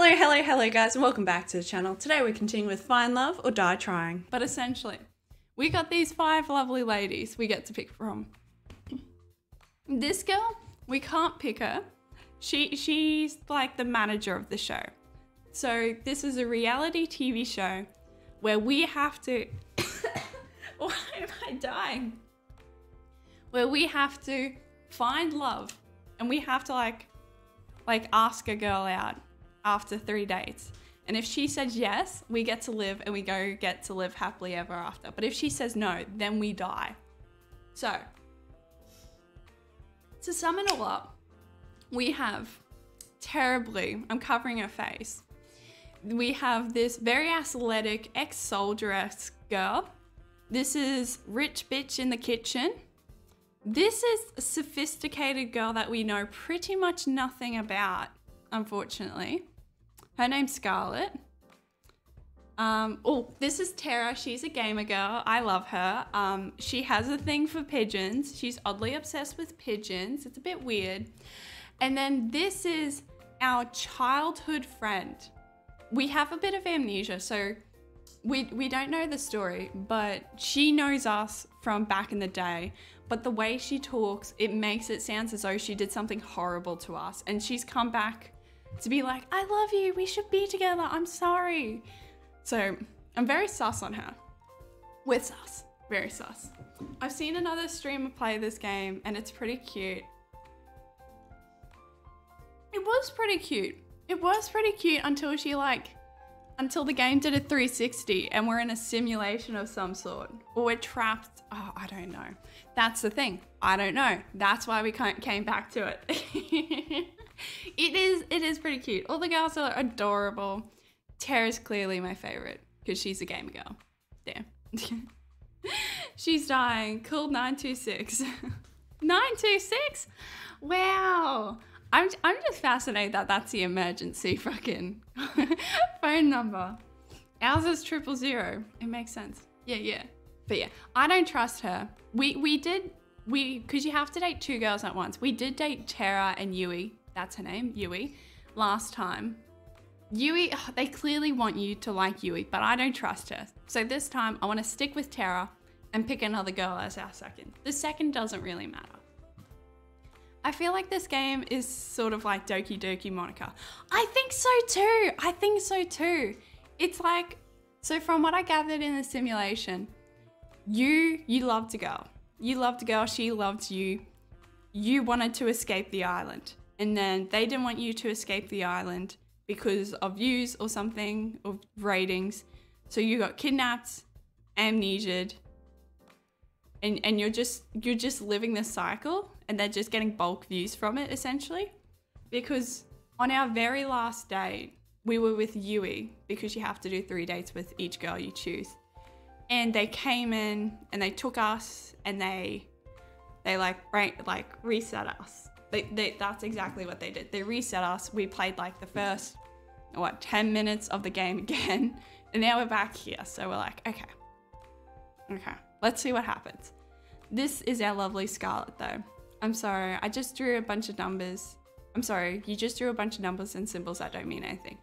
Hello guys, and welcome back to the channel. Today we're continuing with Find Love or Die Trying. But essentially, we got these 5 lovely ladies we get to pick from. This girl, we can't pick her. She's like the manager of the show. So this is a reality TV show where we have to... Why am I dying? Where we have to find love and we have to like ask a girl out after 3 dates. And if she says yes, we get to live and we get to live happily ever after. But if she says no, then we die. So, to sum it all up, we have terribly, I'm covering her face. We have this very athletic ex-soldier-esque girl. This is rich bitch in the kitchen. This is a sophisticated girl that we know pretty much nothing about, unfortunately. Her name's Scarlett. Oh, this is Tara. She's a gamer girl. I love her. She has a thing for pigeons. She's oddly obsessed with pigeons. It's a bit weird. And then this is our childhood friend. We have a bit of amnesia, so we don't know the story, but she knows us from back in the day. But the way she talks, it makes it sound as though she did something horrible to us. And she's come back to be like, I love you, we should be together, I'm sorry. So I'm very sus on her. We're sus, very sus. I've seen another streamer play this game and it's pretty cute. It was pretty cute. It was pretty cute until until the game did a 360 and we're in a simulation of some sort. Or we're trapped, oh, I don't know. That's the thing, I don't know. That's why we came back to it. It is pretty cute. All the girls are adorable. Tara's clearly my favorite because she's a gamer girl. Damn. She's dying. Cool 926. 926? Wow. I'm just fascinated that that's the emergency fucking phone number. Ours is 000. It makes sense. Yeah. But yeah, I don't trust her. Because you have to date 2 girls at once. We did date Tara and Yui. That's her name, Yui. Last time. Yui, they clearly want you to like Yui, but I don't trust her. So this time I want to stick with Tara and pick another girl as our second. The second doesn't really matter. I feel like this game is sort of like Doki Doki Monica. I think so too. It's like, so from what I gathered in the simulation, you loved a girl. You loved a girl, she loved you. You wanted to escape the island. And then they didn't want you to escape the island because of views or something, or ratings. So you got kidnapped, amnesia'd, and you're just living this cycle, and they're just getting bulk views from it, essentially. Because on our very last date, we were with Yui, because you have to do 3 dates with each girl you choose. And they came in and they took us and they reset us. That's exactly what they did. They reset us. We played like the first, 10 minutes of the game again. And now we're back here. So we're like, okay, let's see what happens. This is our lovely Scarlett though. I'm sorry, I just drew a bunch of numbers. I'm sorry, you just drew a bunch of numbers and symbols that don't mean anything.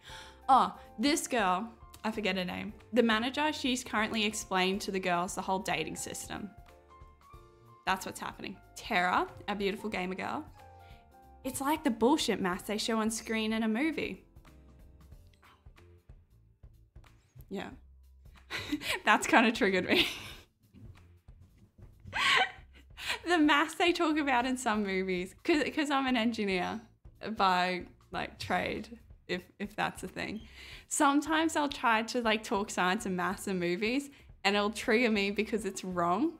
Oh, this girl, I forget her name. The manager, she's currently explained to the girls the whole dating system. That's what's happening. Tara, our beautiful gamer girl. It's like the bullshit math they show on screen in a movie. Yeah. That's kind of triggered me. The maths they talk about in some movies, because I'm an engineer by like trade, if that's a thing. Sometimes I'll try to like talk science and maths in movies and it'll trigger me because it's wrong.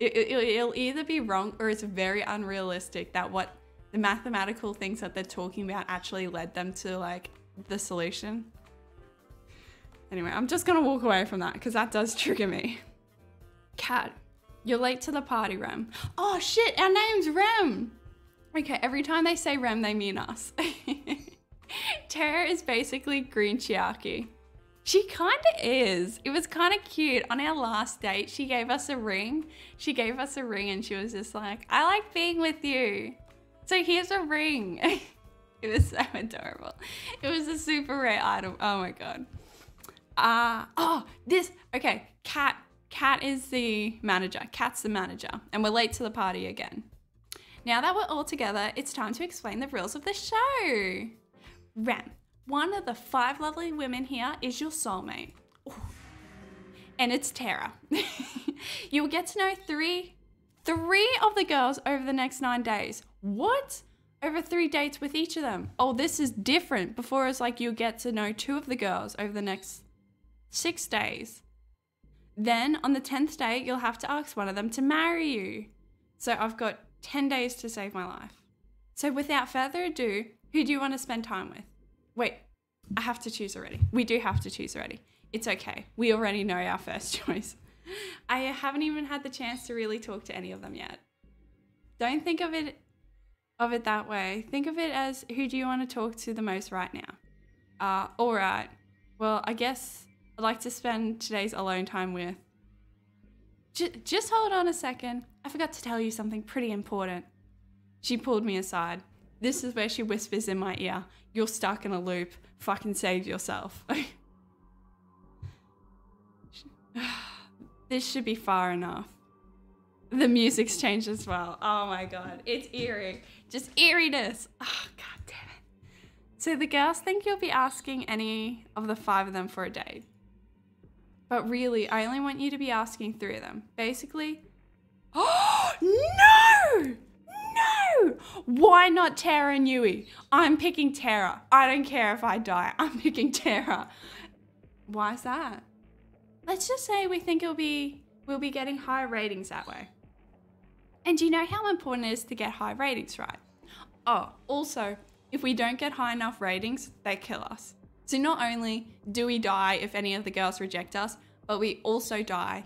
It'll either be wrong or it's very unrealistic that what the mathematical things that they're talking about actually led them to like the solution. Anyway, I'm just gonna walk away from that because that does trigger me. Cat, you're late to the party, Rem. Oh shit, our name's Rem. Okay, every time they say Rem, they mean us. Tara is basically green Chiaki. She kind of is. It was kind of cute. On our last date, she gave us a ring. And she was just like, I like being with you. So here's a ring. It was so adorable. It was a super rare item. Oh my god. Okay. Cat is the manager. Cat's the manager. And we're late to the party again. Now that we're all together, it's time to explain the rules of the show. Rem, one of the 5 lovely women here is your soulmate. Ooh. And it's Tara. You'll get to know three of the girls over the next 9 days. What? Over 3 dates with each of them. Oh, this is different. Before it's like you'll get to know 2 of the girls over the next 6 days. Then on the 10th day, you'll have to ask one of them to marry you. So I've got 10 days to save my life. So without further ado, who do you want to spend time with? Wait, I have to choose already. We do have to choose already. It's okay. We already know our first choice. I haven't even had the chance to really talk to any of them yet. Don't think of it that way. Think of it as, who do you want to talk to the most right now? All right. Well, I guess I'd like to spend today's alone time with... Just hold on a second. I forgot to tell you something pretty important. She pulled me aside. This is where she whispers in my ear, "You're stuck in a loop. Fucking save yourself." This should be far enough. The music's changed as well. Oh my god. It's eerie. Just eeriness. Oh, god damn it. So the girls think you'll be asking any of the 5 of them for a date. But really, I only want you to be asking 3 of them. Basically... Oh, no! No! Why not Tara and Yui? I'm picking Tara. I don't care if I die. I'm picking Tara. Why is that? Let's just say we think we'll be getting high ratings that way. And do you know how important it is to get high ratings, right? Oh, also, if we don't get high enough ratings, they kill us. So not only do we die if any of the girls reject us, but we also die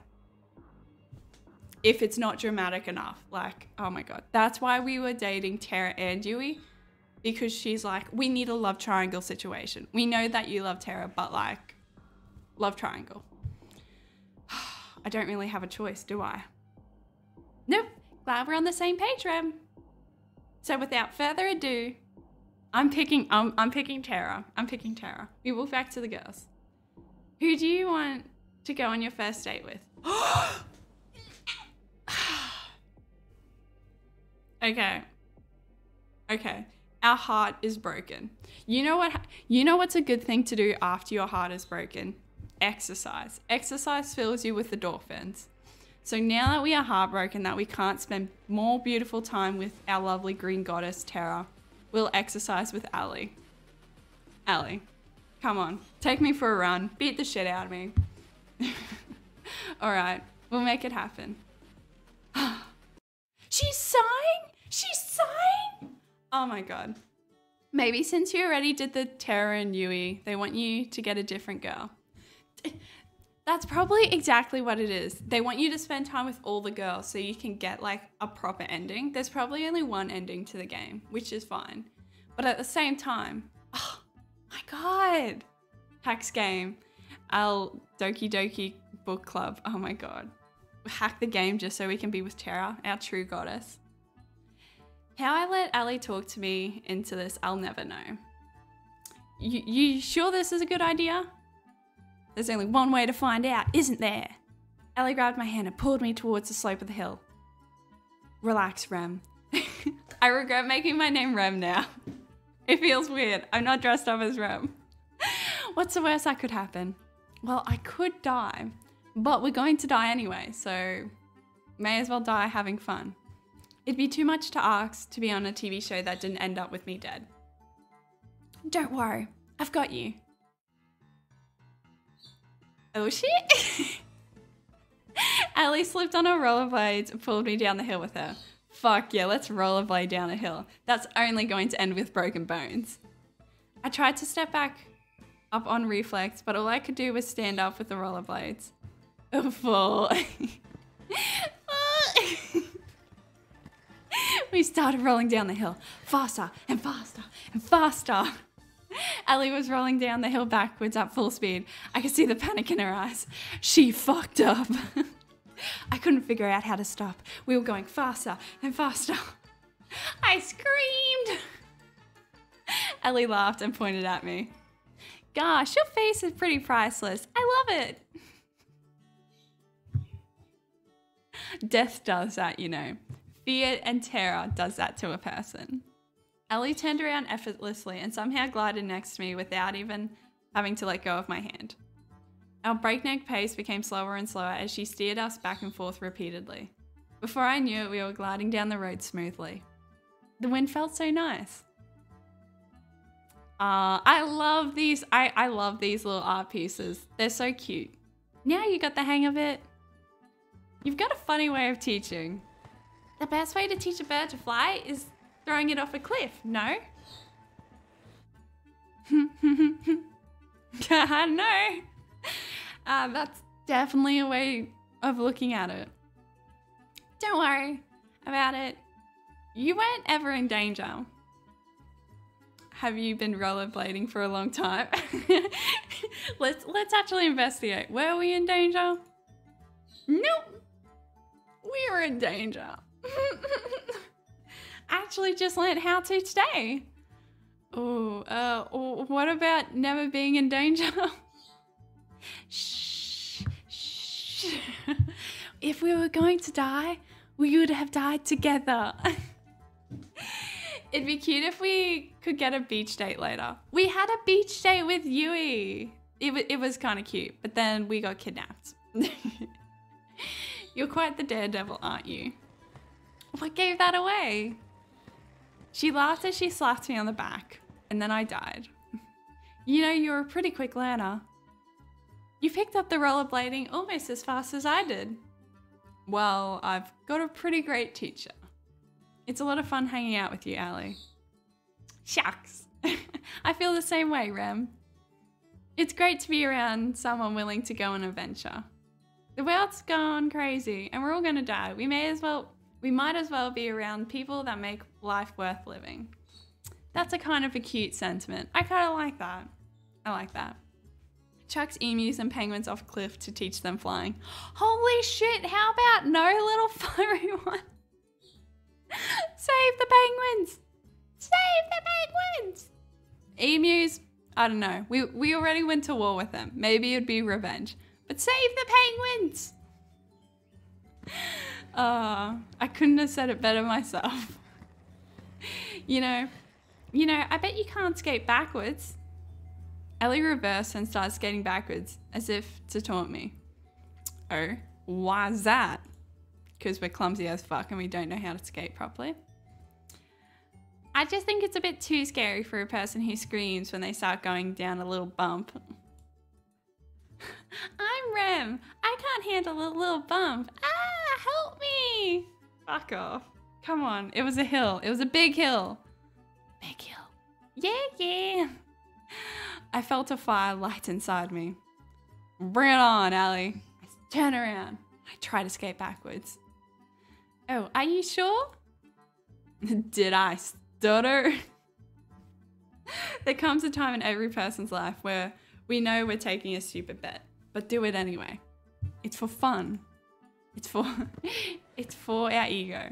if it's not dramatic enough. Like, oh my god. That's why we were dating Tara and Yui, because she's like, we need a love triangle situation. We know that you love Tara, but like, love triangle. I don't really have a choice, do I? Nope. Glad we're on the same page, Rem. So without further ado, I'm picking Tara. I'm picking Tara. We walk back to the girls. Who do you want to go on your first date with? Okay. Our heart is broken. You know what's a good thing to do after your heart is broken? Exercise. Exercise fills you with endorphins. So now that we are heartbroken that we can't spend more beautiful time with our lovely green goddess, Tara, we'll exercise with Ali. Ali, come on. Take me for a run. Beat the shit out of me. All right. We'll make it happen. She's sighing? She's sighing? Oh my god. Maybe since you already did the Tara and Yui, they want you to get a different girl. That's probably exactly what it is. They want you to spend time with all the girls so you can get like a proper ending. There's probably only one ending to the game, which is fine. But at the same time, oh my god. Hacks game. Our Doki Doki book club. Oh my god. Hack the game just so we can be with Tara, our true goddess. How I let Ali talk to me into this, I'll never know. You sure this is a good idea? There's only one way to find out, isn't there? Ali grabbed my hand and pulled me towards the slope of the hill. Relax, Rem. I regret making my name Rem now. It feels weird. I'm not dressed up as Rem. What's the worst that could happen? Well, I could die, but we're going to die anyway, so may as well die having fun. It'd be too much to ask to be on a TV show that didn't end up with me dead. Don't worry, I've got you. Oh shit! Ali slipped on her rollerblades and pulled me down the hill with her. Fuck yeah, let's rollerblade down a hill. That's only going to end with broken bones. I tried to step back up on reflex, but all I could do was stand up with the rollerblades. Oh, fool. We started rolling down the hill, faster and faster and faster. Ali was rolling down the hill backwards at full speed. I could see the panic in her eyes. She fucked up. I couldn't figure out how to stop. We were going faster and faster. I screamed. Ellie laughed and pointed at me. Gosh, your face is pretty priceless. I love it. Death does that, you know. Fear and terror does that to a person. Ellie turned around effortlessly and somehow glided next to me without even having to let go of my hand. Our breakneck pace became slower and slower as she steered us back and forth repeatedly. Before I knew it, we were gliding down the road smoothly. The wind felt so nice. I love these. I love these little art pieces. They're so cute. Now you got the hang of it. You've got a funny way of teaching. The best way to teach a bird to fly is throwing it off a cliff, no? I know. That's definitely a way of looking at it. Don't worry about it. You weren't ever in danger. Have you been rollerblading for a long time? Let's actually investigate. Were we in danger? Nope. We were in danger. Actually just learned how to today. Oh, what about never being in danger? Shh, shh. If we were going to die, we would have died together. It'd be cute if we could get a beach date later. We had a beach date with Yui. It was kind of cute, but then we got kidnapped. You're quite the daredevil, aren't you? What gave that away? She laughed as she slapped me on the back, and then I died. You know, you're a pretty quick learner. You picked up the rollerblading almost as fast as I did. Well, I've got a pretty great teacher. It's a lot of fun hanging out with you, Allie. Shucks. I feel the same way, Rem. It's great to be around someone willing to go on an adventure. The world's gone crazy and we're all gonna die. We might as well be around people that make life worth living. That's a kind of a cute sentiment. I kind of like that. I like that. Chucks emus and penguins off a cliff to teach them flying. Holy shit, how about no little furry one? Save the penguins! Save the penguins! Emus, I don't know. We already went to war with them. Maybe it'd be revenge. But save the penguins! I couldn't have said it better myself. You know, I bet you can't skate backwards. Ellie reversed and started skating backwards, as if to taunt me. Oh, why's that? Because we're clumsy as fuck and we don't know how to skate properly. I just think it's a bit too scary for a person who screams when they start going down a little bump. I'm Rem. I can't handle a little bump. Ah, help me. Fuck off. Come on. It was a hill. It was a big hill. Big hill. Yeah. I felt a fire light inside me. Bring it on, Allie. I turn around. I try to skate backwards. Oh, are you sure? Did I stutter? There comes a time in every person's life where we know we're taking a stupid bet, but do it anyway. It's for fun. It's for our ego.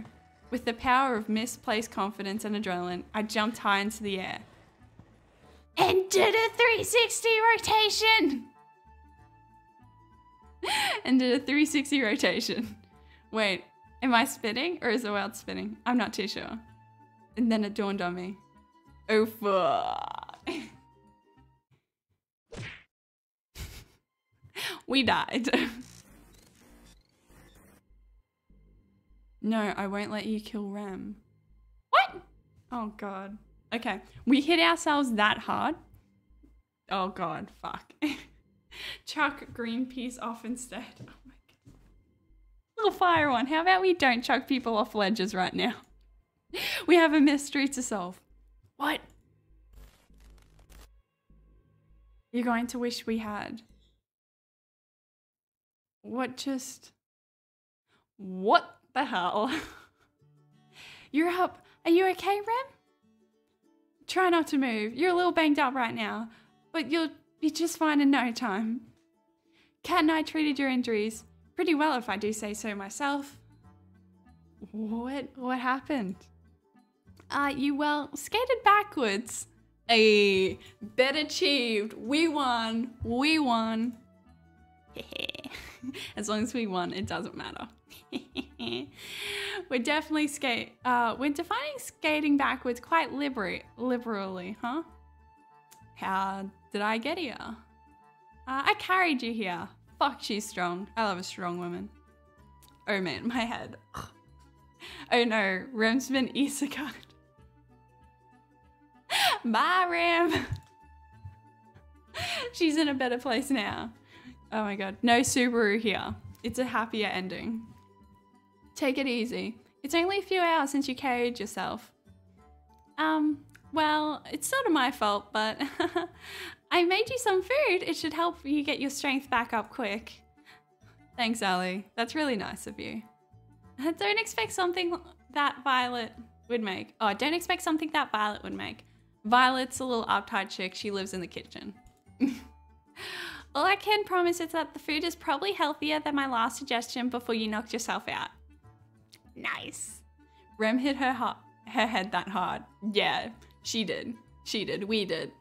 With the power of misplaced confidence and adrenaline, I jumped high into the air. And did a 360 rotation! And did a 360 rotation. Wait, am I spinning or is the world spinning? I'm not too sure. And then it dawned on me. Oh fuck. We died. No, I won't let you kill Rem. What? Oh god. Okay, we hit ourselves that hard. Oh god, fuck. Chuck Greenpeace off instead. Oh my god. Little fire one. How about we don't chuck people off ledges right now? We have a mystery to solve. What? You're going to wish we had. What the hell? You're up. Are you okay, Rem? Try not to move. You're a little banged up right now, but you'll be just fine in no time. Kat and I treated your injuries pretty well, if I do say so myself. What happened? You, well, skated backwards. A bet achieved. We won. We won. As long as we won, it doesn't matter. We're definitely we're defining skating backwards quite liberally, huh? How did I get here? I carried you here. Fuck, she's strong. I love a strong woman. Oh man, my head. Oh no, Rem's been isekai. Bye, Rem. She's in a better place now. Oh my god, no Subaru here. It's a happier ending. Take it easy. It's only a few hours since you carried yourself. Well, it's sort of my fault, but I made you some food. It should help you get your strength back up quick. Thanks, Ali. That's really nice of you. Don't expect something that Violet would make. Oh, don't expect something that Violet would make. Violet's a little uptight chick. She lives in the kitchen. All I can promise is that the food is probably healthier than my last suggestion before you knocked yourself out. Nice. Rem hit her head that hard. Yeah, she did. She did. We did.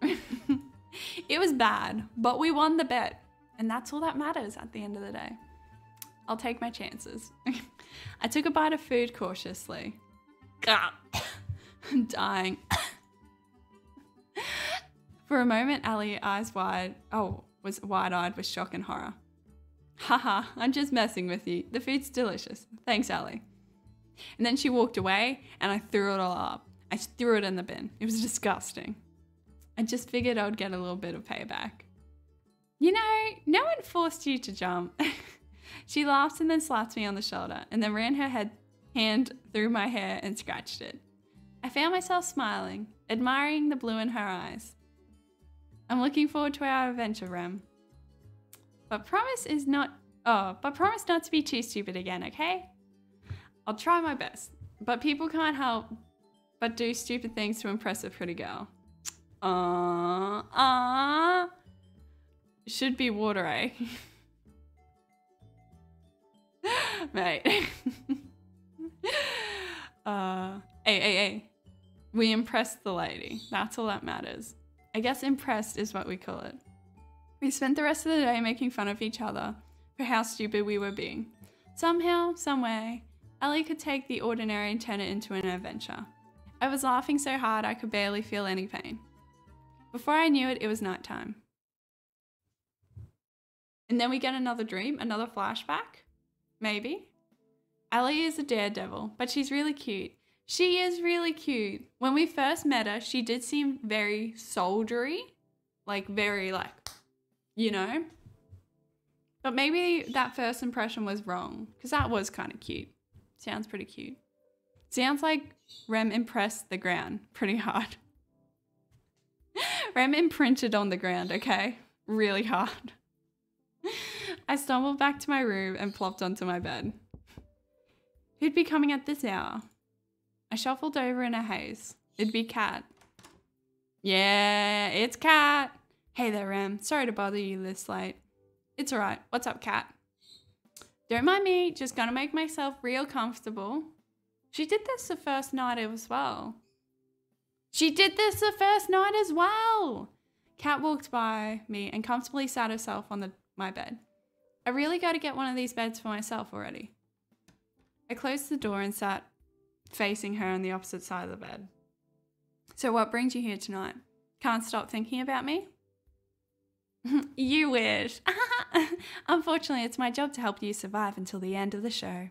It was bad, but we won the bet. And that's all that matters at the end of the day. I'll take my chances. I took a bite of food cautiously. I'm dying. For a moment, Ali, was wide-eyed with shock and horror. Haha, I'm just messing with you. The food's delicious. Thanks, Ali. And then she walked away and I threw it all up. I threw it in the bin. It was disgusting. I just figured I would get a little bit of payback. You know, no one forced you to jump. She laughed and then slapped me on the shoulder and then ran her hand through my hair and scratched it. I found myself smiling, admiring the blue in her eyes. I'm looking forward to our adventure, Rem. But promise not to be too stupid again, okay? I'll try my best, but people can't help but do stupid things to impress a pretty girl. Should be water, eh? Mate. Hey. We impressed the lady. That's all that matters. I guess impressed is what we call it. We spent the rest of the day making fun of each other for how stupid we were being. Somehow, someway, Ellie could take the ordinary and turn it into an adventure. I was laughing so hard I could barely feel any pain. Before I knew it, it was nighttime. And then we get another dream, another flashback? Maybe? Ellie is a daredevil, but she's really cute. She is really cute. When we first met her, she did seem very soldiery. Very you know? But maybe that first impression was wrong, because that was kind of cute. Sounds pretty cute. Sounds like Rem impressed the ground pretty hard. Rem imprinted on the ground, okay? Really hard. I stumbled back to my room and plopped onto my bed. Who'd be coming at this hour? I shuffled over in a haze. It'd be Kat. Yeah, it's Kat. Hey there, Rem. Sorry to bother you this late. It's alright. What's up, Kat? Don't mind me. Just gonna make myself real comfortable. She did this the first night as well. Kat walked by me and comfortably sat herself on my bed. I really got to get one of these beds for myself already. I closed the door and sat facing her on the opposite side of the bed. So what brings you here tonight? Can't stop thinking about me? You wish. Unfortunately, it's my job to help you survive until the end of the show.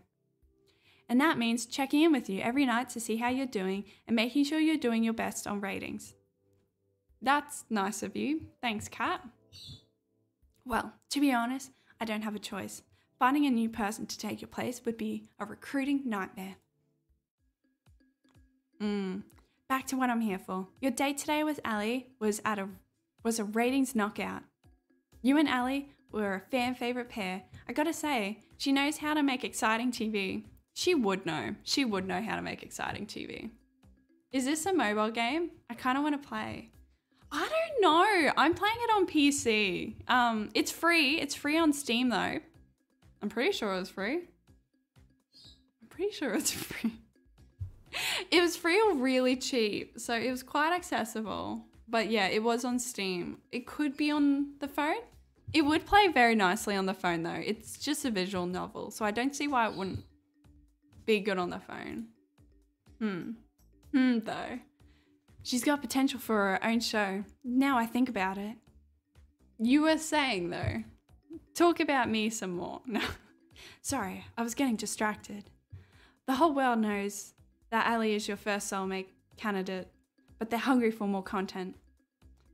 And that means checking in with you every night to see how you're doing and making sure you're doing your best on ratings. That's nice of you. Thanks, Kat. Well, to be honest, I don't have a choice. Finding a new person to take your place would be a recruiting nightmare. Back to what I'm here for. Your date today with Ali was a ratings knockout. You and Ali were a fan favorite pair. I gotta say, she knows how to make exciting TV. She would know how to make exciting TV. Is this a mobile game? I kind of want to play. I don't know. I'm playing it on PC. It's free. It's free on Steam though. I'm pretty sure it was free. It was free or really cheap, so it was quite accessible. But yeah, it was on Steam. It could be on the phone. It would play very nicely on the phone though. It's just a visual novel, so I don't see why it wouldn't be good on the phone. Though. She's got potential for her own show. Now I think about it. You were saying though, talk about me some more. No. Sorry, I was getting distracted. The whole world knows that Ali is your first soulmate candidate, but they're hungry for more content.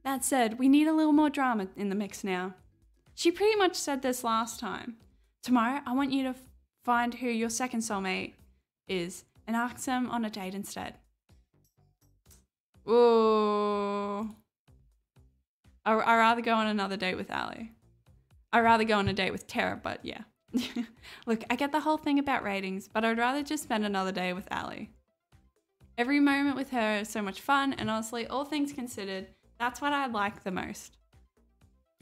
That said, we need a little more drama in the mix now. She pretty much said this last time. Tomorrow, I want you to find who your second soulmate is and ask them on a date instead. Ooh. I'd rather go on another date with Ali. I'd rather go on a date with Tara, but yeah. Look, I get the whole thing about ratings, but I'd rather just spend another day with Ali. Every moment with her is so much fun, and honestly, all things considered, that's what I like the most.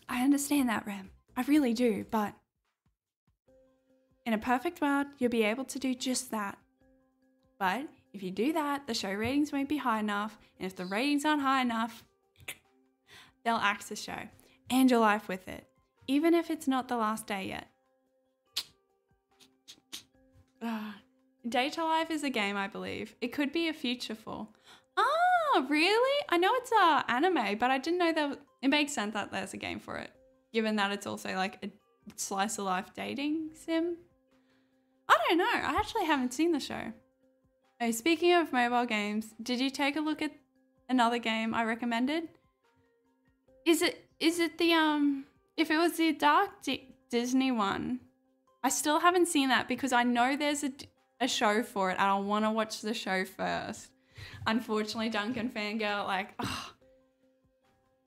I understand that, Rem. I really do, but in a perfect world, you'll be able to do just that. But if you do that, the show ratings won't be high enough, and if the ratings aren't high enough, they'll axe the show and your life with it, even if it's not the last day yet. Data Life is a game, I believe. It could be a future for. Oh, really? I know it's anime, but I didn't know that. It makes sense that there's a game for it, given that it's also like a slice of life dating sim. I don't know. I actually haven't seen the show. Oh, speaking of mobile games, did you take a look at another game I recommended? Is it the if it was the Dark Disney one? I still haven't seen that because I know there's a show for it and I want to watch the show first. Unfortunately, Duncan Fangirl, like, oh,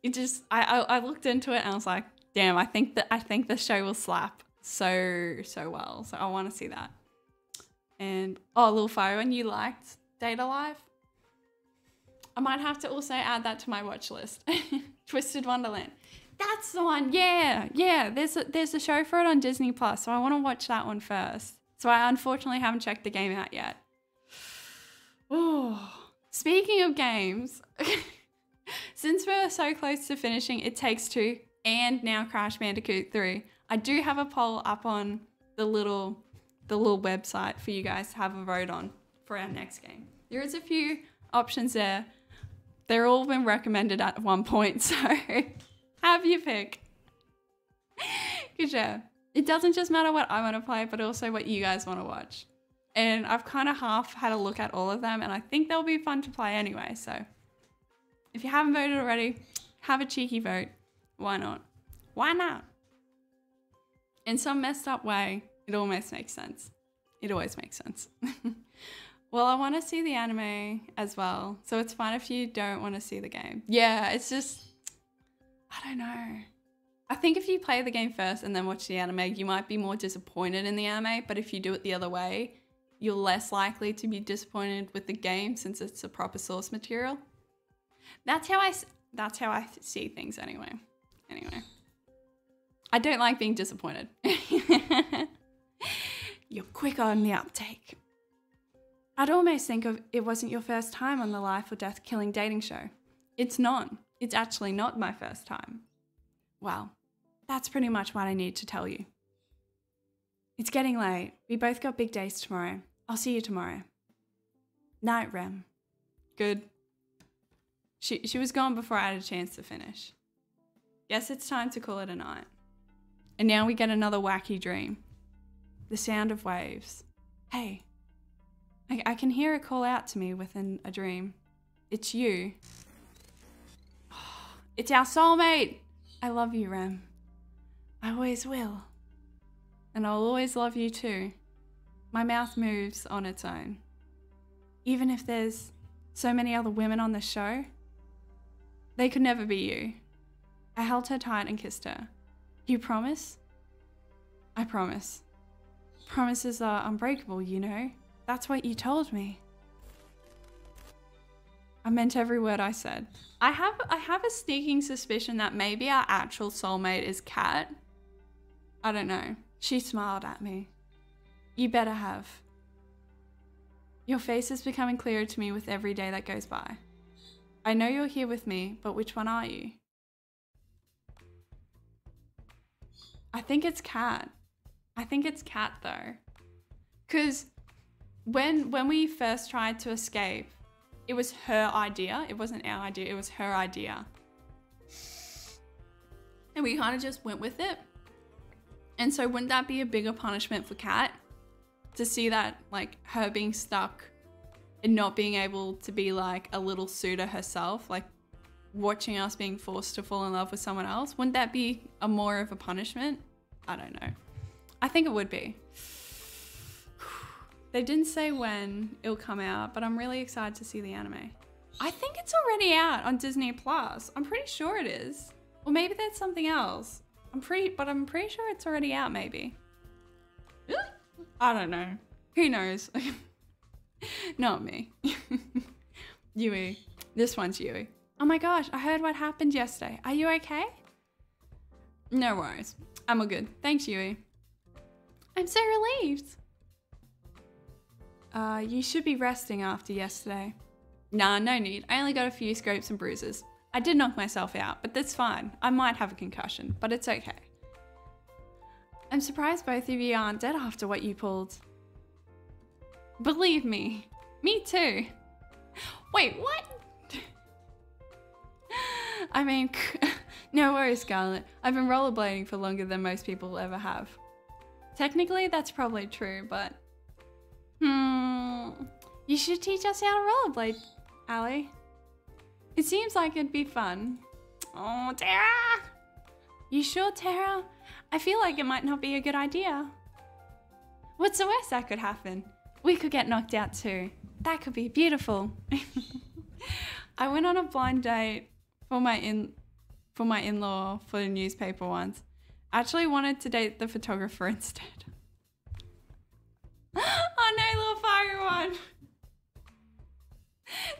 it just, I looked into it and I was like, damn, I think the show will slap so well. So I want to see that. And, oh, Little Fire One, you liked Data Life? I might have to also add that to my watch list. Twisted Wonderland. That's the one. Yeah. There's a show for it on Disney Plus, so I want to watch that one first. So I unfortunately haven't checked the game out yet. Oh, speaking of games, since we're so close to finishing It Takes Two and now Crash Bandicoot 3, I do have a poll up on the little website for you guys to have a vote on for our next game. There is a few options there. They're all been recommended at one point, so have your pick. Good job. It doesn't just matter what I want to play, but also what you guys want to watch. And I've kind of half had a look at all of them, and I think they'll be fun to play anyway. So if you haven't voted already, have a cheeky vote. Why not? Why not? In some messed up way, it almost makes sense. It always makes sense. Well, I want to see the anime as well, so it's fine if you don't want to see the game. Yeah, it's just, I don't know. I think if you play the game first and then watch the anime, you might be more disappointed in the anime, but if you do it the other way, you're less likely to be disappointed with the game since it's a proper source material. That's how I see things anyway. I don't like being disappointed. You're quick on the uptake. I'd almost think of it wasn't your first time on the life or death killing dating show. It's not. It's actually not my first time. Well, that's pretty much what I need to tell you. It's getting late. We both got big days tomorrow. I'll see you tomorrow. Night, Rem. Good. She was gone before I had a chance to finish. Guess it's time to call it a night. And now we get another wacky dream. The sound of waves. Hey. I can hear it call out to me within a dream. It's you. It's our soulmate. I love you, Rem. I always will. And I'll always love you too. My mouth moves on its own. Even if there's so many other women on the show, they could never be you. I held her tight and kissed her. You promise? I promise. Promises are unbreakable, you know. That's what you told me. I meant every word I said. I have a sneaking suspicion that maybe our actual soulmate is Kat. I don't know. She smiled at me. You better have. Your face is becoming clearer to me with every day that goes by. I know you're here with me, but which one are you? I think it's Cat. I think it's Cat though. Because when we first tried to escape, it was her idea. It wasn't our idea, it was her idea. And we kind of just went with it. And so wouldn't that be a bigger punishment for Cat? To see that, like, her being stuck and not being able to be like a little suitor herself, like watching us being forced to fall in love with someone else. Wouldn't that be a more of a punishment? I don't know. I think it would be. They didn't say when it'll come out, but I'm really excited to see the anime. I think it's already out on Disney Plus. I'm pretty sure it is. Or maybe that's something else. I'm pretty sure it's already out maybe. I don't know. Who knows? Not me. Yui. This one's Yui. Oh my gosh, I heard what happened yesterday. Are you okay? No worries. I'm all good. Thanks, Yui. I'm so relieved. You should be resting after yesterday. Nah, no need. I only got a few scrapes and bruises. I did knock myself out, but that's fine. I might have a concussion, but it's okay. I'm surprised both of you aren't dead after what you pulled. Believe me. Me too. Wait, what? I mean, no worries, Scarlett. I've been rollerblading for longer than most people ever have. Technically, that's probably true, but... You should teach us how to rollerblade, Allie. It seems like it'd be fun. Oh, Tara! You sure, Tara? I feel like it might not be a good idea. What's the worst that could happen? We could get knocked out too. That could be beautiful. I went on a blind date for my in-law for the newspaper once. I actually wanted to date the photographer instead. Oh no, little fiery one.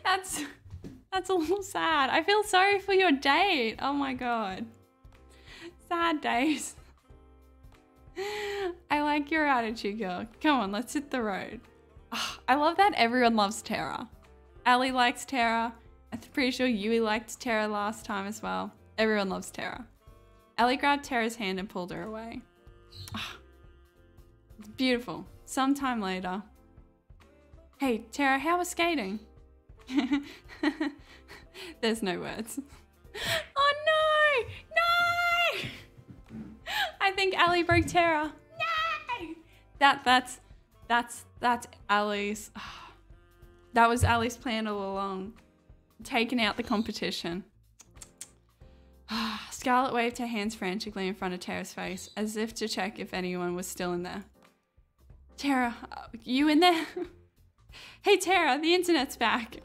That's a little sad. I feel sorry for your date. Oh my god. Sad days. I like your attitude, girl. Come on, let's hit the road. Oh, I love that everyone loves Tara. Allie likes Tara. I'm pretty sure Yui liked Tara last time as well. Everyone loves Tara. Allie grabbed Tara's hand and pulled her away. Oh, beautiful. Sometime later. Hey, Tara, how was skating? There's no words. Oh no! No! I think Allie broke Tara. No! That's Allie's. That was Allie's plan all along. Taking out the competition. Scarlett waved her hands frantically in front of Tara's face, as if to check if anyone was still in there. Tara, you in there? Hey Tara, the internet's back.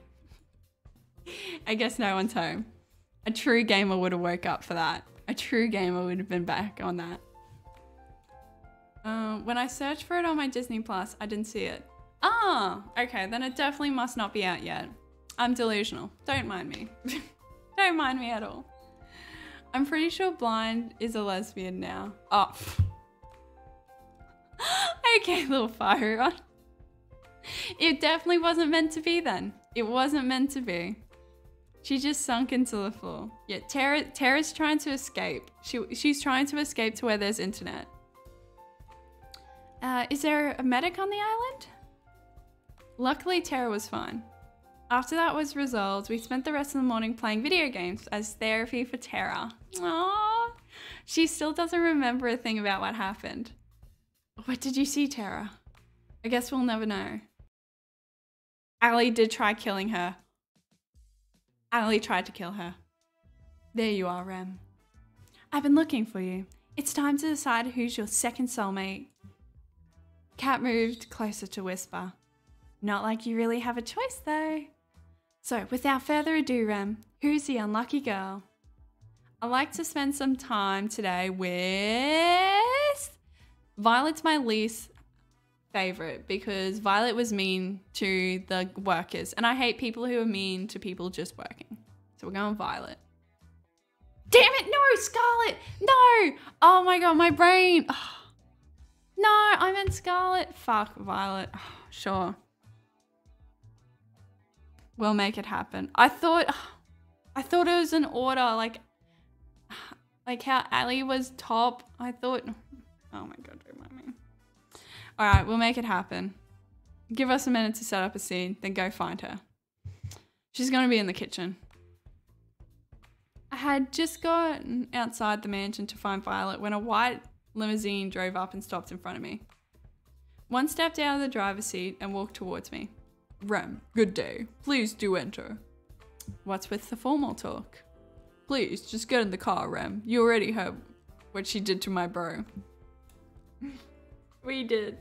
I guess no one's home. A true gamer would have woke up for that. A true gamer would have been back on that. When I searched for it on my Disney Plus, I didn't see it. Ah, okay, then it definitely must not be out yet. I'm delusional. Don't mind me. Don't mind me at all. I'm pretty sure Blind is a lesbian now. Oh. Okay, little fiery one. It definitely wasn't meant to be then. It wasn't meant to be. She just sunk into the floor. Yeah, Tara's trying to escape. She's trying to escape to where there's internet. Is there a medic on the island? Luckily, Tara was fine. After that was resolved, we spent the rest of the morning playing video games as therapy for Tara. Aww. She still doesn't remember a thing about what happened. What did you see, Tara? I guess we'll never know. Allie did try killing her. Allie tried to kill her. There you are, Rem. I've been looking for you. It's time to decide who's your second soulmate. Cat moved closer to whisper. Not like you really have a choice though. So without further ado, Rem, who's the unlucky girl? I like to spend some time today with... Violet's my least favorite because Violet was mean to the workers and I hate people who are mean to people just working. So we're going with Violet. Damn it, no, Scarlet, no. Oh my God, my brain. Oh. No, I meant Scarlet. Fuck, Violet. Oh, sure. We'll make it happen. I thought, I thought it was an order, like how Ali was top. I thought, oh my god, don't mind me. All right, we'll make it happen. Give us a minute to set up a scene, then go find her. She's gonna be in the kitchen. I had just gotten outside the mansion to find Violet when a white limousine drove up and stopped in front of me. One stepped out of the driver's seat and walked towards me. Rem, good day. Please do enter. What's with the formal talk? Please, just get in the car, Rem. You already heard what she did to my bro. We did.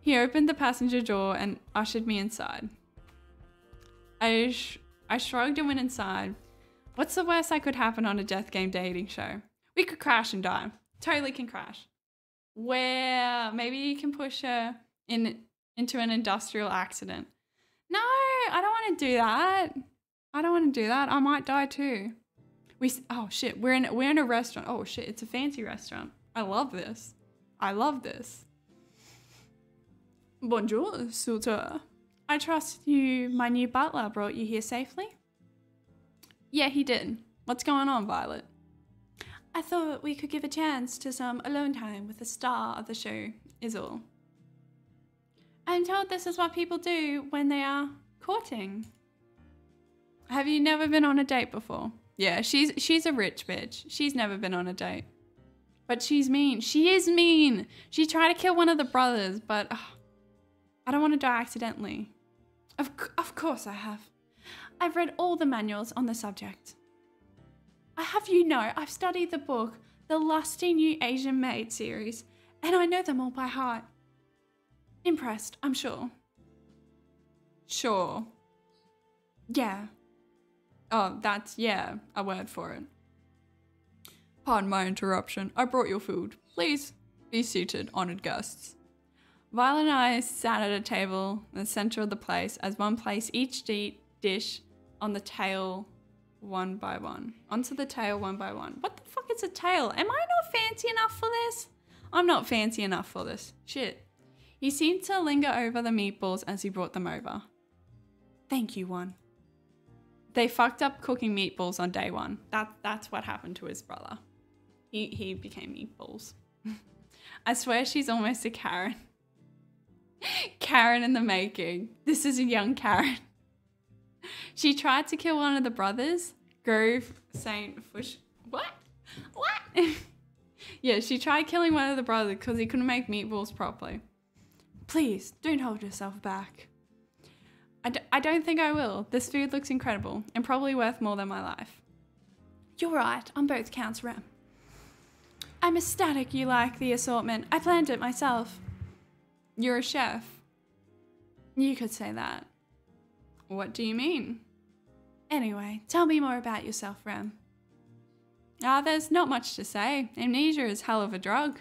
He opened the passenger door and ushered me inside. I shrugged and went inside. What's the worst that could happen on a death game dating show? We could crash and die. Totally can crash. Where maybe you can push her into an industrial accident. No, I don't want to do that. I don't want to do that. I might die too. Oh shit, we're in a restaurant. Oh shit, it's a fancy restaurant. I love this. I love this. Bonjour, suitor. I trust my new butler brought you here safely? Yeah, he did. What's going on, Violet? I thought we could give a chance to some alone time with the star of the show, is all. I'm told this is what people do when they are courting. Have you never been on a date before? Yeah, she's a rich bitch. She's never been on a date. But she's mean. She is mean. She tried to kill one of the brothers, but I don't want to die accidentally. Of course I have. I've read all the manuals on the subject. I have you know, I've studied the book, The Lusty New Asian Maid series, and I know them all by heart. Impressed, I'm sure. Sure. Yeah. Oh, that's, yeah, a word for it. Pardon my interruption. I brought your food. Please be seated, honoured guests. Violet and I sat at a table in the centre of the place as one placed each dish on the tail one by one. Onto the tail one by one. What the fuck is a tail? Am I not fancy enough for this? I'm not fancy enough for this. Shit. He seemed to linger over the meatballs as he brought them over. Thank you, one. They fucked up cooking meatballs on day one. That's what happened to his brother. He became meatballs. I swear she's almost a Karen. Karen in the making. This is a young Karen. She tried to kill one of the brothers. Grove Saint Fush. What? Yeah, she tried killing one of the brothers because he couldn't make meatballs properly. Please, don't hold yourself back. I don't think I will. This food looks incredible and probably worth more than my life. You're right, on both counts, Rem. I'm ecstatic you like the assortment. I planned it myself. You're a chef. You could say that. What do you mean? Anyway, tell me more about yourself, Rem. There's not much to say. Amnesia is hell of a drug.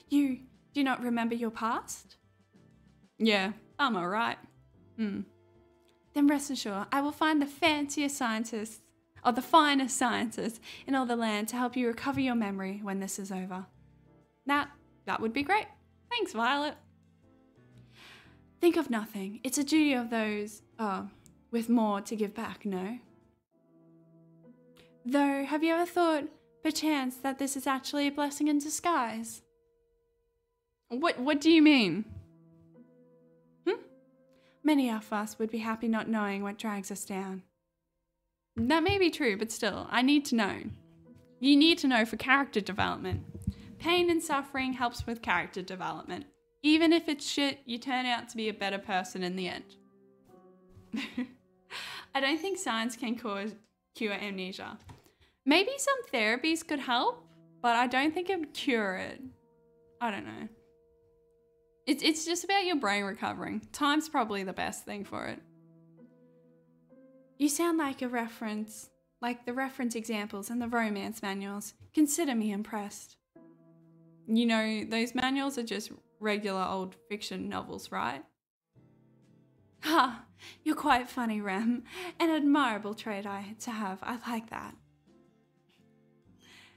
You do not remember your past? Yeah, I'm alright. Then rest assured, I will find the fanciest scientists, or the finest scientists in all the land to help you recover your memory when this is over. That would be great. Thanks, Violet. Think of nothing. It's a duty of those, with more to give back, no? Though, have you ever thought, perchance, that this is actually a blessing in disguise? What do you mean? Many of us would be happy not knowing what drags us down. That may be true, but still, I need to know. You need to know for character development. Pain and suffering helps with character development. Even if it's shit, you turn out to be a better person in the end. I don't think science can cure amnesia. Maybe some therapies could help, but I don't think it would cure it. I don't know. It's just about your brain recovering. Time's probably the best thing for it. You sound like the reference examples in the romance manuals. Consider me impressed. You know, those manuals are just regular old fiction novels, right? Ha! You're quite funny, Rem. An admirable trait to have. I like that.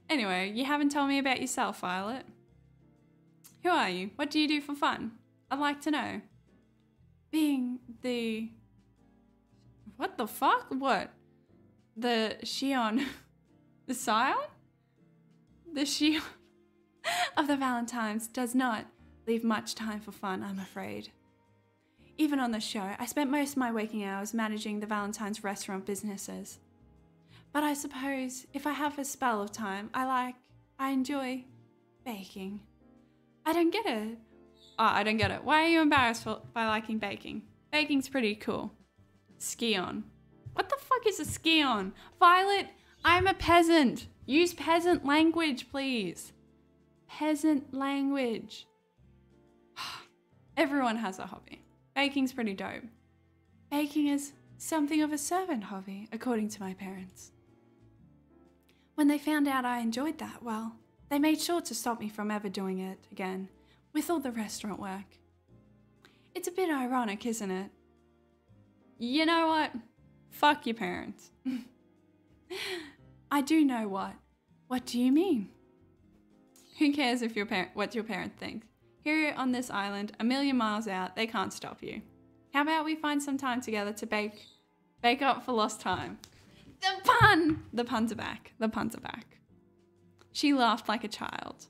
Anyway, you haven't told me about yourself, Violet. Who are you? What do you do for fun? I'd like to know. Being the... What the fuck? What? the Shion, the Scion? The Shion of the Valentines does not leave much time for fun, I'm afraid. Even on the show, I spent most of my waking hours managing the Valentine's restaurant businesses. But I suppose if I have a spell of time, I enjoy baking. I don't get it. Oh, I don't get it. Why are you embarrassed by liking baking? Baking's pretty cool. Skion. What the fuck is a skion? Violet, I'm a peasant. Use peasant language, please. Peasant language. Everyone has a hobby. Baking's pretty dope. Baking is something of a servant hobby, according to my parents. When they found out I enjoyed that, well, they made sure to stop me from ever doing it again, with all the restaurant work. It's a bit ironic, isn't it? You know what? Fuck your parents. I do know what. What do you mean? Who cares if what your parents think? Here on this island, a million miles out, they can't stop you. How about we find some time together to bake up for lost time? The pun! The puns are back. The puns are back. She laughed like a child.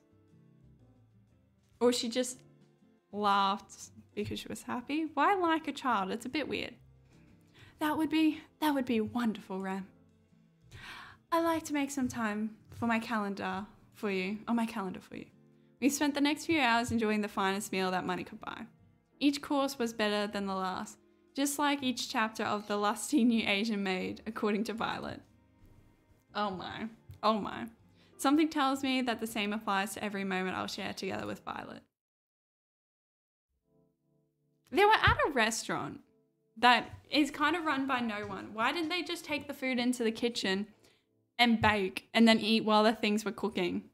Or she just laughed because she was happy. Why like a child? It's a bit weird. That would be wonderful, Rem. I'd like to make some time for my calendar for you, on my calendar for you. We spent the next few hours enjoying the finest meal that money could buy. Each course was better than the last, just like each chapter of the lusty new Asian maid, according to Violet. Oh my, oh my. Something tells me that the same applies to every moment I'll share together with Violet. They were at a restaurant that is kind of run by no one. Why didn't they just take the food into the kitchen and bake and then eat while the things were cooking?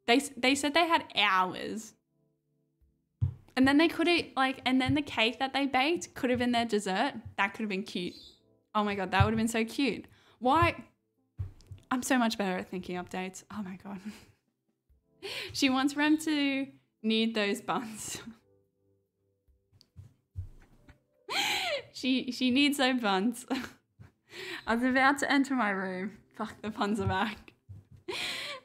They said they had hours. And then they could have, and then the cake that they baked could have been their dessert. That could have been cute. Oh my God, that would have been so cute. Why? I'm so much better at thinking updates. Oh my God. She wants Rem to knead those buns. She needs those buns. I was about to enter my room. Fuck, the puns are back.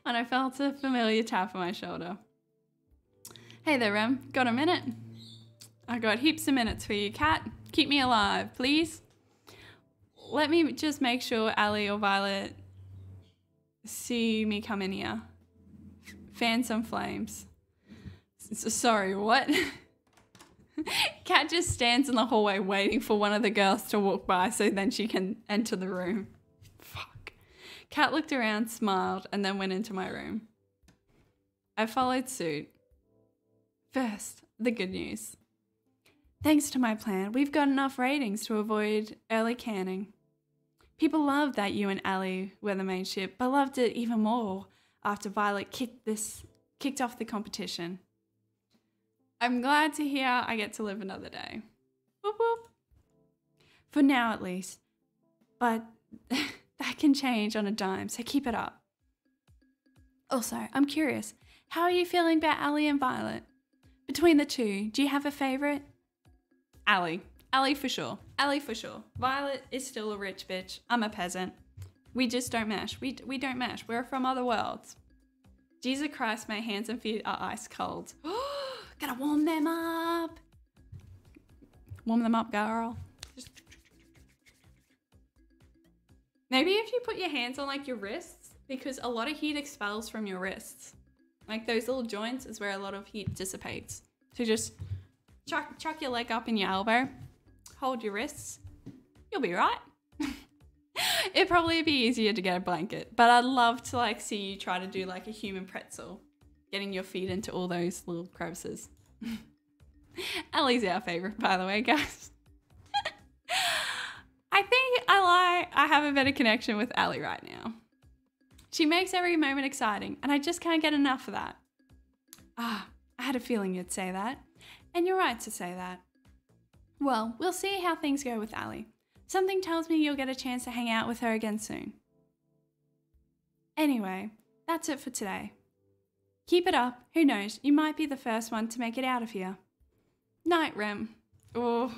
And I felt a familiar tap on my shoulder. Hey there, Rem. Got a minute? I got heaps of minutes for you, cat. Keep me alive, please. Let me just make sure Ali or Violet see me come in here. Fan some flames. Sorry, what? Cat just stands in the hallway waiting for one of the girls to walk by so then she can enter the room. Fuck. Cat looked around, smiled, and then went into my room. I followed suit. First, the good news. Thanks to my plan, we've got enough ratings to avoid early canning. People loved that you and Ali were the main ship, but loved it even more after Violet kicked off the competition. I'm glad to hear I get to live another day. Whoop whoop. For now, at least. But that can change on a dime, so keep it up. Also, I'm curious, how are you feeling about Ali and Violet? Between the two, do you have a favourite? Ali. Ali for sure. Ali for sure. Violet is still a rich bitch. I'm a peasant. We just don't mash. We don't mash. We're from other worlds. Jesus Christ, my hands and feet are ice cold. Gotta warm them up. Warm them up, girl. Maybe if you put your hands on like your wrists, because a lot of heat expels from your wrists. Like those little joints is where a lot of heat dissipates. So just chuck your leg up in your elbow, hold your wrists, you'll be right. It'd probably be easier to get a blanket, but I'd love to like see you try to do like a human pretzel, getting your feet into all those little crevices. Ellie's our favorite, by the way, guys. I think I have a better connection with Ellie right now. She makes every moment exciting, and I just can't get enough of that. Ah, I had a feeling you'd say that, and you're right to say that. Well, we'll see how things go with Ellie. Something tells me you'll get a chance to hang out with her again soon. Anyway, that's it for today. Keep it up. Who knows, you might be the first one to make it out of here. Night, Rem. Oh,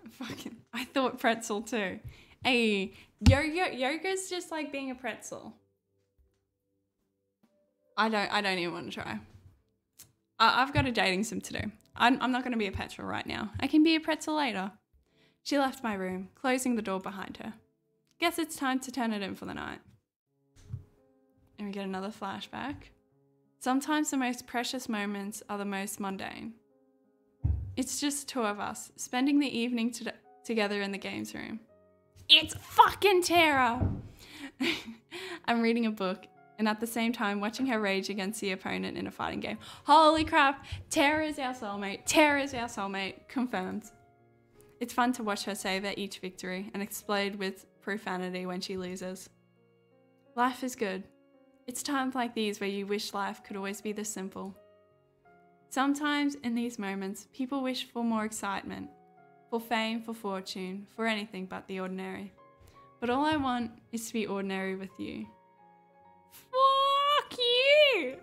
fucking, I thought pretzel too. Hey, yoga's just like being a pretzel. I don't even want to try. I've got a dating sim to do. I'm not going to be a pretzel right now. I can be a pretzel later. She left my room, closing the door behind her. Guess it's time to turn it in for the night. And we get another flashback. Sometimes the most precious moments are the most mundane. It's just two of us, spending the evening together in the games room. It's fucking Tara! I'm reading a book, and at the same time watching her rage against the opponent in a fighting game. Holy crap, Tara is our soulmate. Tara is our soulmate. Confirmed. It's fun to watch her savor each victory and explode with profanity when she loses. Life is good. It's times like these where you wish life could always be this simple. Sometimes in these moments, people wish for more excitement, for fame, for fortune, for anything but the ordinary. But all I want is to be ordinary with you. Fuck you!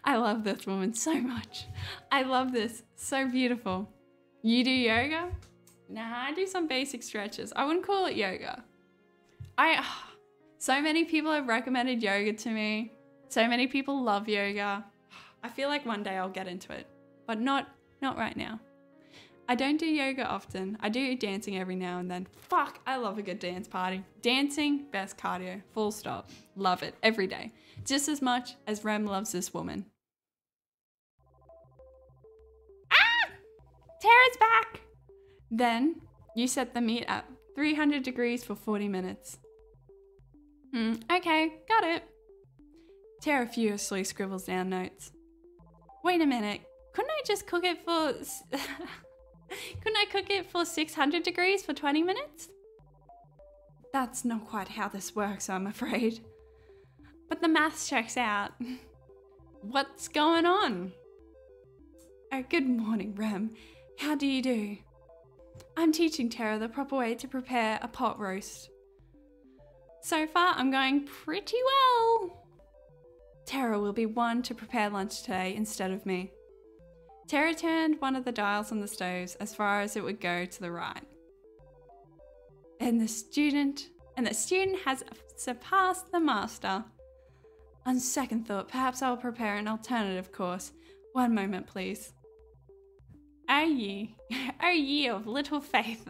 I love this woman so much. I love this. So beautiful. You do yoga? Nah, I do some basic stretches. I wouldn't call it yoga. So many people have recommended yoga to me. So many people love yoga. I feel like one day I'll get into it, but not right now. I don't do yoga often. I do dancing every now and then. Fuck, I love a good dance party. Dancing, best cardio, full stop. Love it, every day. Just as much as Rem loves this woman. Ah! Tara's back! Then, you set the meat at 300 degrees for 40 minutes. Okay, got it. Tara furiously scribbles down notes. Wait a minute, couldn't I just cook it for... couldn't I cook it for 600 degrees for 20 minutes? That's not quite how this works, I'm afraid. But the maths checks out. What's going on? Oh, good morning, Rem. How do you do? I'm teaching Tara the proper way to prepare a pot roast. So far, I'm going pretty well. Tara will be one to prepare lunch today instead of me. Tara turned one of the dials on the stoves as far as it would go to the right. And the student has surpassed the master. On second thought, perhaps I'll prepare an alternative course. One moment, please. O ye of little faith.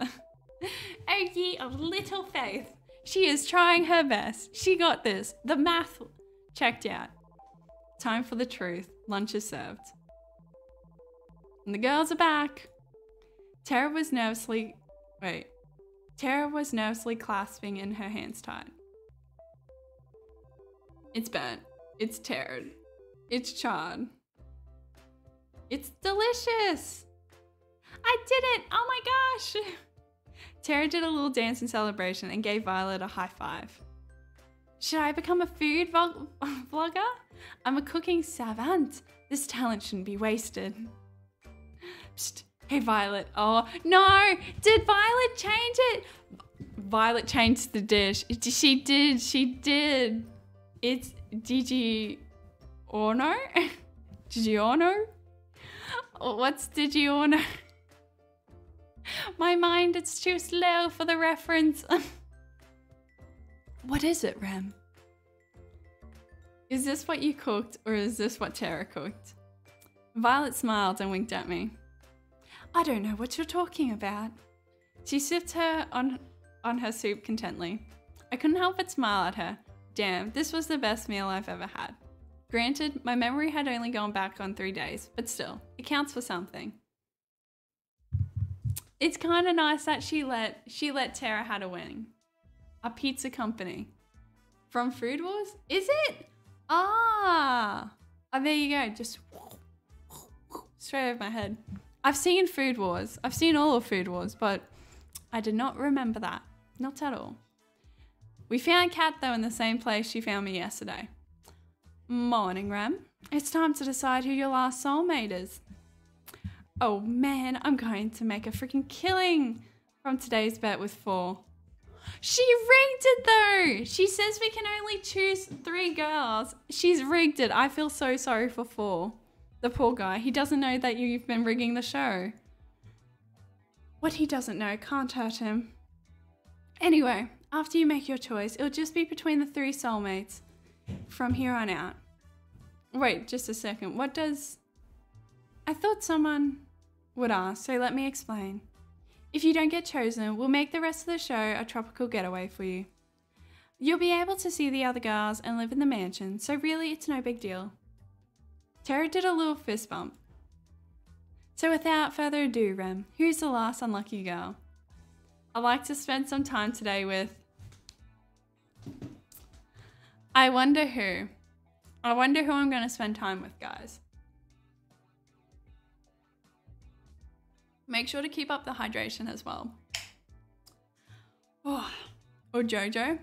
O ye of little faith. She is trying her best. She got this. The math checked out. Time for the truth. Lunch is served. And the girls are back. Tara was nervously clasping in her hands tight. It's burnt. It's tarred. It's charred. It's delicious. I did it. Oh my gosh. Tara did a little dance in celebration and gave Violet a high five. Should I become a food vlogger? I'm a cooking savant. This talent shouldn't be wasted. Psst. Hey, Violet. Oh, no. Did Violet change it? Violet changed the dish. She did. It's Digiorno? Digiorno? What's Digiorno? My mind, it's too slow for the reference. What is it, Rem? Is this what you cooked or is this what Tara cooked? Violet smiled and winked at me. I don't know what you're talking about. She sipped on her soup contently. I couldn't help but smile at her. Damn, this was the best meal I've ever had. Granted, my memory had only gone back on 3 days, but still, it counts for something. It's kind of nice that she let Tara have a winning. A pizza company. From Food Wars? Is it? Ah! Oh, there you go. Just straight over my head. I've seen Food Wars. I've seen all of Food Wars, but I did not remember that. Not at all. We found Kat, though, in the same place she found me yesterday. Morning, Rem. It's time to decide who your last soulmate is. Oh, man, I'm going to make a freaking killing from today's bet with 4. She rigged it, though. She says we can only choose 3 girls. She's rigged it. I feel so sorry for 4. The poor guy. He doesn't know that you've been rigging the show. What he doesn't know can't hurt him. Anyway, after you make your choice, it'll just be between the 3 soulmates from here on out. Wait, just a second. What does... I thought someone would ask, so let me explain. If you don't get chosen, we'll make the rest of the show a tropical getaway for you. You'll be able to see the other girls and live in the mansion, so really it's no big deal. Tara did a little fist bump. So without further ado, Rem, who's the last unlucky girl? I'd like to spend some time today with... I wonder who I'm going to spend time with, guys. Make sure to keep up the hydration as well. Oh, or Jojo.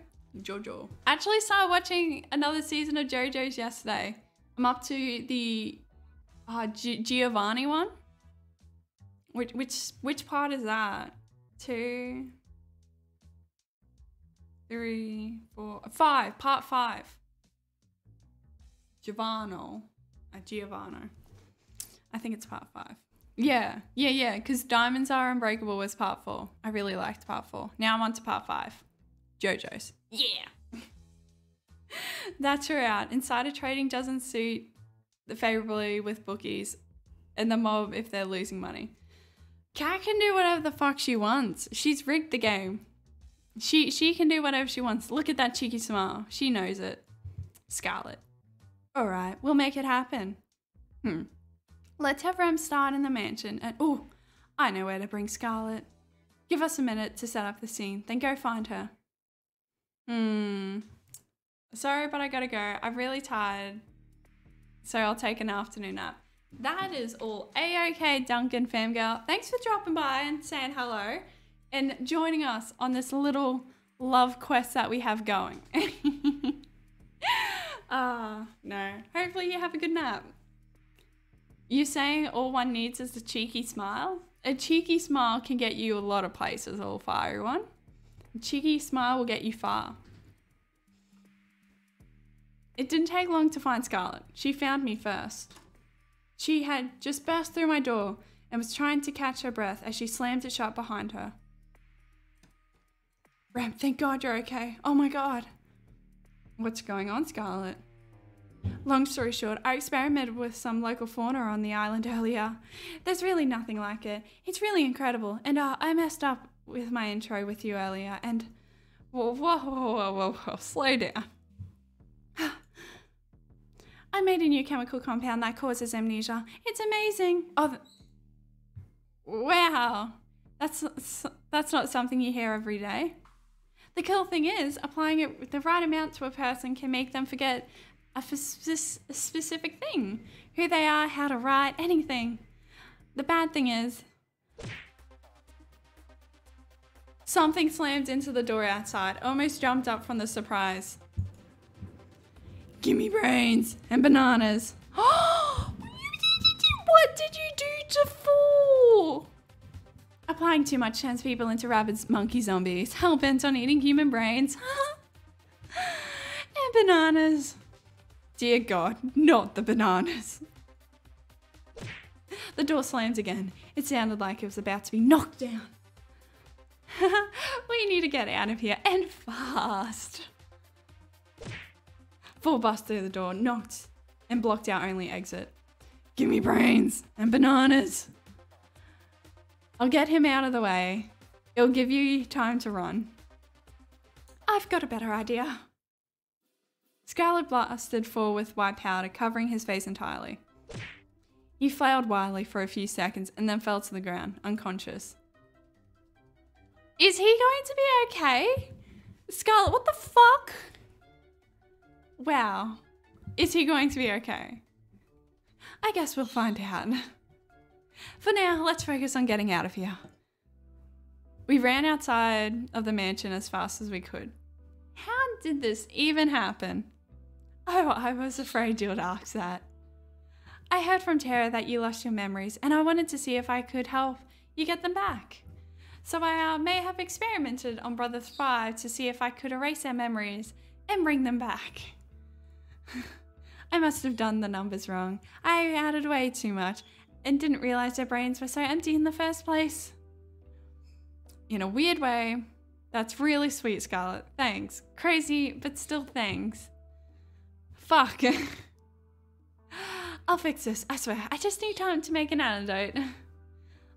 Actually started watching another season of JoJo's yesterday. I'm up to the Giovanni one. Which part is that? 2, 3, 4, 5. Part 5. Giovanni. I think it's part 5. Yeah. Because Diamonds Are Unbreakable was part 4. I really liked part 4. Now I'm on to part 5. JoJo's. Yeah. That's her out. Insider trading doesn't suit favorably with bookies and the mob if they're losing money. Kat can do whatever the fuck she wants. She's rigged the game. She can do whatever she wants. Look at that cheeky smile. She knows it. Scarlet. Alright, we'll make it happen. Let's have Rem start in the mansion and... Oh, I know where to bring Scarlet. Give us a minute to set up the scene, then go find her. Sorry, but I gotta go. I'm really tired. So I'll take an afternoon nap. That is all A-OK, Duncan Famgirl. Thanks for dropping by and saying hello and joining us on this little love quest that we have going. No. Hopefully you have a good nap. You saying all one needs is a cheeky smile? A cheeky smile can get you a lot of places, all fiery one. A cheeky smile will get you far. It didn't take long to find Scarlet. She found me first. She had just burst through my door and was trying to catch her breath as she slammed it shut behind her. Rem, thank God you're okay. Oh my God. What's going on, Scarlet? Long story short, I experimented with some local fauna on the island earlier. There's really nothing like it. It's really incredible. And I messed up with my intro with you earlier and... Whoa, slow down. I made a new chemical compound that causes amnesia. It's amazing. Oh, wow. That's not something you hear every day. The cool thing is, applying it with the right amount to a person can make them forget a specific thing. Who they are, how to write, anything. The bad thing is, something slammed into the door outside. Almost jumped up from the surprise. Gimme brains and bananas. What did you do to Fool? Applying too much turns people into rabid monkey zombies, hell-bent on eating human brains. And bananas. Dear God, not the bananas. The door slammed again. It sounded like it was about to be knocked down. We need to get out of here, and fast. Fool bust through the door, knocked, and blocked our only exit. Give me brains and bananas. I'll get him out of the way. It'll give you time to run. I've got a better idea. Scarlet blasted Fool with white powder, covering his face entirely. He flailed wildly for a few seconds and then fell to the ground, unconscious. Is he going to be okay? Scarlet, what the fuck? Wow. Is he going to be okay? I guess we'll find out. For now, let's focus on getting out of here. We ran outside of the mansion as fast as we could. How did this even happen? Oh, I was afraid you would ask that. I heard from Tara that you lost your memories, and I wanted to see if I could help you get them back. So I may have experimented on Brother 5 to see if I could erase their memories and bring them back. I must have done the numbers wrong. I added way too much and didn't realize their brains were so empty in the first place. In a weird way, That's really sweet, Scarlet. Thanks. Crazy, but still thanks. Fuck. I'll fix this, I swear. I just need time to make an antidote.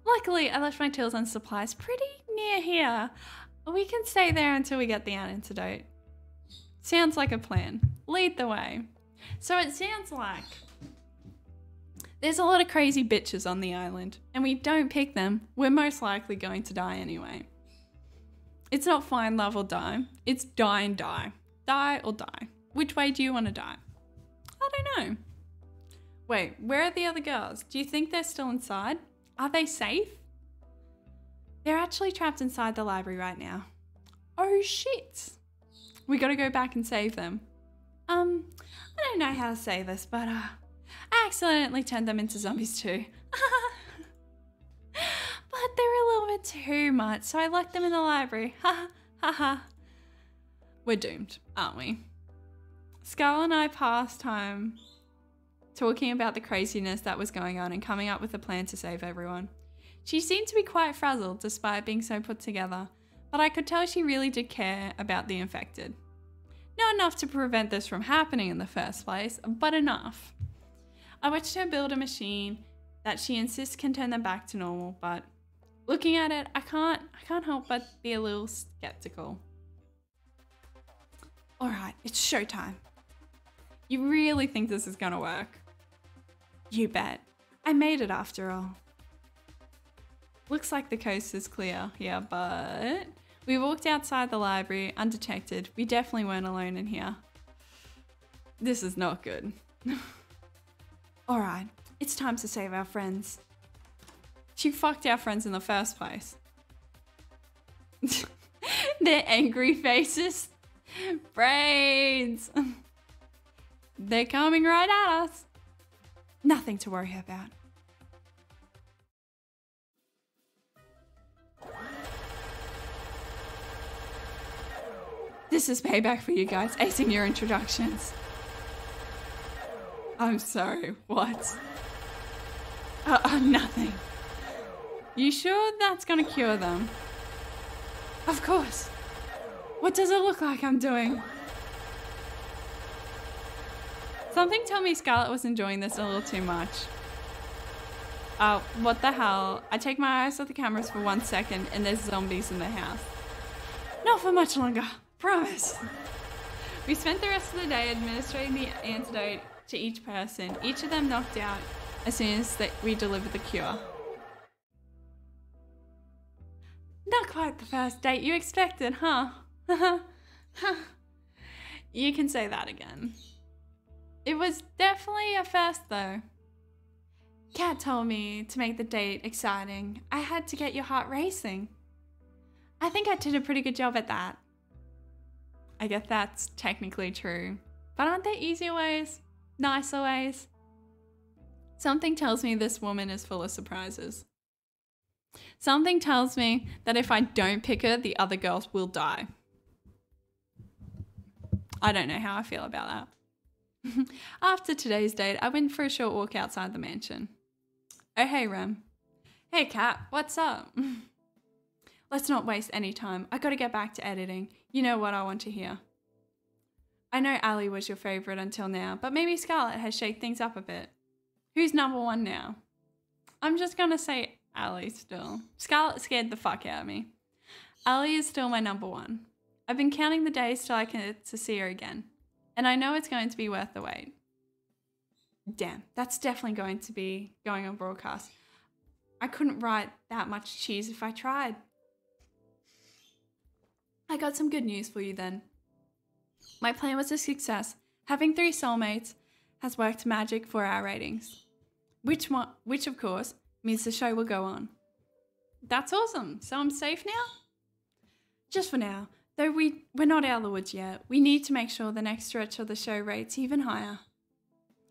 Luckily, I left my tools and supplies pretty near here. We can stay there until we get the antidote. Sounds like a plan. Lead the way. So it sounds like there's a lot of crazy bitches on the island, and we don't pick them, we're most likely going to die anyway. It's not find, love, or die. It's die and die. Die or die. Which way do you want to die? I don't know. Wait, where are the other girls? Do you think they're still inside? Are they safe? They're actually trapped inside the library right now. Oh shit. We gotta go back and save them. I don't know how to say this, but I accidentally turned them into zombies too. But they're a little bit too much, so I locked them in the library. Ha ha ha. We're doomed, aren't we? Scarlet and I passed time talking about the craziness that was going on and coming up with a plan to save everyone. She seemed to be quite frazzled despite being so put together, but I could tell she really did care about the infected. Not enough to prevent this from happening in the first place, but enough. I watched her build a machine that she insists can turn them back to normal, but looking at it, I can't help but be a little skeptical. All right, it's showtime. You really think this is gonna work? You bet. I made it after all. Looks like the coast is clear here, but we walked outside the library undetected. We definitely weren't alone in here. This is not good. All right, it's time to save our friends. She fucked our friends in the first place. Their angry faces. Brains. They're coming right at us. Nothing to worry about. This is payback for you guys, acing your introductions. I'm sorry, what? Nothing. You sure that's gonna cure them? Of course. What does it look like I'm doing? Something told me Scarlet was enjoying this a little too much. Oh, what the hell? I take my eyes off the cameras for 1 second and there's zombies in the house. Not for much longer, promise. We spent the rest of the day administering the antidote to each person, each of them knocked out as soon as we delivered the cure. Not quite the first date you expected, huh? You can say that again. It was definitely a first though. Kat told me to make the date exciting, I had to get your heart racing. I think I did a pretty good job at that. I guess that's technically true, but aren't there easier ways? Nicer ways? Something tells me this woman is full of surprises. Something tells me that if I don't pick her, the other girls will die. I don't know how I feel about that. After today's date, I went for a short walk outside the mansion. Oh, hey, Rem. Hey, Kat, what's up? Let's not waste any time. I gotta get back to editing. You know what I want to hear. I know Ali was your favorite until now, but maybe Scarlet has shaked things up a bit. Who's number one now? I'm just gonna say Ali still. Scarlet scared the fuck out of me. Ali is still my number one. I've been counting the days till I get to see her again. And I know it's going to be worth the wait. Damn, that's definitely going to be going on broadcast. I couldn't write that much cheese if I tried. I got some good news for you then. My plan was a success. Having 3 soulmates has worked magic for our ratings. Which of course means the show will go on. That's awesome. So I'm safe now? Just for now. Though we're not out of the woods yet, we need to make sure the next stretch of the show rates even higher.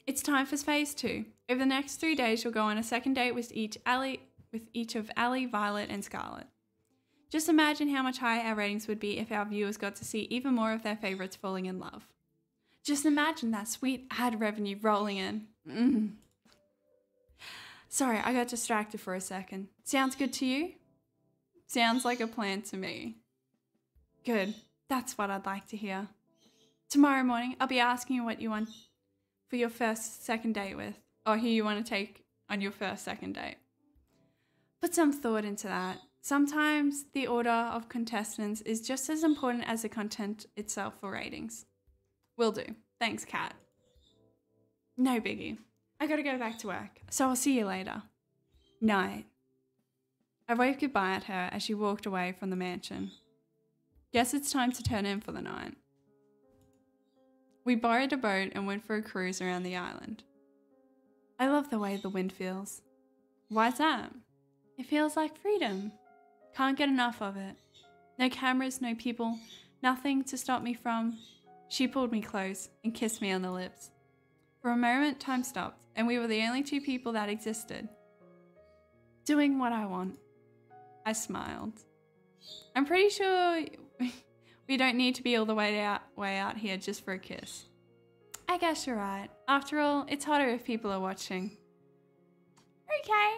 It's time for phase 2. Over the next 3 days, you'll go on a second date with each of Ali, Violet, and Scarlet. Just imagine how much higher our ratings would be if our viewers got to see even more of their favorites falling in love. Just imagine that sweet ad revenue rolling in. Sorry, I got distracted for a second. Sounds good to you? Sounds like a plan to me. Good. That's what I'd like to hear. Tomorrow morning, I'll be asking you what you want for your second date with, or who you want to take on your second date. Put some thought into that. Sometimes the order of contestants is just as important as the content itself for ratings. Will do. Thanks, Kat. No biggie. I gotta go back to work, so I'll see you later. Night. I waved goodbye at her as she walked away from the mansion. Guess it's time to turn in for the night. We borrowed a boat and went for a cruise around the island. I love the way the wind feels. Why's that? It feels like freedom. Can't get enough of it. No cameras, no people, nothing to stop me from. She pulled me close and kissed me on the lips. For a moment, time stopped, and we were the only two people that existed. Doing what I want. I smiled. I'm pretty sure we don't need to be all the way out here just for a kiss. I guess you're right. After all, it's hotter if people are watching. Okay.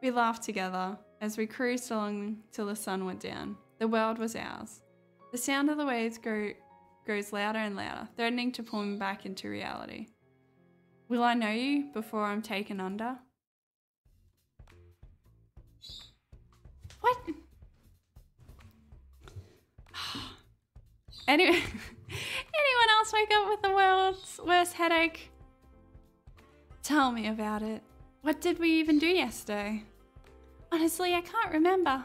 We laughed together as we cruised along till the sun went down. The world was ours. The sound of the waves grows louder and louder, threatening to pull me back into reality. Will I know you before I'm taken under? What? Anyone else wake up with the world's worst headache? Tell me about it. What did we even do yesterday? Honestly, I can't remember.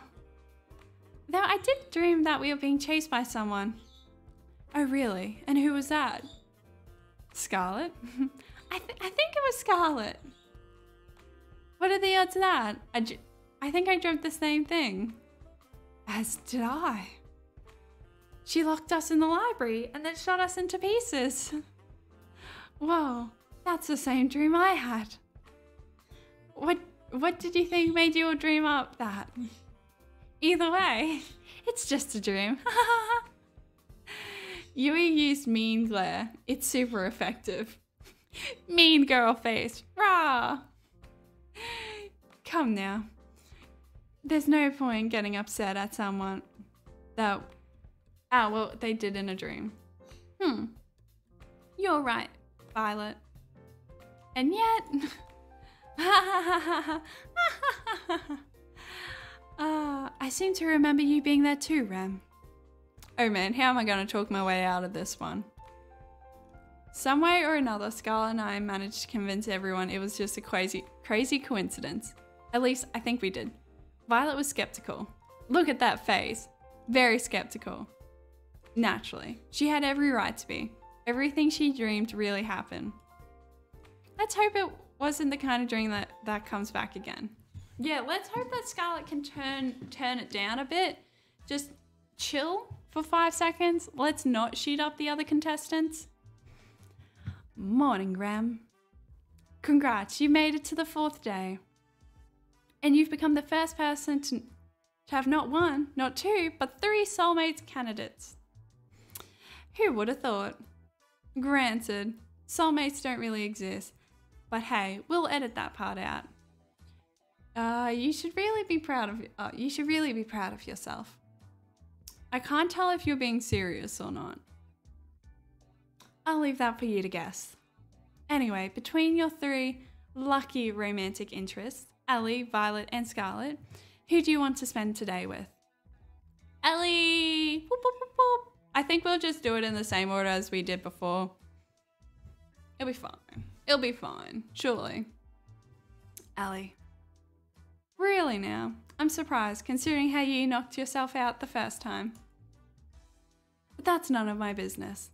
Though I did dream that we were being chased by someone. Oh really? And who was that? Scarlet? I think it was Scarlet. What are the odds of that? I think I dreamt the same thing. As did I. She locked us in the library and then shot us into pieces. Whoa, that's the same dream I had. What did you think made you all dream up that? Either way, it's just a dream. Yui used mean glare. It's super effective. Mean girl face. Rah! Come now. There's no point getting upset at someone that... Ah, well, they did in a dream. You're right, Violet. And yet... I seem to remember you being there too, Rem. Oh man, how am I going to talk my way out of this one? Some way or another, Scarlett and I managed to convince everyone it was just a crazy coincidence. At least, I think we did. Violet was skeptical. Look at that face. Very skeptical. Naturally, she had every right to be. Everything she dreamed really happened. Let's hope it wasn't the kind of dream that comes back again. Yeah, let's hope that Scarlett can turn it down a bit. Just chill for 5 seconds. Let's not shoot up the other contestants. Morning, Rem. Congrats, you made it to the 4th day. And you've become the first person to have not 1, not 2, but 3 soulmates candidates. Who would have thought? Granted, soulmates don't really exist, but hey, we'll edit that part out. You should really be proud of yourself. I can't tell if you're being serious or not. I'll leave that for you to guess. Anyway, between your 3 lucky romantic interests, Ellie, Violet, and Scarlett, who do you want to spend today with? Ellie! Boop, boop, boop, boop. I think we'll just do it in the same order as we did before. It'll be fine. It'll be fine, surely. Ellie. Really now? I'm surprised, considering how you knocked yourself out the first time. But that's none of my business.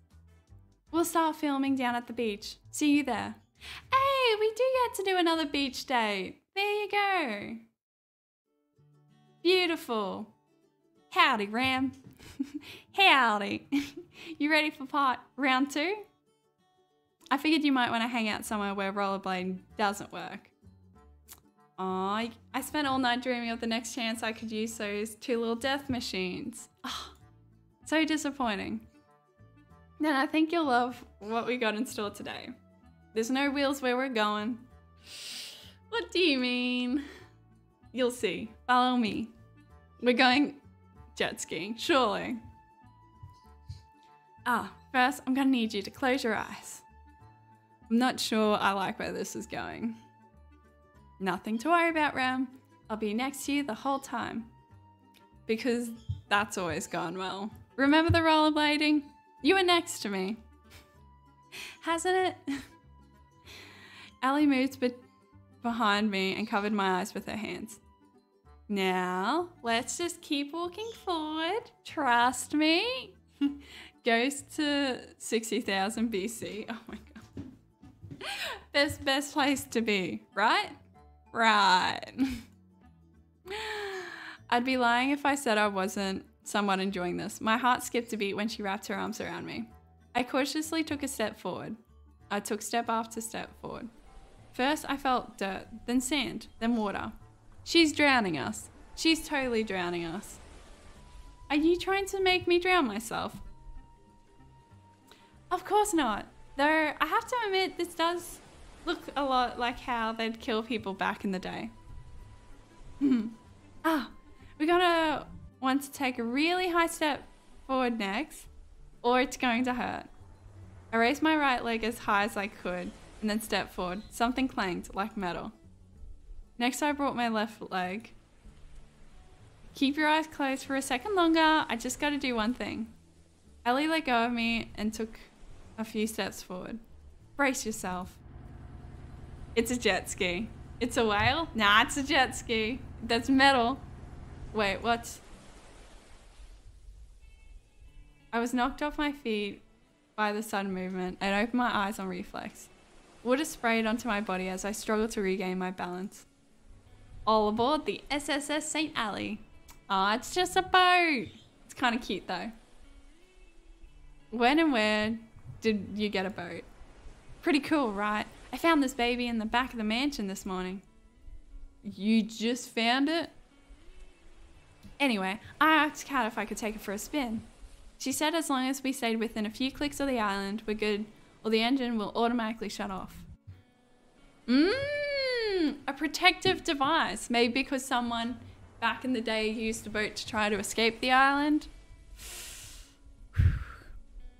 We'll start filming down at the beach. See you there. Hey, we do get to do another beach date. There you go. Beautiful. Howdy, Ram. Howdy. You ready for round 2? I figured you might want to hang out somewhere where rollerblading doesn't work. Aw, I spent all night dreaming of the next chance I could use those 2 little death machines. Oh, so disappointing. Then I think you'll love what we got in store today. There's no wheels where we're going. What do you mean? You'll see. Follow me. We're going jet skiing, surely. First, I'm gonna need you to close your eyes. I'm not sure I like where this is going. Nothing to worry about, Ram. I'll be next to you the whole time. Because that's always gone well. Remember the rollerblading? You were next to me. Hasn't it? Ellie moved behind me and covered my eyes with her hands. Now, let's just keep walking forward. Trust me. Goes to 60,000 BC. Oh my god. Best place to be, right? Right. I'd be lying if I said I wasn't somewhat enjoying this. My heart skipped a beat when she wrapped her arms around me. I cautiously took a step forward. I took step after step forward. First, I felt dirt, then sand, then water. She's drowning us. She's totally drowning us. Are you trying to make me drown myself? Of course not. Though, I have to admit, this does look a lot like how they'd kill people back in the day. We're gonna want to take a really high step forward next, or it's going to hurt. I raised my right leg as high as I could, and then stepped forward. Something clanged like metal. Next, I brought my left leg. Keep your eyes closed for a second longer. I just gotta do one thing. Ellie let go of me and took a few steps forward. Brace yourself. It's a jet ski. It's a whale? Nah, it's a jet ski. That's metal. Wait, what? I was knocked off my feet by the sudden movement and opened my eyes on reflex. Water sprayed onto my body as I struggled to regain my balance. All aboard the SSS St. Alley. Aw, it's just a boat. It's kind of cute though. When and where did you get a boat? Pretty cool, right? I found this baby in the back of the mansion this morning. You just found it? Anyway, I asked Kat if I could take it for a spin. She said as long as we stayed within a few clicks of the island, we're good, or the engine will automatically shut off. A protective device. Maybe because someone back in the day used a boat to try to escape the island.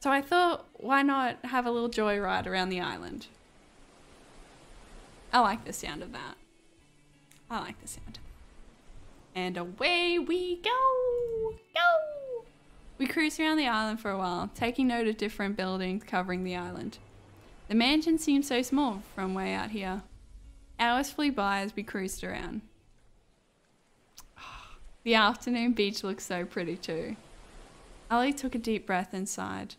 So I thought, why not have a little joyride around the island? I like the sound of that. I like the sound of that. And away we go! Go! We cruised around the island for a while, taking note of different buildings covering the island. The mansion seemed so small from way out here. Hours flew by as we cruised around. The afternoon beach looked so pretty too. Ali took a deep breath and sighed.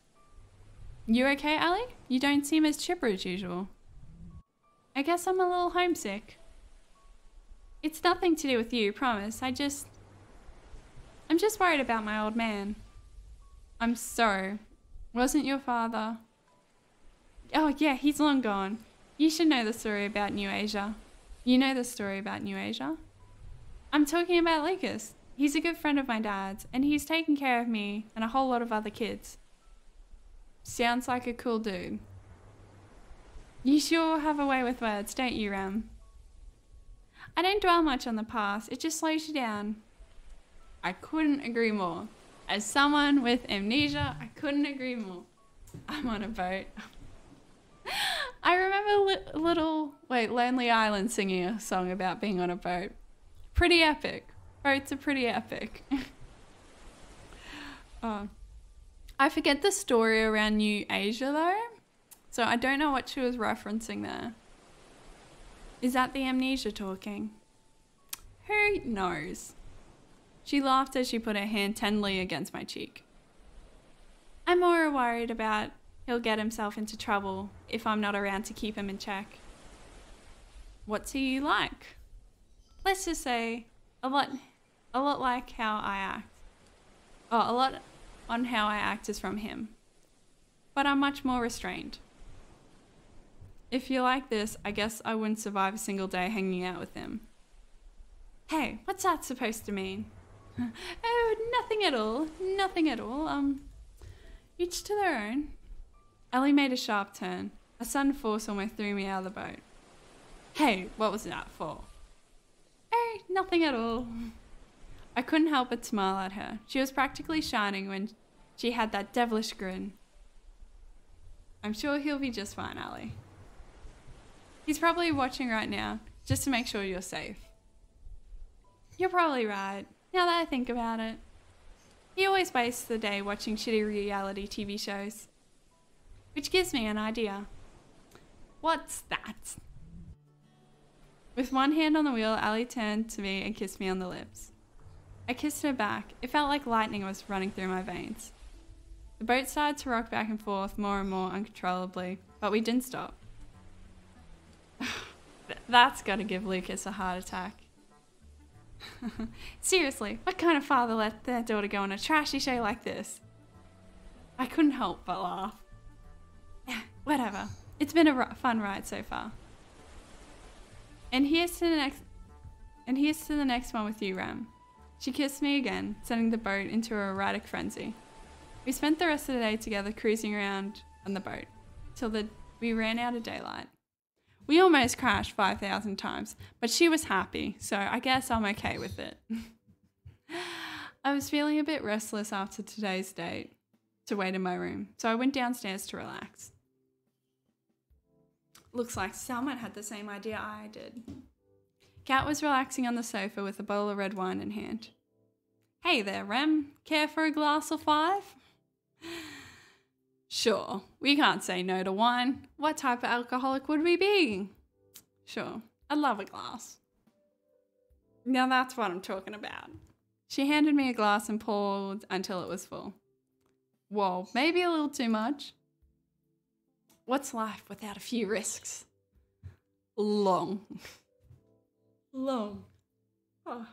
You okay, Ali? You don't seem as chipper as usual. I guess I'm a little homesick. It's nothing to do with you, promise. I'm just worried about my old man. I'm sorry. Wasn't your father? Oh yeah, he's long gone. You should know the story about New Asia. You know the story about New Asia? I'm talking about Lucas. He's a good friend of my dad's, and he's taken care of me and a whole lot of other kids. Sounds like a cool dude. You sure have a way with words, don't you, Ram? I don't dwell much on the past, it just slows you down. I couldn't agree more. As someone with amnesia, I couldn't agree more. I'm on a boat. I remember Lonely Island singing a song about being on a boat. Pretty epic. Boats are pretty epic. I forget the story around New Asia though, so I don't know what she was referencing there. Is that the amnesia talking? Who knows? She laughed as she put her hand tenderly against my cheek. I'm more worried about he'll get himself into trouble if I'm not around to keep him in check. What's he like? Let's just say a lot like how I act. Oh, a lot on how I act is from him. But I'm much more restrained. If you're like this, I guess I wouldn't survive a single day hanging out with him. Hey, what's that supposed to mean? Oh, nothing at all. Nothing at all. Each to their own. Ellie made a sharp turn. A sudden force almost threw me out of the boat. Hey, what was that for? Oh, nothing at all. I couldn't help but smile at her. She was practically shining when she had that devilish grin. I'm sure he'll be just fine, Ali. He's probably watching right now, just to make sure you're safe. You're probably right, now that I think about it. He always wastes the day watching shitty reality TV shows. Which gives me an idea. What's that? With one hand on the wheel, Ali turned to me and kissed me on the lips. I kissed her back. It felt like lightning was running through my veins. The boat started to rock back and forth more and more uncontrollably, but we didn't stop. That's gotta give Lucas a heart attack. Seriously, what kind of father let their daughter go on a trashy show like this? I couldn't help but laugh. Whatever. It's been a fun ride so far. And here's to the next one with you, Rem. She kissed me again, sending the boat into a erratic frenzy. We spent the rest of the day together cruising around on the boat, till we ran out of daylight. We almost crashed 5,000 times, but she was happy, so I guess I'm okay with it. I was feeling a bit restless after today's date to wait in my room, so I went downstairs to relax. Looks like someone had the same idea I did. Kat was relaxing on the sofa with a bowl of red wine in hand. Hey there, Rem. Care for a glass or 5? Sure, we can't say no to wine. What type of alcoholic would we be? Sure, I'd love a glass. Now that's what I'm talking about. She handed me a glass and poured until it was full. Whoa, maybe a little too much. What's life without a few risks? Long. Long. Oh.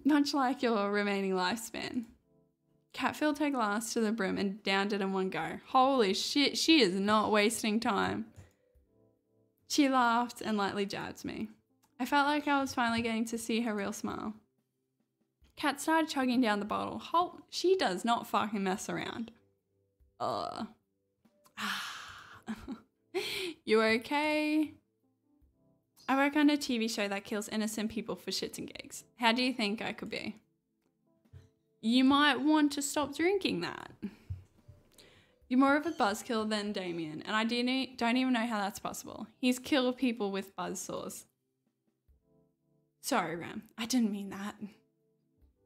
Much like your remaining lifespan. Kat filled her glass to the brim and downed it in one go. Holy shit, she is not wasting time. She laughed and lightly jabbed me. I felt like I was finally getting to see her real smile. Kat started chugging down the bottle. She does not fucking mess around. You okay? I work on a TV show that kills innocent people for shits and gigs. How do you think I could be? You might want to stop drinking that. You're more of a buzzkill than Damien, and I don't even know how that's possible. He's killed people with buzzsaws. Sorry, Ram. I didn't mean that.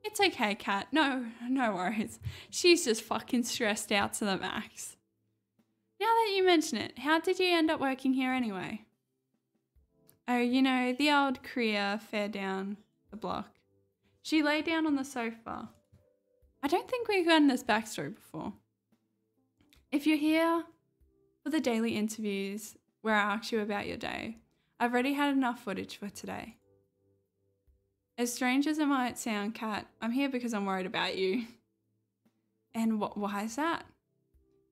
It's okay, Kat. No worries. She's just fucking stressed out to the max. Now that you mention it, how did you end up working here anyway? Oh, you know, the old career fair down the block. She lay down on the sofa. I don't think we've gotten this backstory before. If you're here for the daily interviews where I ask you about your day, I've already had enough footage for today. As strange as it might sound, Kat, I'm here because I'm worried about you. And why is that?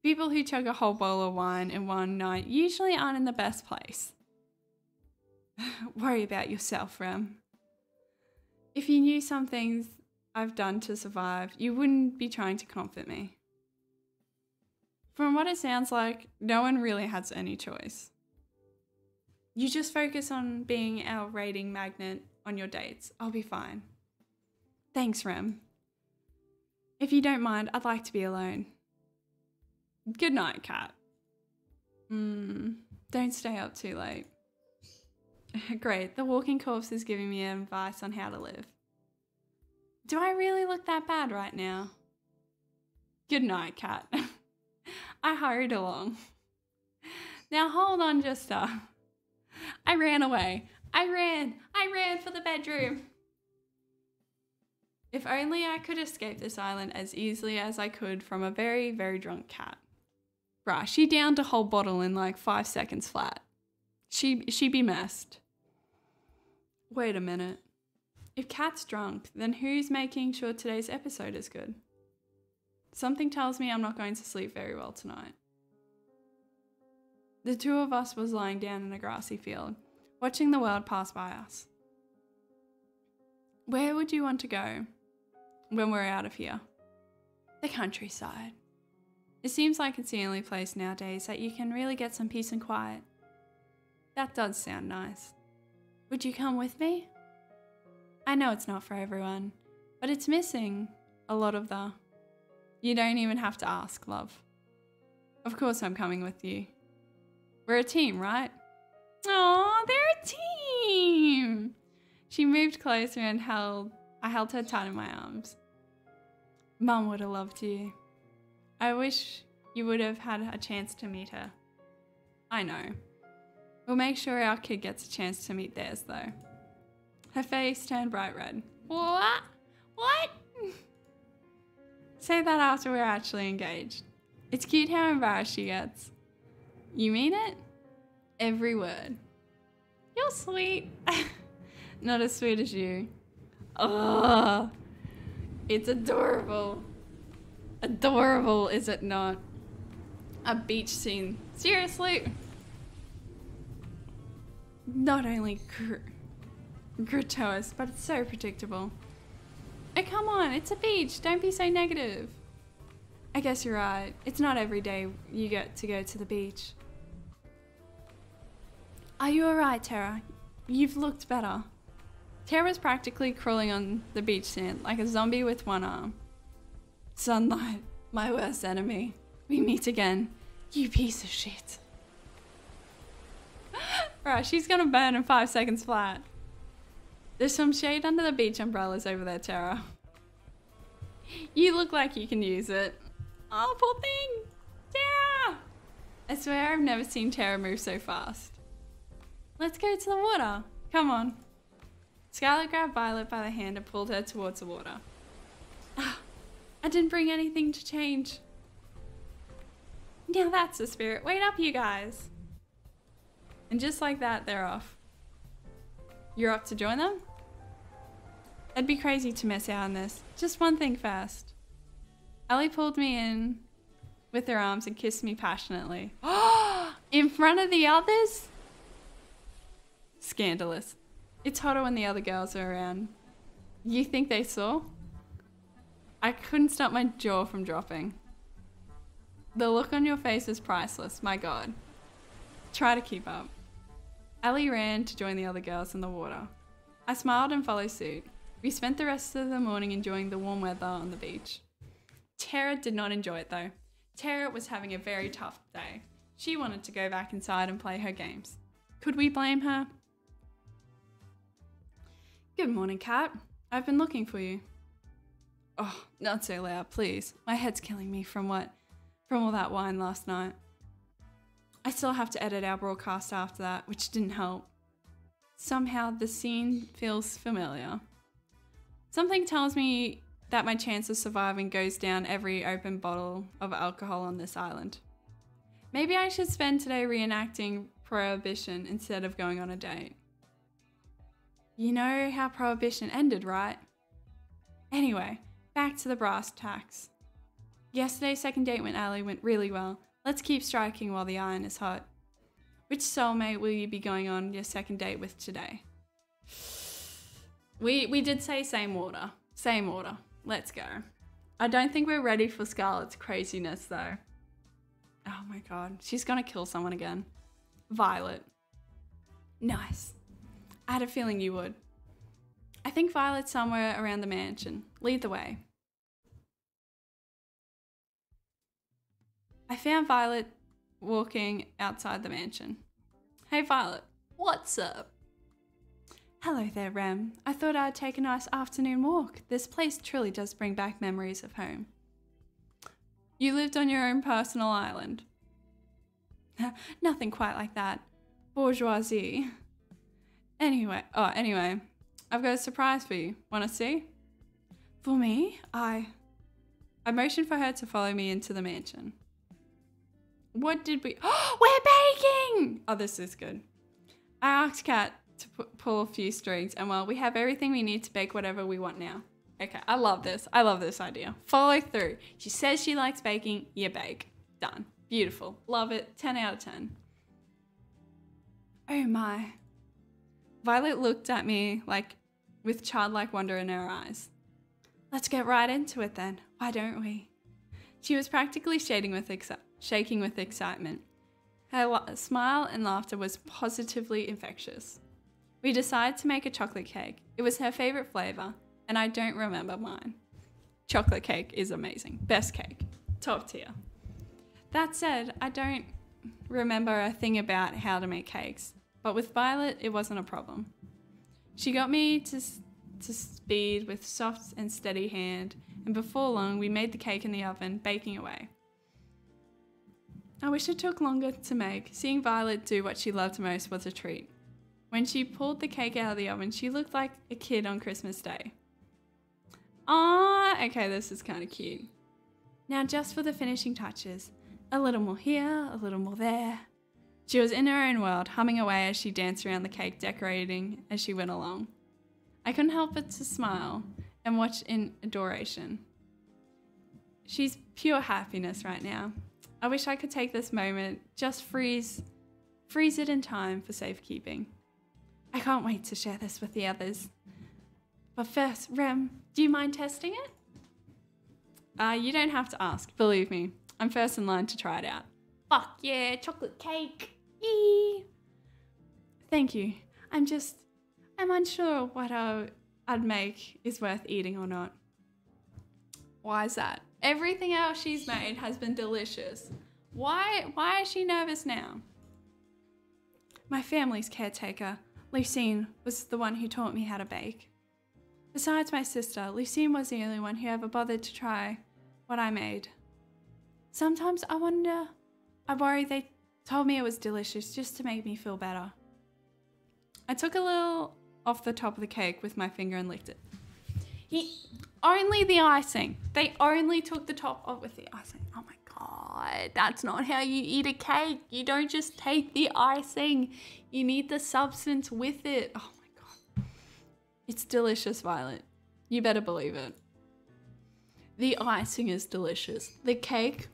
People who chug a whole bowl of wine in one night usually aren't in the best place. Worry about yourself, Rem. If you knew some things I've done to survive, you wouldn't be trying to comfort me. From what it sounds like, no one really has any choice. You just focus on being our rating magnet on your dates. I'll be fine. Thanks, Rem. If you don't mind, I'd like to be alone. Good night, Kat. Don't stay up too late. Great, the walking corpse is giving me advice on how to live. Do I really look that bad right now? Good night, Kat. I hurried along. Now hold on just I ran away. I ran for the bedroom. If only I could escape this island as easily as I could from a very, very drunk cat. Bruh, she downed a whole bottle in like 5 seconds flat. She be messed. Wait a minute. If Kat's drunk, then who's making sure today's episode is good? Something tells me I'm not going to sleep very well tonight. The two of us was lying down in a grassy field, watching the world pass by us. Where would you want to go when we're out of here? The countryside. It seems like it's the only place nowadays that you can really get some peace and quiet. That does sound nice. Would you come with me? I know it's not for everyone, but it's missing a lot of the... You don't even have to ask, love. Of course I'm coming with you. We're a team, right? Aw, they're a team! She moved closer and I held her tight in my arms. Mum would have loved you. I wish you would have had a chance to meet her. I know. We'll make sure our kid gets a chance to meet theirs, though. Her face turned bright red. What? What? Say that after we're actually engaged. It's cute how embarrassed she gets. You mean it? Every word. You're sweet. Not as sweet as you. Oh, it's adorable. Adorable, is it not? A beach scene. Seriously? Not only gratuitous, but it's so predictable. Oh, come on, it's a beach. Don't be so negative. I guess you're right. It's not every day you get to go to the beach. Are you alright, Tara? You've looked better. Tara was practically crawling on the beach sand like a zombie with one arm. Sunlight, my worst enemy. We meet again. You piece of shit. Right, she's gonna burn in 5 seconds flat. There's some shade under the beach umbrellas over there, Tara. You look like you can use it. Oh, poor thing. Tara! I swear I've never seen Tara move so fast. Let's go to the water. Come on. Scarlett grabbed Violet by the hand and pulled her towards the water. I didn't bring anything to change. Now that's the spirit. Wait up, you guys. And just like that, they're off. You're up to join them? It'd be crazy to miss out on this. Just one thing first. Ellie pulled me in with her arms and kissed me passionately. In front of the others? Scandalous. It's hotter when the other girls are around. You think they saw? I couldn't stop my jaw from dropping. The look on your face is priceless, my God. Try to keep up. Ellie ran to join the other girls in the water. I smiled and followed suit. We spent the rest of the morning enjoying the warm weather on the beach. Tara did not enjoy it though. Tara was having a very tough day. She wanted to go back inside and play her games. Could we blame her? Good morning, Kat. I've been looking for you. Oh, not so loud, please. My head's killing me from all that wine last night. I still have to edit our broadcast after that, which didn't help. Somehow the scene feels familiar. Something tells me that my chance of surviving goes down every open bottle of alcohol on this island. Maybe I should spend today reenacting Prohibition instead of going on a date. You know how Prohibition ended, right? Anyway, back to the brass tacks. Yesterday's second date with Allie went really well. Let's keep striking while the iron is hot. Which soulmate will you be going on your second date with today? We did say same order. Same order. Let's go. I don't think we're ready for Scarlett's craziness though. Oh my God, she's gonna kill someone again. Violet. Nice. I had a feeling you would. I think Violet's somewhere around the mansion. Lead the way. I found Violet walking outside the mansion. Hey Violet, what's up? Hello there, Rem. I thought I'd take a nice afternoon walk. This place truly does bring back memories of home. You lived on your own personal island. Nothing quite like that. Bourgeoisie. Anyway, I've got a surprise for you. Want to see? For me? I motioned for her to follow me into the mansion. What did we... Oh, we're baking! Oh, this is good. I asked Kat to pull a few strings, and well, we have everything we need to bake whatever we want now. Okay, I love this. I love this idea. Follow through. She says she likes baking, you bake. Done. Beautiful. Love it. 10 out of 10. Oh my. Violet looked at me like with childlike wonder in her eyes. Let's get right into it then. Why don't we? She was practically shaking with excitement. Her smile and laughter was positively infectious. We decided to make a chocolate cake. It was her favorite flavor, and I don't remember mine. Chocolate cake is amazing. Best cake. Top tier. That said, I don't remember a thing about how to make cakes, but with Violet, it wasn't a problem. She got me to speed with soft and steady hand, and before long, we made the cake in the oven, baking away. I wish it took longer to make. Seeing Violet do what she loved most was a treat. When she pulled the cake out of the oven, she looked like a kid on Christmas Day. Ah, okay, this is kind of cute. Now just for the finishing touches. A little more here, a little more there. She was in her own world, humming away as she danced around the cake, decorating as she went along. I couldn't help but to smile and watch in adoration. She's pure happiness right now. I wish I could take this moment, just freeze it in time for safekeeping. I can't wait to share this with the others. But first, Rem, do you mind testing it? You don't have to ask, believe me. I'm first in line to try it out. Fuck yeah, chocolate cake. Yee. Thank you. I'm unsure what I'd make is worth eating or not. Why is that? Everything else she's made has been delicious. Why is she nervous now? My family's caretaker, Lucine, was the one who taught me how to bake. Besides my sister, Lucine was the only one who ever bothered to try what I made. Sometimes I worry they told me it was delicious just to make me feel better. I took a little off the top of the cake with my finger and licked it. Only the icing. They only took the top off with the icing. Oh my God, that's not how you eat a cake. You don't just take the icing. You need the substance with it. Oh my God. It's delicious, Violet. You better believe it. The icing is delicious. The cake,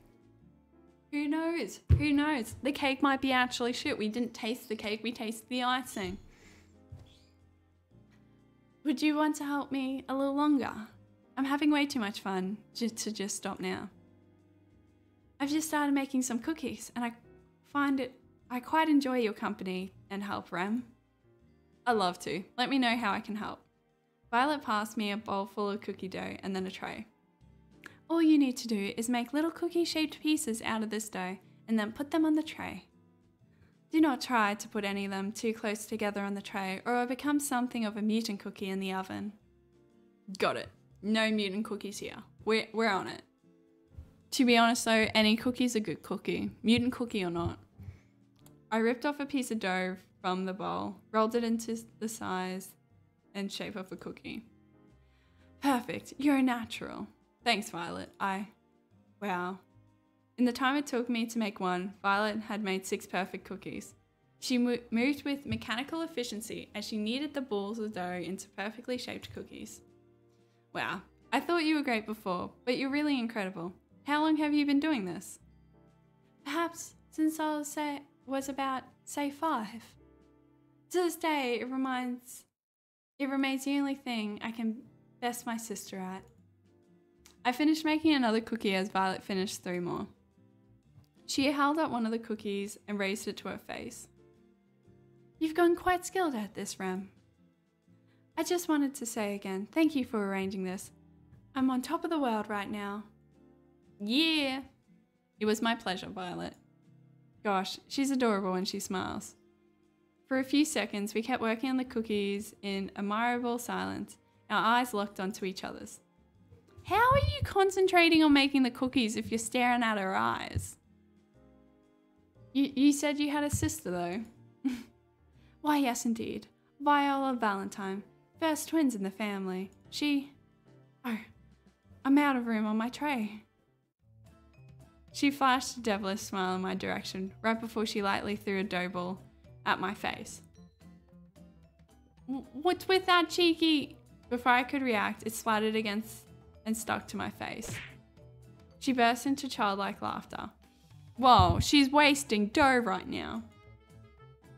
who knows? Who knows? The cake might be actually shit. We didn't taste the cake, we tasted the icing. Would you want to help me a little longer? I'm having way too much fun to just stop now. I've just started making some cookies and I quite enjoy your company and help, Rem. I'd love to. Let me know how I can help. Violet passed me a bowl full of cookie dough and then a tray. All you need to do is make little cookie-shaped pieces out of this dough and then put them on the tray. Do not try to put any of them too close together on the tray or it'll become something of a mutant cookie in the oven. Got it. No mutant cookies here. We're on it. To be honest though, any cookie's a good cookie, mutant cookie or not. I ripped off a piece of dough from the bowl, rolled it into the size and shape of a cookie. Perfect, you're a natural. Thanks, Violet. Wow. In the time it took me to make one, Violet had made 6 perfect cookies. She moved with mechanical efficiency as she kneaded the balls of dough into perfectly shaped cookies. Wow, I thought you were great before, but you're really incredible. How long have you been doing this? Perhaps since I was about, say, 5. To this day, it remains the only thing I can best my sister at. I finished making another cookie as Violet finished 3 more. She held up one of the cookies and raised it to her face. You've gotten quite skilled at this, Rem. I just wanted to say again, thank you for arranging this. I'm on top of the world right now. Yeah. It was my pleasure, Violet. Gosh, she's adorable when she smiles. For a few seconds, we kept working on the cookies in admirable silence, our eyes locked onto each other's. How are you concentrating on making the cookies if you're staring at her eyes? You said you had a sister, though. Why, yes, indeed. Viola Valentine. First twins in the family. Oh, I'm out of room on my tray. She flashed a devilish smile in my direction, right before she lightly threw a dough ball at my face. What's with that, cheeky? Before I could react, it splattered against and stuck to my face. She burst into childlike laughter. Whoa, she's wasting dough right now.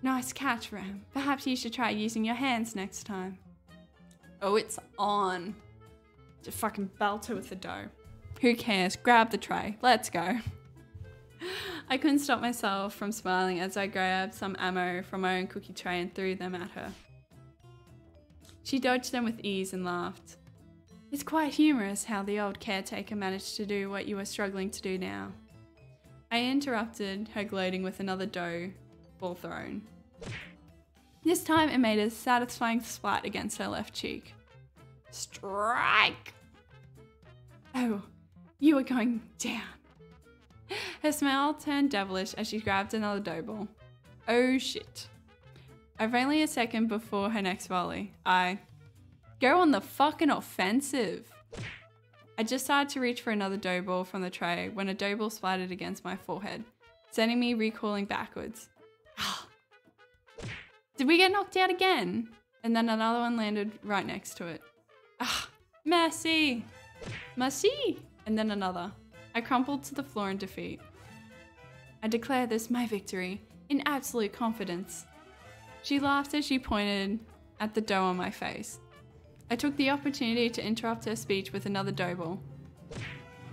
Nice catch, Ram. Perhaps you should try using your hands next time. Oh, it's on. Just fucking belt her with the dough. Who cares? Grab the tray. Let's go. I couldn't stop myself from smiling as I grabbed some ammo from my own cookie tray and threw them at her. She dodged them with ease and laughed. It's quite humorous how the old caretaker managed to do what you were struggling to do now. I interrupted her gloating with another dough ball thrown. This time it made a satisfying splat against her left cheek. Strike! Oh, you were going down. Her smile turned devilish as she grabbed another dough ball. Oh shit. I've only a second before her next volley. I go on the fucking offensive. I just started to reach for another dough ball from the tray when a dough ball splattered against my forehead, sending me recoiling backwards. Did we get knocked out again? And then another one landed right next to it. Merci. Merci. And then another. I crumpled to the floor in defeat. I declare this my victory, in absolute confidence. She laughed as she pointed at the dough on my face. I took the opportunity to interrupt her speech with another dough ball.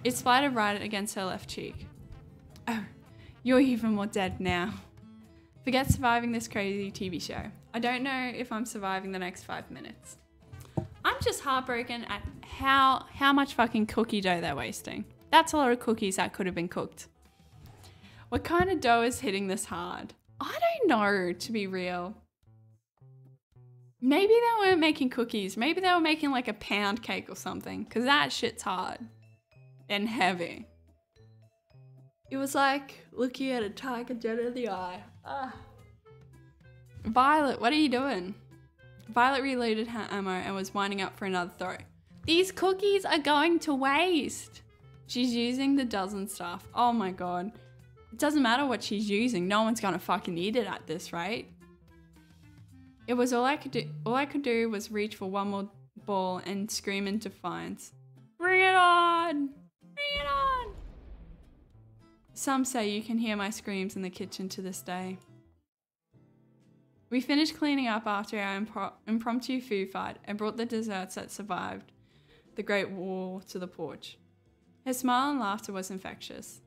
It splattered right against her left cheek. Oh, you're even more dead now. Forget surviving this crazy TV show. I don't know if I'm surviving the next 5 minutes. I'm just heartbroken at how much fucking cookie dough they're wasting. That's a lot of cookies that could have been cooked. What kind of dough is hitting this hard? I don't know, to be real. Maybe they weren't making cookies. Maybe they were making like a pound cake or something, because that shit's hard and heavy. It was like looking at a tiger jet in the eye. Violet, what are you doing? Violet reloaded her ammo and was winding up for another throw. These cookies are going to waste. She's using the dozen stuff. Oh my god. It doesn't matter what she's using. No one's gonna fucking eat it at this rate. It was all I could do. All I could do was reach for one more ball and scream in defiance. Bring it on! Bring it on! Some say you can hear my screams in the kitchen to this day. We finished cleaning up after our impromptu food fight and brought the desserts that survived the Great Wall to the porch. Her smile and laughter was infectious.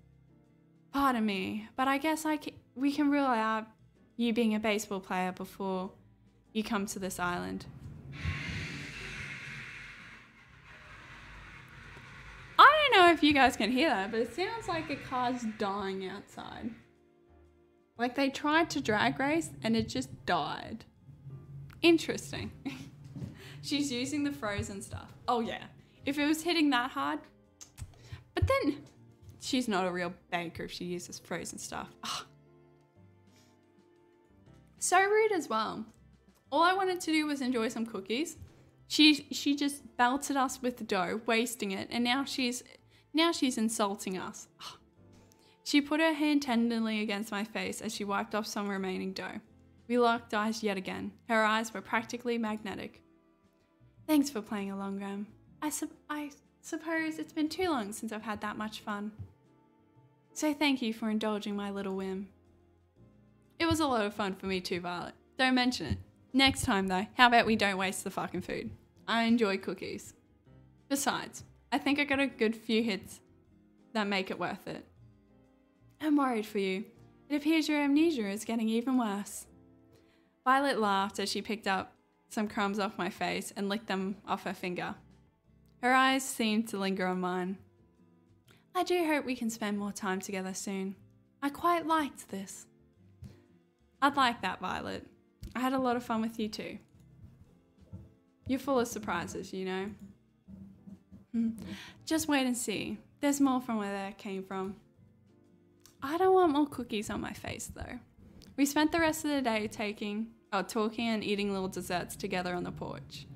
Pardon me, but I guess we can rule out you being a baseball player before you come to this island. I don't know if you guys can hear that, but it sounds like a car's dying outside. Like they tried to drag race and it just died. Interesting. She's using the frozen stuff. Oh yeah, if it was hitting that hard. But then, she's not a real baker if she uses frozen stuff. Ugh. So rude as well. All I wanted to do was enjoy some cookies. She just belted us with the dough, wasting it, and now she's insulting us. Ugh. She put her hand tenderly against my face as she wiped off some remaining dough. We locked eyes yet again. Her eyes were practically magnetic. Thanks for playing along, Graham. I suppose it's been too long since I've had that much fun. So thank you for indulging my little whim. It was a lot of fun for me too, Violet. Don't mention it. Next time though, how about we don't waste the fucking food? I enjoy cookies. Besides, I think I got a good few hits that make it worth it. I'm worried for you. It appears your amnesia is getting even worse. Violet laughed as she picked up some crumbs off my face and licked them off her finger. Her eyes seemed to linger on mine. I do hope we can spend more time together soon. I quite liked this. I'd like that, Violet. I had a lot of fun with you too. You're full of surprises, you know. Just wait and see. There's more from where that came from. I don't want more cookies on my face though. We spent the rest of the day talking and eating little desserts together on the porch.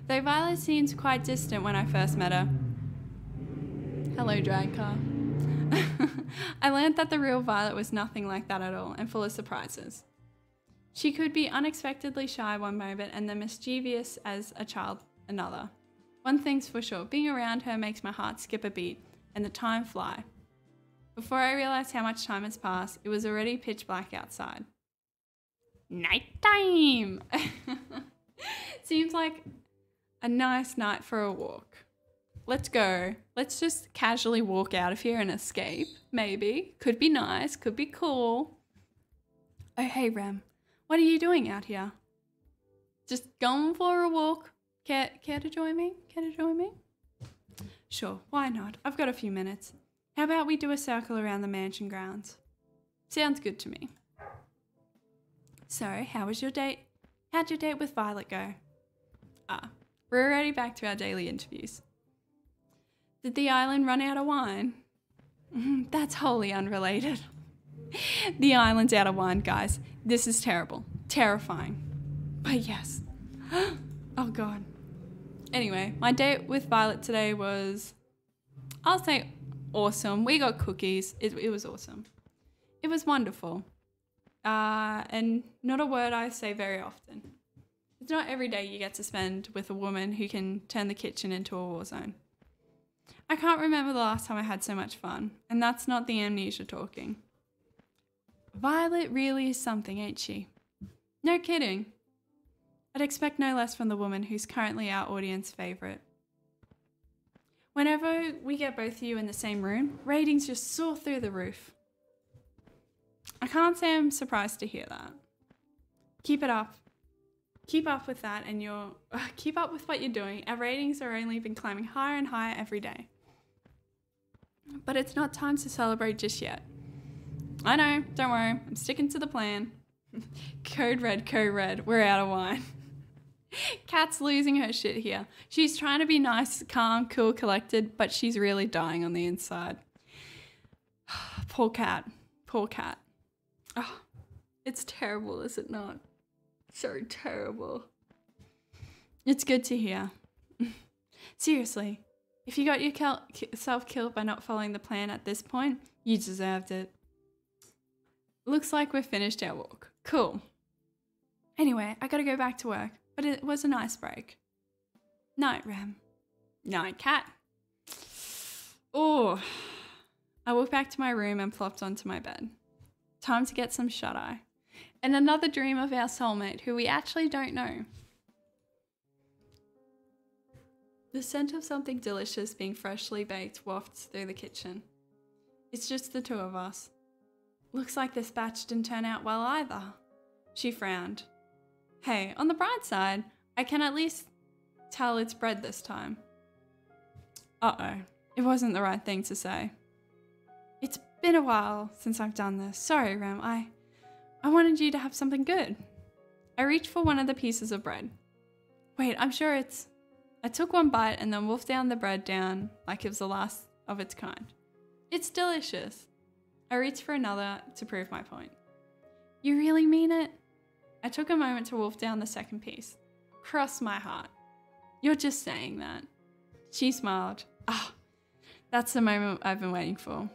Though Violet seemed quite distant when I first met her. Hello, drag car. I learned that the real Violet was nothing like that at all and full of surprises. She could be unexpectedly shy one moment and then mischievous as a child another. One thing's for sure, being around her makes my heart skip a beat and the time fly. Before I realized how much time has passed, it was already pitch black outside. Nighttime! Seems like a nice night for a walk. Let's go. Let's just casually walk out of here and escape. Maybe. Could be nice. Could be cool. Oh, hey, Rem. What are you doing out here? Just going for a walk. Care to join me? Care to join me? Sure, why not? I've got a few minutes. How about we do a circle around the mansion grounds? Sounds good to me. So, how was your date? How'd your date with Violet go? We're already back to our daily interviews. Did the island run out of wine? That's wholly unrelated. The island's out of wine, guys. This is terrible. Terrifying. But yes. Oh, God. Anyway, my date with Violet today was, I'll say, awesome. We got cookies. It was awesome. It was wonderful. And not a word I say very often. It's not every day you get to spend with a woman who can turn the kitchen into a war zone. I can't remember the last time I had so much fun, and that's not the amnesia talking. Violet really is something, ain't she? No kidding. I'd expect no less from the woman who's currently our audience favourite. Whenever we get both of you in the same room, ratings just soar through the roof. I can't say I'm surprised to hear that. Keep it up. Keep up with that and keep up with what you're doing. Our ratings are only been climbing higher and higher every day. But it's not time to celebrate just yet. I know, don't worry, I'm sticking to the plan. Code red, we're out of wine. Kat's losing her shit here. She's trying to be nice, calm, cool, collected, but she's really dying on the inside. Poor Kat. Poor Kat. Oh, it's terrible, is it not? So terrible. It's good to hear. Seriously, if you got yourself killed by not following the plan at this point, you deserved it. Looks like we've finished our walk. Cool. Anyway, I gotta go back to work, but it was a nice break. Night, Ram. Night, Kat. Oh, I walked back to my room and plopped onto my bed. Time to get some shut-eye. And another dream of our soulmate, who we actually don't know. The scent of something delicious being freshly baked wafts through the kitchen. It's just the two of us. Looks like this batch didn't turn out well either. She frowned. Hey, on the bright side, I can at least tell it's bread this time. Uh-oh, it wasn't the right thing to say. It's been a while since I've done this. Sorry, Rem, I wanted you to have something good. I reached for one of the pieces of bread. Wait, I'm sure it's... I took one bite and then wolfed down the bread down like it was the last of its kind. It's delicious. I reached for another to prove my point. You really mean it? I took a moment to wolf down the second piece. Cross my heart. You're just saying that. She smiled. Ah, that's the moment I've been waiting for.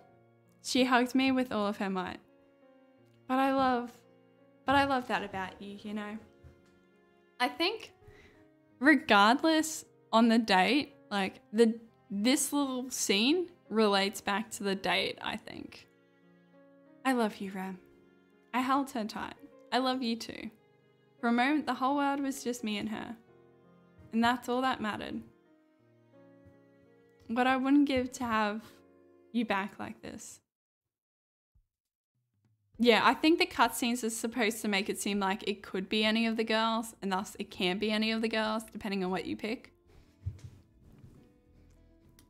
She hugged me with all of her might. But I love that about you, you know. I think regardless on the date, like this little scene relates back to the date, I think. I love you, Rem. I held her tight. I love you too. For a moment, the whole world was just me and her. And that's all that mattered. What I wouldn't give to have you back like this. Yeah, I think the cutscenes are supposed to make it seem like it could be any of the girls, and thus it can be any of the girls, depending on what you pick.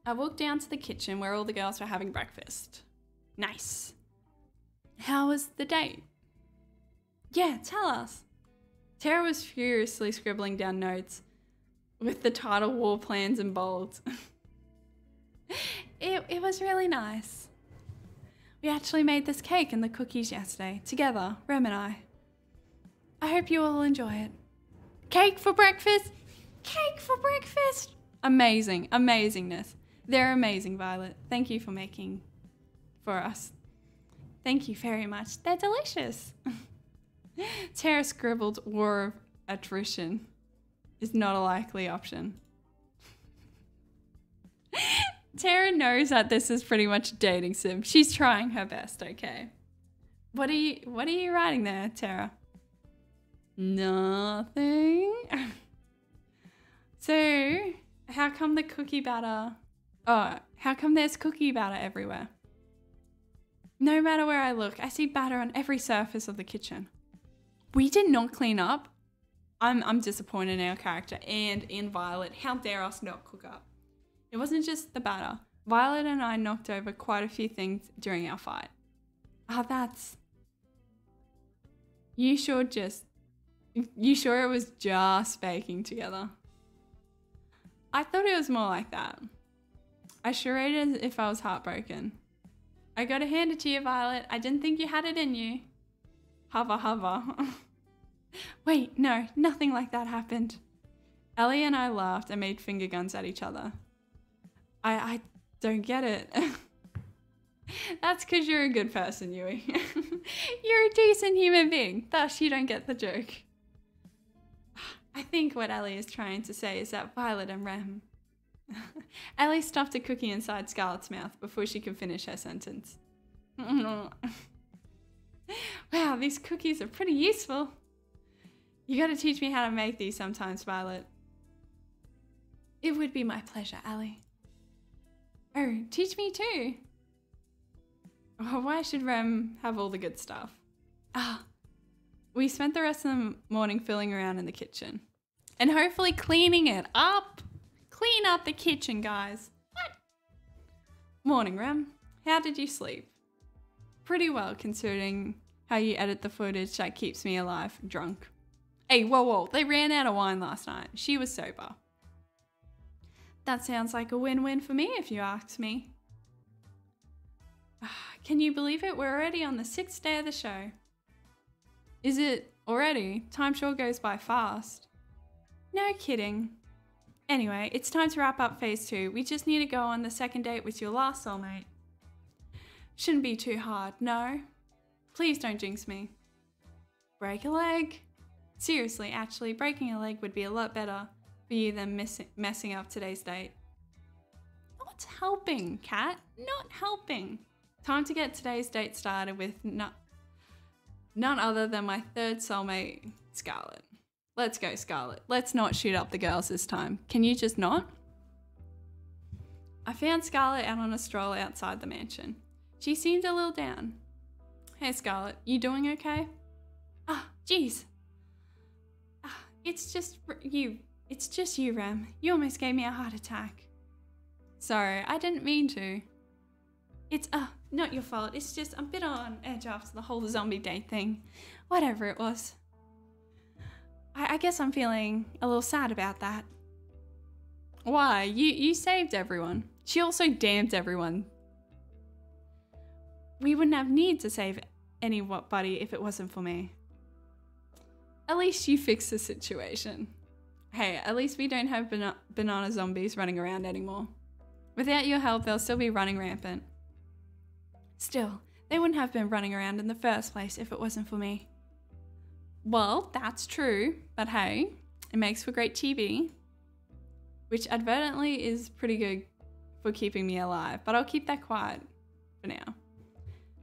I walked down to the kitchen where all the girls were having breakfast. Nice. How was the date? Yeah, tell us. Tara was furiously scribbling down notes with the title War Plans in bold. It was really nice. We actually made this cake and the cookies yesterday, together, Rem and I. I hope you all enjoy it. Cake for breakfast? Cake for breakfast? Amazing, amazingness. They're amazing, Violet. Thank you for making for us. Thank you very much. They're delicious. Tara scribbled war of attrition is not a likely option. Tara knows that this is pretty much a dating sim. She's trying her best, okay? What are you writing there, Tara? Nothing. So, how come the cookie batter... Oh, how come there's cookie batter everywhere? No matter where I look, I see batter on every surface of the kitchen. We did not clean up. I'm disappointed in our character and in Violet. How dare us not cook up? It wasn't just the batter. Violet and I knocked over quite a few things during our fight. You sure it was just baking together? I thought it was more like that. I charated as if I was heartbroken. I gotta hand it to you, Violet. I didn't think you had it in you. Hover, hover. Wait, no, nothing like that happened. Ellie and I laughed and made finger guns at each other. I don't get it. That's because you're a good person, Yui. You're a decent human being, thus you don't get the joke. I think what Ellie is trying to say is that Violet and Rem... Ellie stuffed a cookie inside Scarlett's mouth before she could finish her sentence. Wow, these cookies are pretty useful. You gotta teach me how to make these sometimes, Violet. It would be my pleasure, Ellie. Oh, teach me too. Oh, why should Rem have all the good stuff? We spent the rest of the morning filling around in the kitchen. And hopefully cleaning it up. Clean up the kitchen, guys. What? Morning, Rem. How did you sleep? Pretty well, considering how you edit the footage that keeps me alive, drunk. Hey, whoa. They ran out of wine last night. She was sober. That sounds like a win-win for me, if you ask me. Can you believe it? We're already on the 6th day of the show. Is it already? Time sure goes by fast. No kidding. Anyway, it's time to wrap up phase 2. We just need to go on the 2nd date with your last soulmate. Shouldn't be too hard, no? Please don't jinx me. Break a leg? Seriously, actually, breaking a leg would be a lot better for you than messing up today's date. Not helping, Kat. Not helping. Time to get today's date started with none other than my 3rd soulmate, Scarlett. Let's go, Scarlett. Let's not shoot up the girls this time. Can you just not? I found Scarlett out on a stroll outside the mansion. She seemed a little down. Hey, Scarlett, you doing okay? Jeez. It's just you. It's just you, Rem. You almost gave me a heart attack. Sorry, I didn't mean to. It's, not your fault. It's just I'm a bit on edge after the whole zombie date thing. Whatever it was. I guess I'm feeling a little sad about that. Why? You saved everyone. She also damned everyone. We wouldn't have need to save anybody if it wasn't for me. At least you fixed the situation. Hey, at least we don't have banana zombies running around anymore. Without your help, they'll still be running rampant. Still, they wouldn't have been running around in the first place if it wasn't for me. Well, that's true, but hey, it makes for great TV, which advertently is pretty good for keeping me alive, but I'll keep that quiet for now.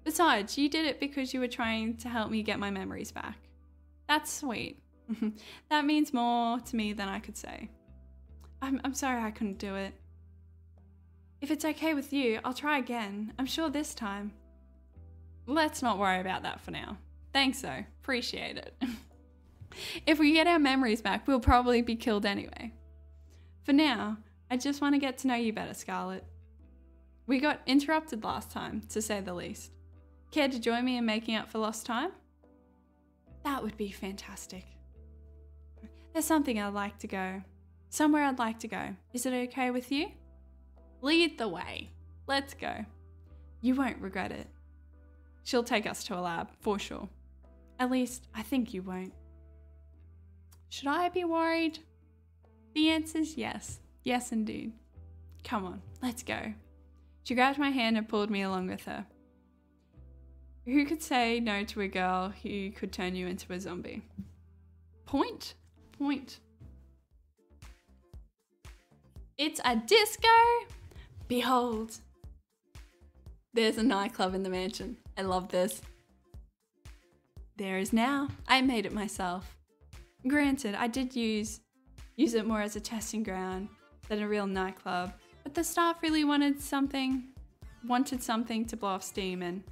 Besides, you did it because you were trying to help me get my memories back. That's sweet. That means more to me than I could say. I'm sorry I couldn't do it. If it's okay with you, I'll try again. I'm sure this time. Let's not worry about that for now. Thanks though, appreciate it. If we get our memories back, we'll probably be killed anyway. For now, I just want to get to know you better, Scarlett. We got interrupted last time, to say the least. Care to join me in making up for lost time? That would be fantastic. There's something I'd like to go. Somewhere I'd like to go. Is it okay with you? Lead the way. Let's go. You won't regret it. She'll take us to a lab, for sure. At least, I think you won't. Should I be worried? The answer's yes. Yes, indeed. Come on, let's go. She grabbed my hand and pulled me along with her. Who could say no to a girl who could turn you into a zombie? Point. It's a disco. Behold. There's a nightclub in the mansion. I love this. There is now. I made it myself. Granted, I did use it more as a testing ground than a real nightclub, but the staff really wanted something to blow off steam and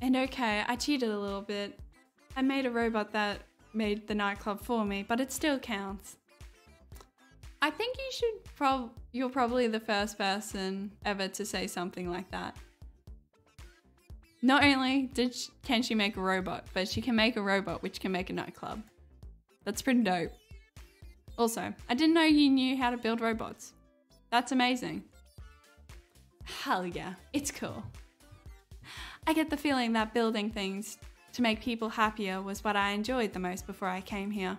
okay, I cheated a little bit. I made a robot that made the nightclub for me, but it still counts. I think you're probably the first person ever to say something like that. Not only can she make a robot, but she can make a robot which can make a nightclub. That's pretty dope. Also, I didn't know you knew how to build robots. That's amazing. Hell yeah, it's cool. I get the feeling that building things to make people happier was what I enjoyed the most before I came here.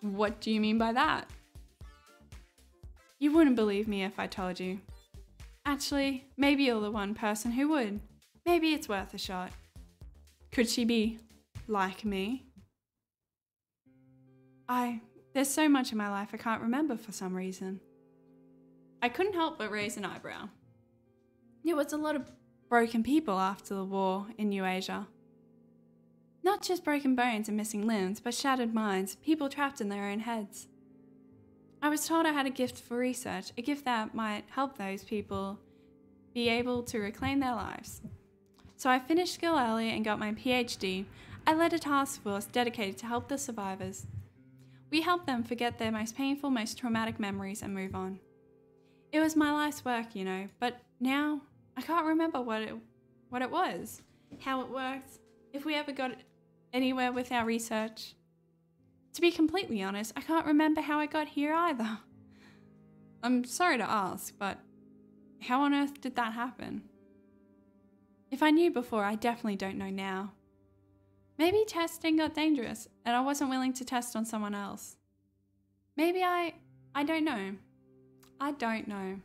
What do you mean by that? You wouldn't believe me if I told you. Actually, maybe you're the one person who would. Maybe it's worth a shot. Could she be like me? There's so much in my life I can't remember for some reason. I couldn't help but raise an eyebrow. There was a lot of broken people after the war in New Asia. Not just broken bones and missing limbs, but shattered minds, people trapped in their own heads. I was told I had a gift for research, a gift that might help those people be able to reclaim their lives. So I finished school early and got my PhD. I led a task force dedicated to help the survivors. We helped them forget their most painful, most traumatic memories and move on. It was my life's work, you know, but now I can't remember what it was, how it worked, if we ever got anywhere with our research. To be completely honest, I can't remember how I got here either. I'm sorry to ask, but how on earth did that happen? If I knew before, I definitely don't know now. Maybe testing got dangerous and I wasn't willing to test on someone else. Maybe I don't know. I don't know.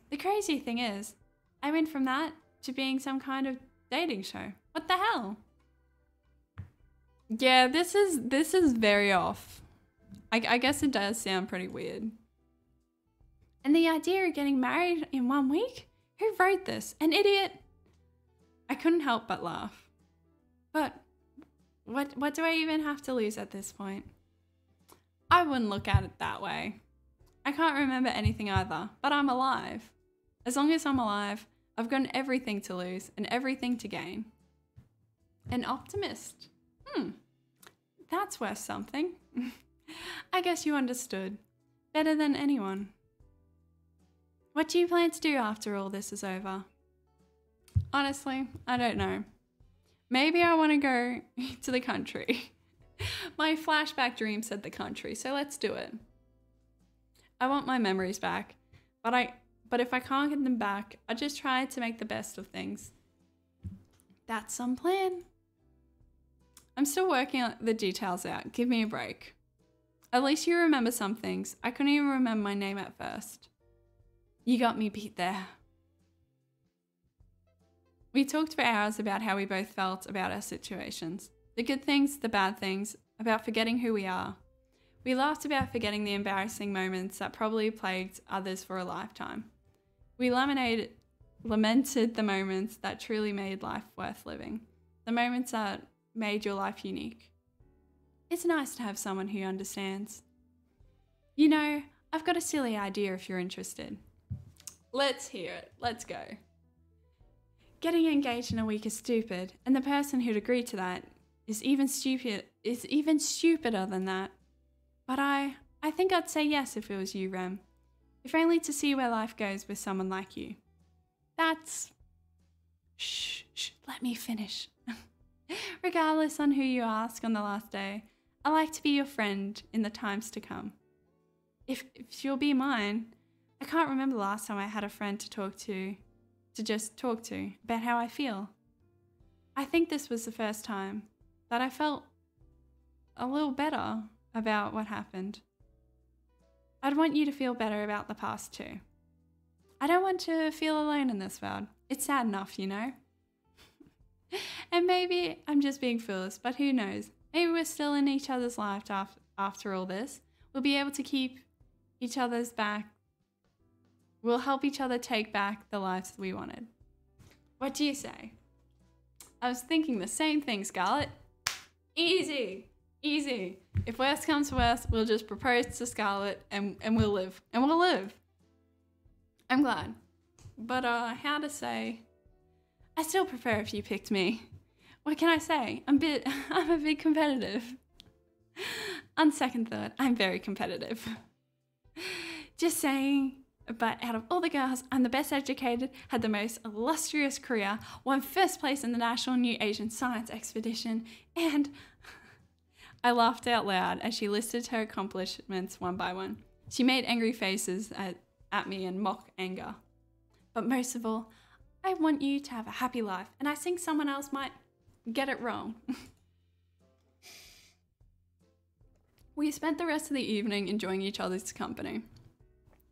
The crazy thing is, I went from that to being some kind of dating show. What the hell? Yeah, this is very off. I guess it does sound pretty weird. And the idea of getting married in 1 week? Who wrote this? An idiot? I couldn't help but laugh. But what do I even have to lose at this point? I wouldn't look at it that way. I can't remember anything either, but I'm alive. As long as I'm alive, I've got everything to lose and everything to gain. An optimist. That's worth something. I guess you understood. Better than anyone. What do you plan to do after all this is over? Honestly, I don't know. Maybe I want to go to the country. My flashback dream said the country, so let's do it. I want my memories back, but if I can't get them back, I just try to make the best of things. That's some plan. I'm still working the details out. Give me a break. At least you remember some things. I couldn't even remember my name at first. You got me beat there. We talked for hours about how we both felt about our situations. The good things, the bad things, about forgetting who we are. We laughed about forgetting the embarrassing moments that probably plagued others for a lifetime. We lamented the moments that truly made life worth living. The moments that made your life unique. It's nice to have someone who understands. You know, I've got a silly idea if you're interested. Let's hear it. Let's go. Getting engaged in a week is stupid, and the person who'd agree to that is even stupider than that. But I think I'd say yes if it was you, Rem. If only to see where life goes with someone like you. That's... Shh, let me finish. Regardless on who you ask on the last day, I like to be your friend in the times to come. If you'll be mine, I can't remember the last time I had a friend to just talk to about how I feel. I think this was the first time that I felt a little better about what happened. I'd want you to feel better about the past too. I don't want to feel alone in this world. It's sad enough, you know? And maybe I'm just being foolish, but who knows? Maybe we're still in each other's life after all this. We'll be able to keep each other's back. We'll help each other take back the lives we wanted. What do you say? I was thinking the same thing, Scarlett. Easy. If worst comes to worst, we'll just propose to Scarlett and we'll live. And we'll live. I'm glad. But how to say... I still prefer if you picked me. What can I say? I'm a bit competitive. On second thought, I'm very competitive. Just saying, but out of all the girls, I'm the best educated, had the most illustrious career, won first place in the National New Asian Science Expedition, and I laughed out loud as she listed her accomplishments one by one. She made angry faces at me in mock anger. But most of all, I want you to have a happy life, and I think someone else might get it wrong. We spent the rest of the evening enjoying each other's company.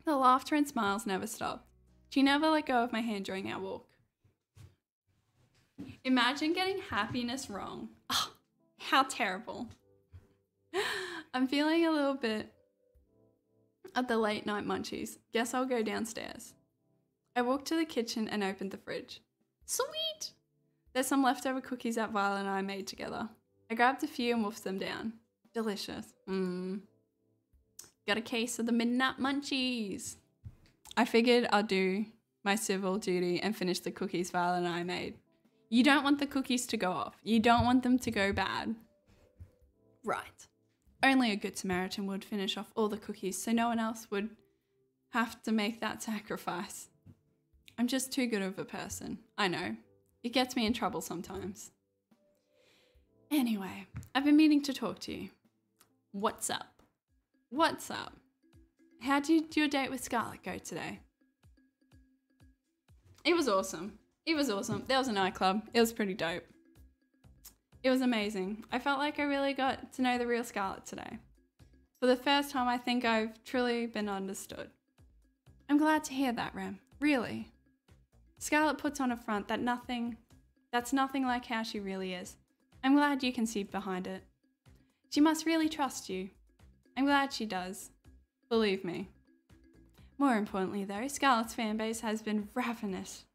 The laughter and smiles never stopped. She never let go of my hand during our walk. Imagine getting happiness wrong. Oh, how terrible. I'm feeling a little bit of the late night munchies. Guess I'll go downstairs. I walked to the kitchen and opened the fridge. Sweet! There's some leftover cookies that Violet and I made together. I grabbed a few and wolfed them down. Delicious. Got a case of the midnight munchies. I figured I'd do my civil duty and finish the cookies Violet and I made. You don't want the cookies to go off. You don't want them to go bad. Right. Only a good Samaritan would finish off all the cookies so no one else would have to make that sacrifice. I'm just too good of a person. I know. It gets me in trouble sometimes. Anyway, I've been meaning to talk to you. What's up? What's up? How did your date with Scarlett go today? It was awesome. It was awesome. There was a nightclub. It was pretty dope. It was amazing. I felt like I really got to know the real Scarlett today. For the first time, I think I've truly been understood. I'm glad to hear that, Rem. Really. Scarlett puts on a front that's nothing like how she really is. I'm glad you can see behind it. She must really trust you. I'm glad she does. Believe me. More importantly though, Scarlett's fanbase has been ravenous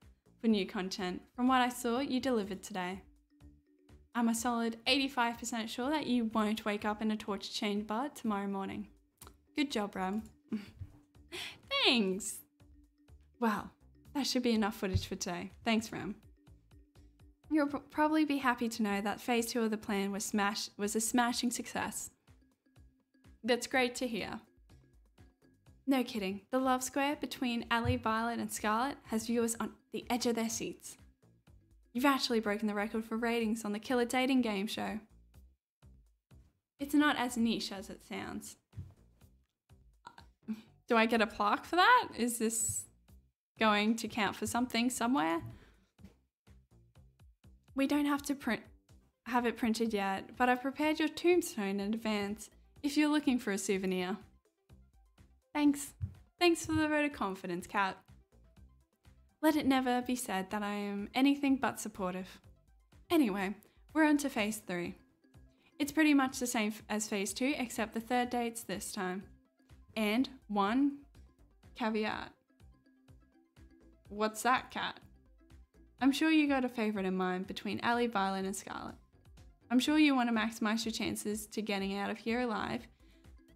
for new content. From what I saw, you delivered today. I'm a solid 85% sure that you won't wake up in a torture chamber tomorrow morning. Good job, Ram. Thanks. Wow, that should be enough footage for today. Thanks, Ram. You'll probably be happy to know that phase 2 of the plan was a smashing success. That's great to hear. No kidding, the love square between Allie, Violet and Scarlett has viewers on the edge of their seats. You've actually broken the record for ratings on the killer dating game show. It's not as niche as it sounds. Do I get a plaque for that? Is this going to count for something somewhere? We don't have to have it printed yet, but I've prepared your tombstone in advance if you're looking for a souvenir. Thanks. Thanks for the vote of confidence, Kat. Let it never be said that I am anything but supportive. Anyway, we're on to phase 3. It's pretty much the same as phase 2, except the third date's this time. And one caveat. What's that, Kat? I'm sure you got a favourite in mind between Allie, Violet and Scarlett. I'm sure you want to maximise your chances to getting out of here alive.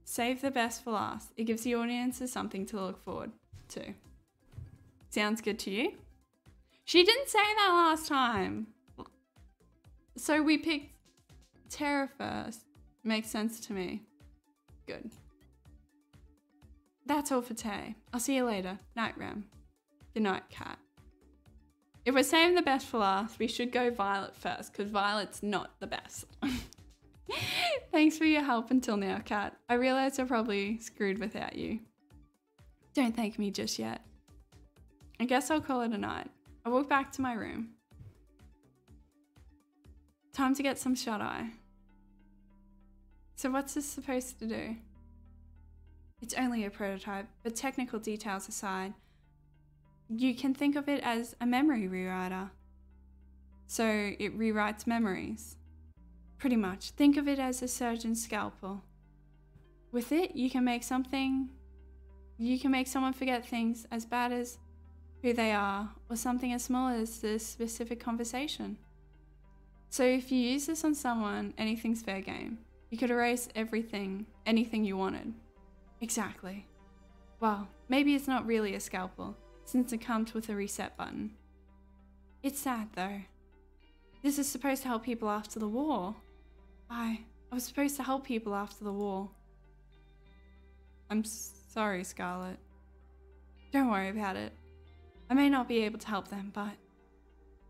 Save the best for last. It gives the audiences something to look forward to. Sounds good to you? She didn't say that last time. So we picked Tara first. Makes sense to me. Good. That's all for today. I'll see you later. Night, Ram. Good night, Kat. If we're saving the best for last, we should go Violet first, because Violet's not the best. Thanks for your help until now, Kat. I realise I'm probably screwed without you. Don't thank me just yet. I guess I'll call it a night. I walk back to my room. Time to get some shut-eye. So what's this supposed to do? It's only a prototype, but technical details aside, you can think of it as a memory rewriter. So it rewrites memories. Pretty much. Think of it as a surgeon's scalpel. With it, you can make someone forget things as bad as who they are, or something as small as this specific conversation. So if you use this on someone, anything's fair game. You could erase anything you wanted. Exactly. Well, maybe it's not really a scalpel, since it comes with a reset button. It's sad though. This is supposed to help people after the war. I was supposed to help people after the war. I'm sorry, Scarlet. Don't worry about it. I may not be able to help them, but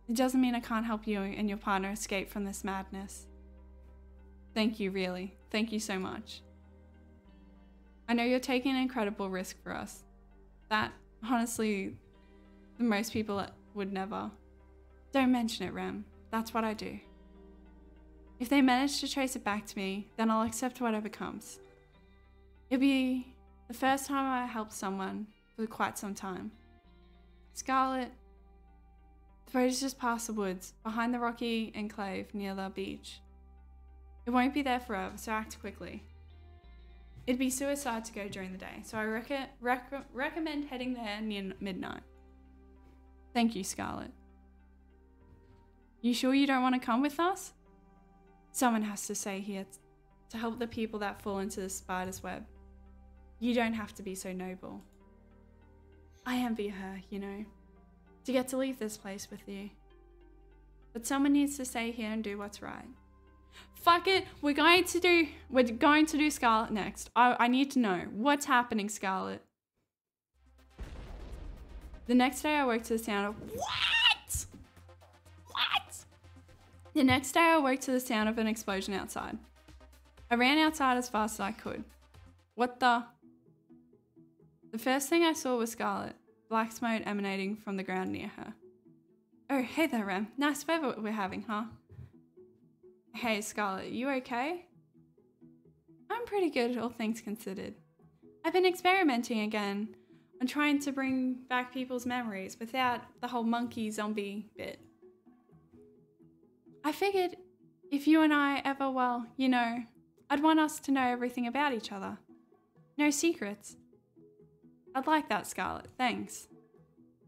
it doesn't mean I can't help you and your partner escape from this madness. Thank you, really. Thank you so much. I know you're taking an incredible risk for us. That, honestly, most people would never. Don't mention it, Rem. That's what I do. If they manage to trace it back to me, then I'll accept whatever comes. It'll be the first time I helped someone for quite some time. Scarlet, the boat is just past the woods, behind the rocky enclave near the beach. It won't be there forever, so act quickly. It'd be suicide to go during the day, so I recommend heading there near midnight. Thank you, Scarlet. You sure you don't want to come with us? Someone has to stay here to help the people that fall into the spider's web. You don't have to be so noble. I envy her, you know, to get to leave this place with you. But someone needs to stay here and do what's right. Fuck it, we're going to do Scarlet next. I need to know. What's happening, Scarlet? The next day I woke to the sound of What? The next day I woke to the sound of an explosion outside. I ran outside as fast as I could. What the? The first thing I saw was Scarlet, black smoke emanating from the ground near her. Oh, hey there, Rem. Nice weather we're having, huh? Hey, Scarlet, you okay? I'm pretty good, all things considered. I've been experimenting again on trying to bring back people's memories without the whole monkey zombie bit. I figured if you and I ever, well, you know, I'd want us to know everything about each other. No secrets. I'd like that, Scarlet, thanks.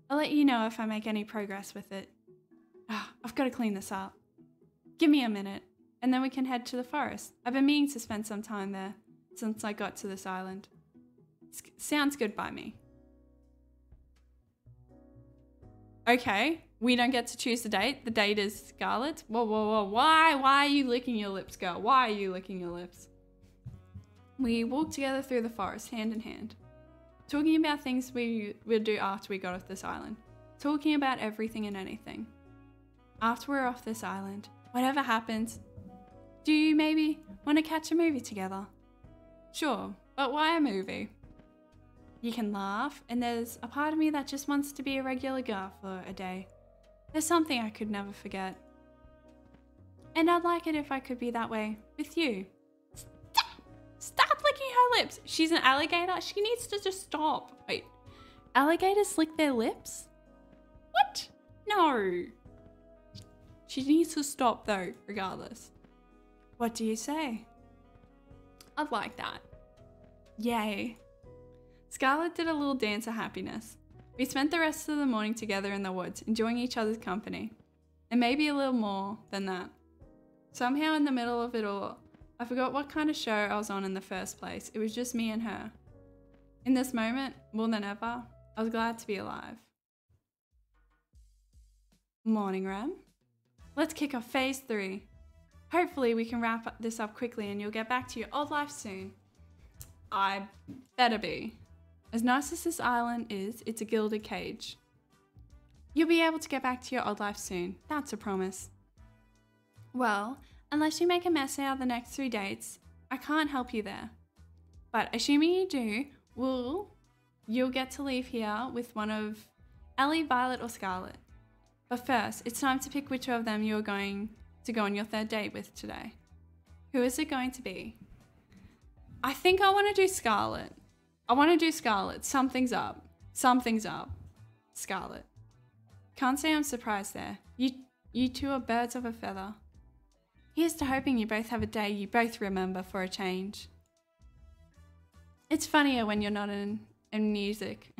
I'll let you know if I make any progress with it. I've got to clean this up. Give me a minute, and then we can head to the forest. I've been meaning to spend some time there since I got to this island. Sounds good by me. Okay, we don't get to choose the date. The date is Scarlet. Whoa, whoa, whoa. Why are you licking your lips, girl? Why are you licking your lips? We walked together through the forest, hand in hand. Talking about things we would do after we got off this island. Talking about everything and anything. After we're off this island, whatever happens, do you maybe want to catch a movie together? Sure, but why a movie? You can laugh, and there's a part of me that just wants to be a regular girl for a day. There's something I could never forget. And I'd like it if I could be that way with you. Stop licking her lips! She's an alligator. She needs to just stop. Wait, alligators lick their lips? What? No. She needs to stop though, regardless. What do you say? I'd like that. Yay. Scarlet did a little dance of happiness. We spent the rest of the morning together in the woods, enjoying each other's company. And maybe a little more than that. Somehow in the middle of it all, I forgot what kind of show I was on in the first place. It was just me and her. In this moment, more than ever, I was glad to be alive. Morning, Rem. Let's kick off phase 3. Hopefully we can wrap this up quickly and you'll get back to your old life soon. I better be. As nice as this island is, it's a gilded cage. You'll be able to get back to your old life soon. That's a promise. Well, unless you make a mess out of the next 3 dates, I can't help you there. But assuming you do, you'll get to leave here with one of Ellie, Violet, or Scarlet. But first, it's time to pick which of them you're going to go on your 3rd date with today. Who is it going to be? I think I want to do Scarlet. Something's up. Something's up. Scarlet. Can't say I'm surprised there. You two are birds of a feather. Here's to hoping you both have a day you both remember for a change. It's funnier when you're not in music.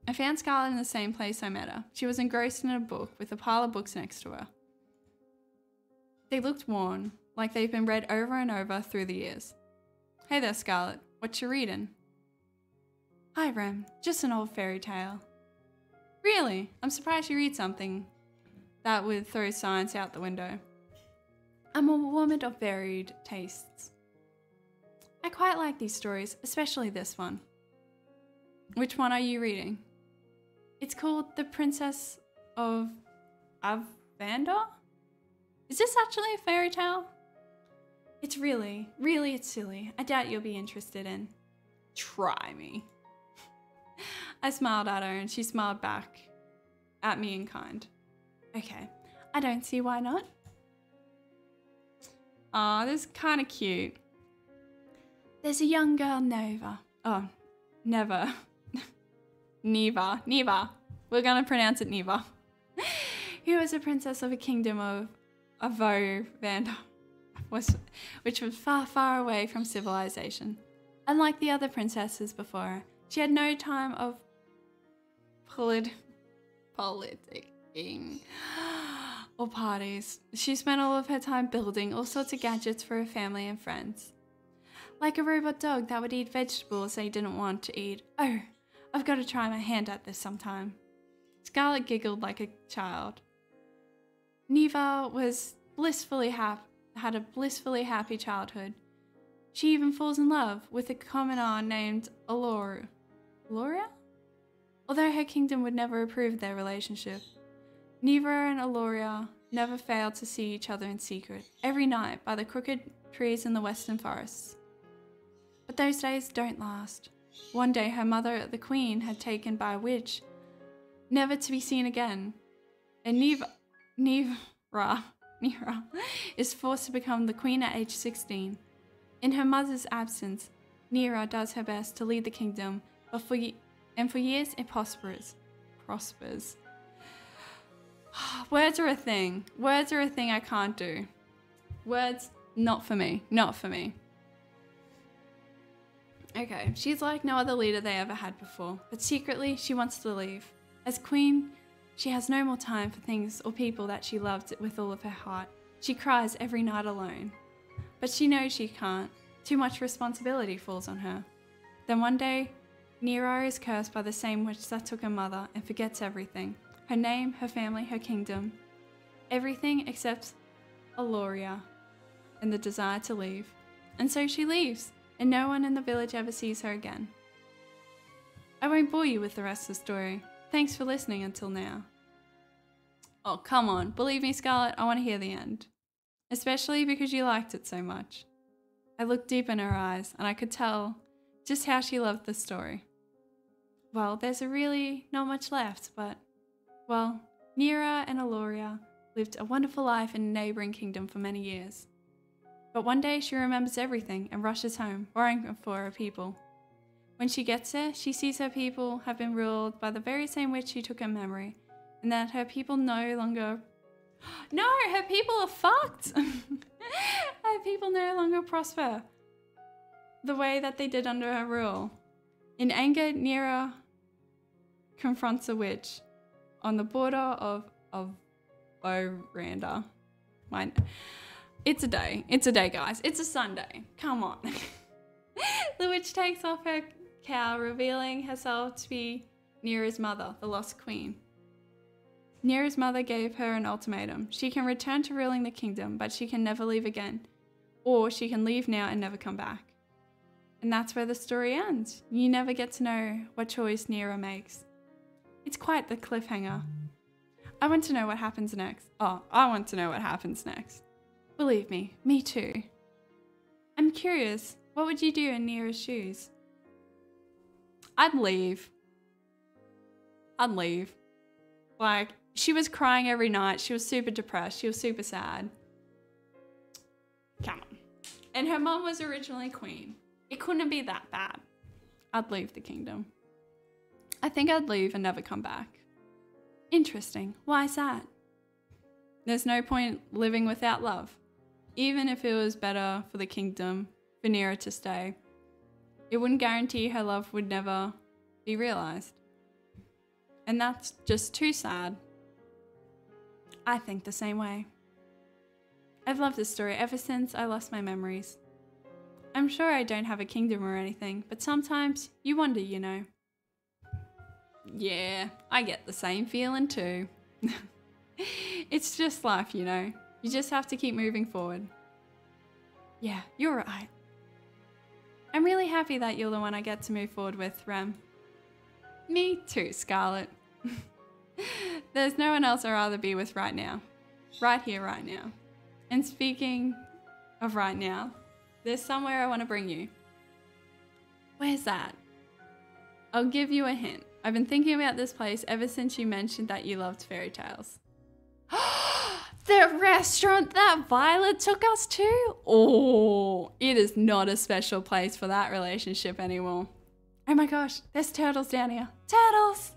I found Scarlet in the same place I met her. She was engrossed in a book with a pile of books next to her. They looked worn, like they've been read over and over through the years. Hey there, Scarlet. What you reading? Hi, Rem. Just an old fairy tale. Really? I'm surprised you read something that would throw science out the window. I'm a woman of varied tastes. I quite like these stories, especially this one. Which one are you reading? It's called The Princess of Avander? Is this actually a fairy tale? It's really it's silly. I doubt you'll be interested in. Try me. I smiled at her and she smiled back at me in kind. Okay, I don't see why not. Aw, this is kind of cute. There's a young girl, Neva. Oh, never. Neva. We're gonna pronounce it Neva. Who was a princess of a kingdom of Avander, which was far, far away from civilization. Unlike the other princesses before her, she had no time of politicking or parties. She spent all of her time building all sorts of gadgets for her family and friends. Like a robot dog that would eat vegetables they didn't want to eat. Oh, I've got to try my hand at this sometime. Scarlet giggled like a child. Neva was had a blissfully happy childhood. She even falls in love with a commoner named Aloria? Although her kingdom would never approve their relationship, Neva and Aloria never failed to see each other in secret, every night by the crooked trees in the western forests. But those days don't last. One day her mother, the queen, had taken by a witch, never to be seen again, and Nera is forced to become the queen at age 16. In her mother's absence, Nera does her best to lead the kingdom, but for years it prospers. Words are a thing. Words are a thing I can't do. Words, not for me. Not for me. Okay, she's like no other leader they ever had before, but secretly she wants to leave. As queen, she has no more time for things or people that she loved with all of her heart. She cries every night alone. But she knows she can't. Too much responsibility falls on her. Then one day, Nera is cursed by the same witch that took her mother and forgets everything. Her name, her family, her kingdom. Everything except Aloria and the desire to leave. And so she leaves, and no one in the village ever sees her again. I won't bore you with the rest of the story. Thanks for listening until now. Oh, come on. Believe me, Scarlet, I want to hear the end. Especially because you liked it so much. I looked deep in her eyes, and I could tell just how she loved the story. Well, there's really not much left, but, well, Nera and Aloria lived a wonderful life in a neighbouring kingdom for many years. But one day she remembers everything and rushes home, worrying for her people. When she gets there, she sees her people have been ruled by the very same witch who took her memory, and that her people no longer... No, her people are fucked! Her people no longer prosper the way that they did under her rule. In anger, Nera confronts a witch on the border of Oranda. It's a day, guys. It's a Sunday. Come on. The witch takes off her cowl, revealing herself to be Nera's mother, the lost queen. Nera's mother gave her an ultimatum. She can return to ruling the kingdom, but she can never leave again. Or she can leave now and never come back. And that's where the story ends. You never get to know what choice Nera makes. It's quite the cliffhanger. I want to know what happens next. Oh, I want to know what happens next. Believe me too. I'm curious, what would you do in Nera's shoes? I'd leave. Like, she was crying every night. She was super depressed. She was super sad. Come on. And her mom was originally queen. It couldn't be that bad. I'd leave the kingdom. I think I'd leave and never come back. Interesting. Why is that? There's no point living without love. Even if it was better for the kingdom, for Nera to stay, it wouldn't guarantee her love would never be realized. And that's just too sad. I think the same way. I've loved this story ever since I lost my memories. I'm sure I don't have a kingdom or anything, but sometimes you wonder, you know. Yeah, I get the same feeling too. It's just life, you know. You just have to keep moving forward. Yeah, you're right. I'm really happy that you're the one I get to move forward with, Rem. Me too, Scarlett. There's no one else I'd rather be with right now. Right here, right now. And speaking of right now, there's somewhere I want to bring you. Where's that? I'll give you a hint. I've been thinking about this place ever since you mentioned that you loved fairy tales. The restaurant that Violet took us to? Oh, it is not a special place for that relationship anymore. Oh my gosh, there's turtles down here. Turtles!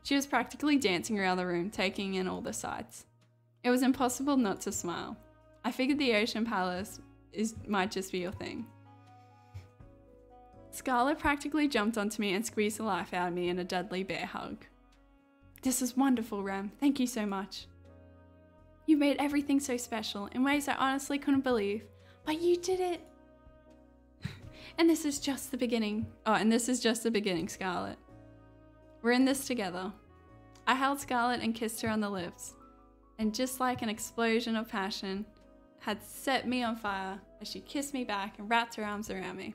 She was practically dancing around the room, taking in all the sights. It was impossible not to smile. I figured the Ocean Palace might just be your thing. Scarlett practically jumped onto me and squeezed the life out of me in a deadly bear hug. This is wonderful, Rem. Thank you so much. You made everything so special in ways I honestly couldn't believe, but you did it. And this is just the beginning. Oh, and this is just the beginning, Scarlett. We're in this together. I held Scarlett and kissed her on the lips, and just like an explosion of passion had set me on fire as she kissed me back and wrapped her arms around me.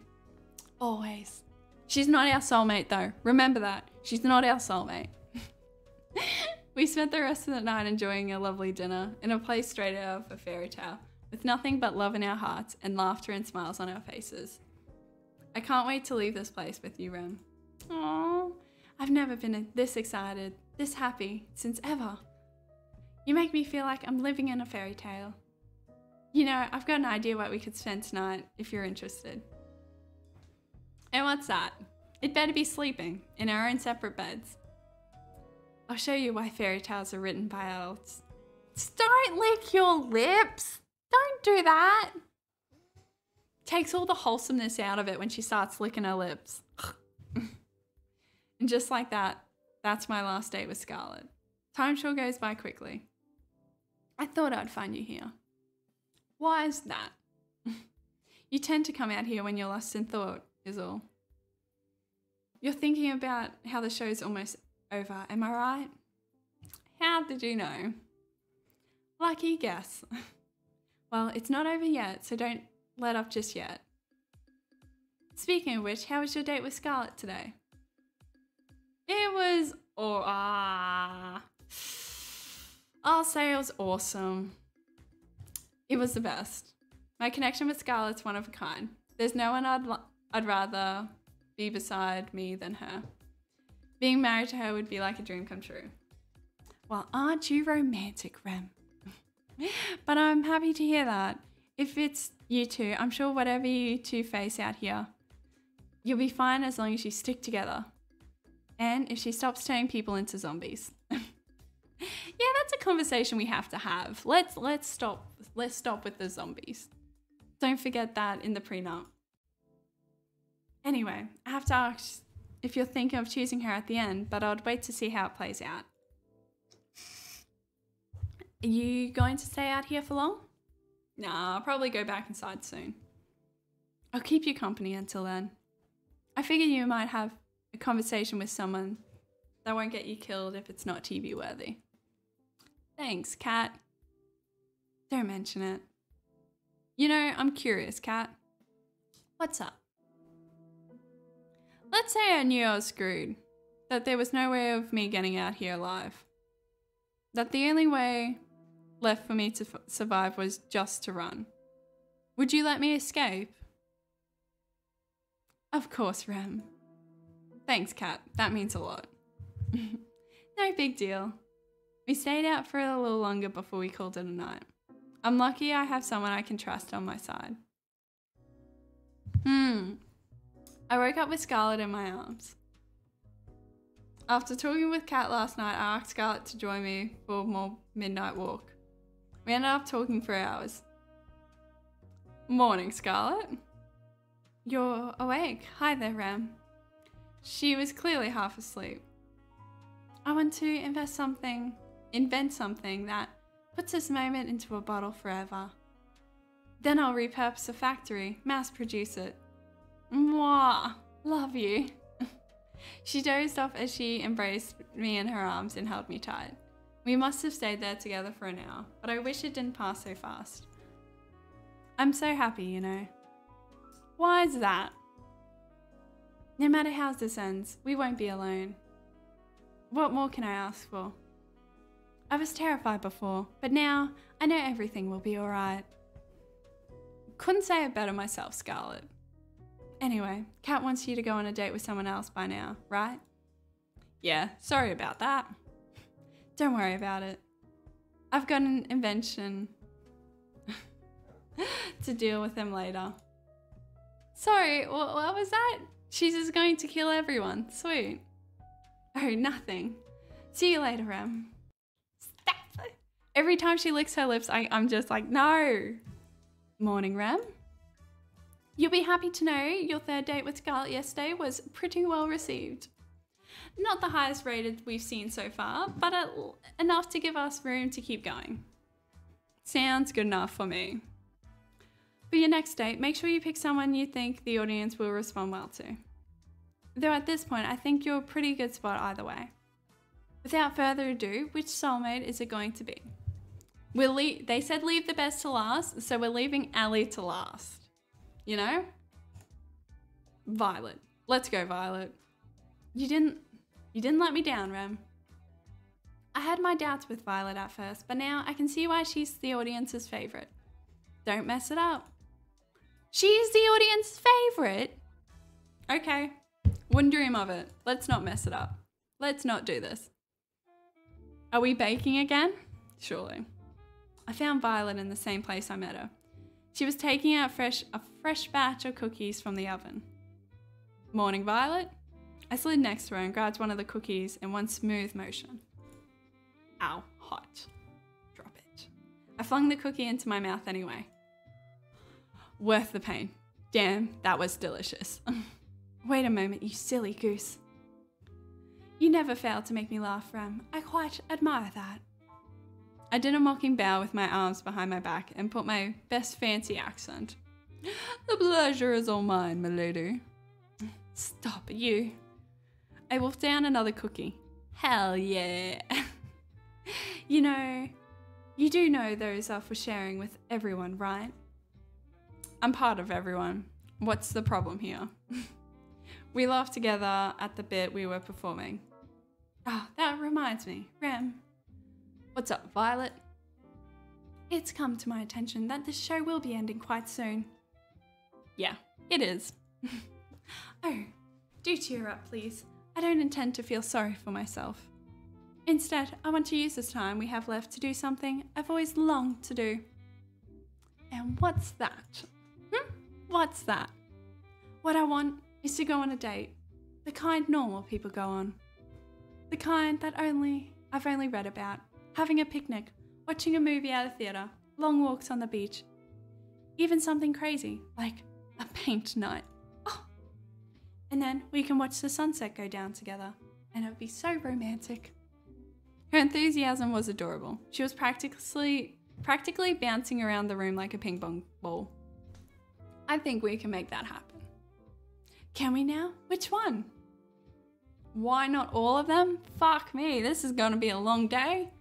Always. She's not our soulmate though. Remember that. She's not our soulmate. We spent the rest of the night enjoying a lovely dinner in a place straight out of a fairy tale, with nothing but love in our hearts and laughter and smiles on our faces. I can't wait to leave this place with you, Rem. Aww, I've never been this excited, this happy, since ever. You make me feel like I'm living in a fairy tale. You know, I've got an idea what we could spend tonight, if you're interested. And what's that? It better be sleeping, in our own separate beds. I'll show you why fairy tales are written by adults. Don't lick your lips! Don't do that! Takes all the wholesomeness out of it when she starts licking her lips. And just like that, that's my last date with Scarlett. Time sure goes by quickly. I thought I'd find you here. Why is that? You tend to come out here when you're lost in thought, is all. You're thinking about how the show's almost over, am I right? How did you know? Lucky guess. Well, it's not over yet, so don't let up just yet. Speaking of which, how was your date with Scarlett today? It was, I'll say it was awesome. It was the best. My connection with Scarlett's one of a kind. There's no one I'd rather be beside me than her. Being married to her would be like a dream come true. Well, aren't you romantic, Rem? But I'm happy to hear that. If it's you two, I'm sure whatever you two face out here, you'll be fine as long as you stick together. And if she stops turning people into zombies. Yeah, that's a conversation we have to have. Let's stop with the zombies. Don't forget that in the prenup. Anyway, I have to ask if you're thinking of choosing her at the end, but I'd wait to see how it plays out. Are you going to stay out here for long? Nah, I'll probably go back inside soon. I'll keep you company until then. I figure you might have a conversation with someone that won't get you killed if it's not TV worthy. Thanks, Kat. Don't mention it. You know, I'm curious, Kat. What's up? Let's say I knew I was screwed. That there was no way of me getting out here alive. That the only way left for me to survive was just to run. Would you let me escape? Of course, Rem. Thanks, Kat. That means a lot. No big deal. We stayed out for a little longer before we called it a night. I'm lucky I have someone I can trust on my side. I woke up with Scarlett in my arms. After talking with Kat last night, I asked Scarlett to join me for a more midnight walk. We ended up talking for hours. Morning, Scarlett. You're awake. Hi there, Rem. She was clearly half asleep. I want to invent something that puts this moment into a bottle forever. Then I'll repurpose a factory, mass produce it. Mwah! Love you. She dozed off as she embraced me in her arms and held me tight. We must have stayed there together for an hour, but I wish it didn't pass so fast. I'm so happy, you know. Why is that? No matter how this ends, we won't be alone. What more can I ask for? I was terrified before, but now I know everything will be alright. Couldn't say it better myself, Scarlett. Anyway, Kat wants you to go on a date with someone else by now, right? Yeah, sorry about that. Don't worry about it. I've got an invention to deal with them later. Sorry, what was that? She's just going to kill everyone. Sweet. Oh, nothing. See you later, Rem. Stop. Every time she licks her lips, I'm just like, no. Morning, Rem. You'll be happy to know your third date with Scarlett yesterday was pretty well received. Not the highest rated we've seen so far, but enough to give us room to keep going. Sounds good enough for me. For your next date, make sure you pick someone you think the audience will respond well to. Though at this point, I think you're a pretty good spot either way. Without further ado, which soulmate is it going to be? They said leave the best to last, so we're leaving Allie to last. You know? Violet. Let's go, Violet. You didn't let me down, Rem. I had my doubts with Violet at first, but now I can see why she's the audience's favorite. Don't mess it up. She's the audience's favorite? Okay. Wouldn't dream of it. Let's not mess it up. Let's not do this. Are we baking again? Surely. I found Violet in the same place I met her. She was taking out a fresh batch of cookies from the oven. Morning, Violet. I slid next to her and grabbed one of the cookies in one smooth motion. Ow, hot. Drop it. I flung the cookie into my mouth anyway. Worth the pain. Damn, that was delicious. Wait a moment, you silly goose. You never fail to make me laugh, Rem. I quite admire that. I did a mocking bow with my arms behind my back and put my best fancy accent. The pleasure is all mine, my lady. Stop, you. I wolfed down another cookie. Hell yeah. You know, you do know those are for sharing with everyone, right? I'm part of everyone. What's the problem here? We laughed together at the bit we were performing. Oh, that reminds me, Rem. What's up, Violet? It's come to my attention that this show will be ending quite soon. Yeah, it is. Oh, do cheer up, please. I don't intend to feel sorry for myself. Instead, I want to use this time we have left to do something I've always longed to do. And what's that? What's that? What I want is to go on a date. The kind normal people go on. The kind that I've only read about. Having a picnic, watching a movie at a theatre, long walks on the beach. Even something crazy, like a paint night. Oh. And then we can watch the sunset go down together, and it would be so romantic. Her enthusiasm was adorable. She was practically bouncing around the room like a ping pong ball. I think we can make that happen. Can we now? Which one? Why not all of them? Fuck me, this is gonna be a long day.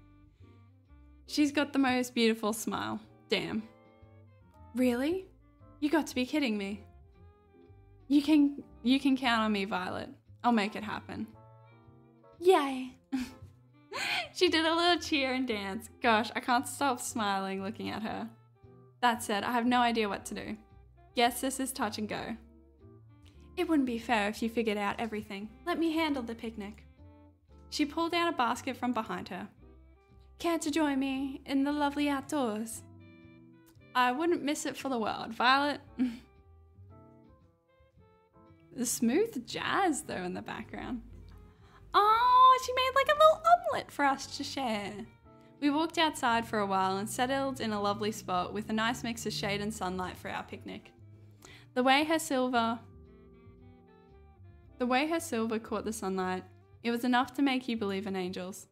She's got the most beautiful smile. Damn. Really? You got to be kidding me. You can count on me, Violet. I'll make it happen. Yay. She did a little cheer and dance. Gosh, I can't stop smiling looking at her. That said, I have no idea what to do. Yes, this is touch and go. It wouldn't be fair if you figured out everything. Let me handle the picnic. She pulled out a basket from behind her. Care to join me in the lovely outdoors? I wouldn't miss it for the world, Violet. The smooth jazz though in the background. Oh, she made like a little omelette for us to share. We walked outside for a while and settled in a lovely spot with a nice mix of shade and sunlight for our picnic. The way her silver caught the sunlight, it was enough to make you believe in angels.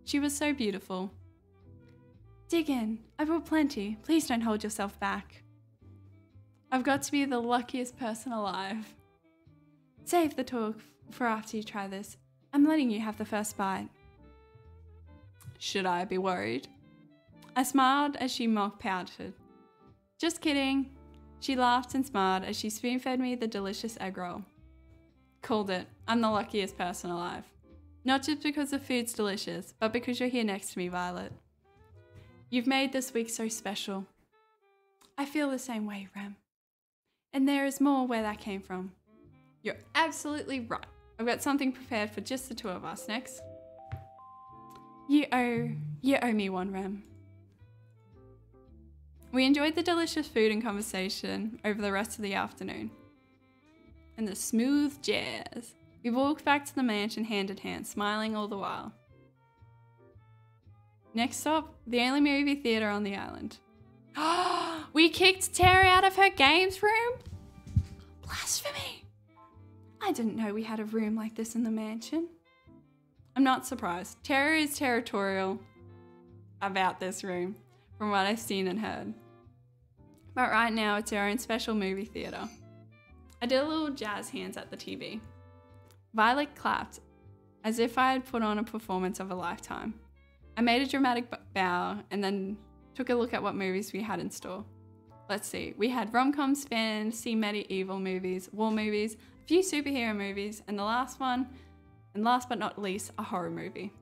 She was so beautiful. Dig in. I brought plenty. Please don't hold yourself back. I've got to be the luckiest person alive. Save the talk for after you try this. I'm letting you have the first bite. Should I be worried? I smiled as she mock-pouted. Just kidding. She laughed and smiled as she spoon-fed me the delicious egg roll. Called it. I'm the luckiest person alive. Not just because the food's delicious, but because you're here next to me, Violet. You've made this week so special. I feel the same way, Rem. And there is more where that came from. You're absolutely right. I've got something prepared for just the two of us next. You owe me one, Rem. We enjoyed the delicious food and conversation over the rest of the afternoon. And the smooth jazz. We walked back to the mansion hand in hand, smiling all the while. Next stop, the only movie theatre on the island. We kicked Terry out of her games room? Blasphemy! I didn't know we had a room like this in the mansion. I'm not surprised. Terry is territorial about this room, from what I've seen and heard. But right now, it's our own special movie theatre. I did a little jazz hands at the TV. Violet clapped, as if I had put on a performance of a lifetime. I made a dramatic bow and then took a look at what movies we had in store. Let's see, we had rom-coms, fantasy, medieval movies, war movies, a few superhero movies, and the last one, and last but not least, a horror movie.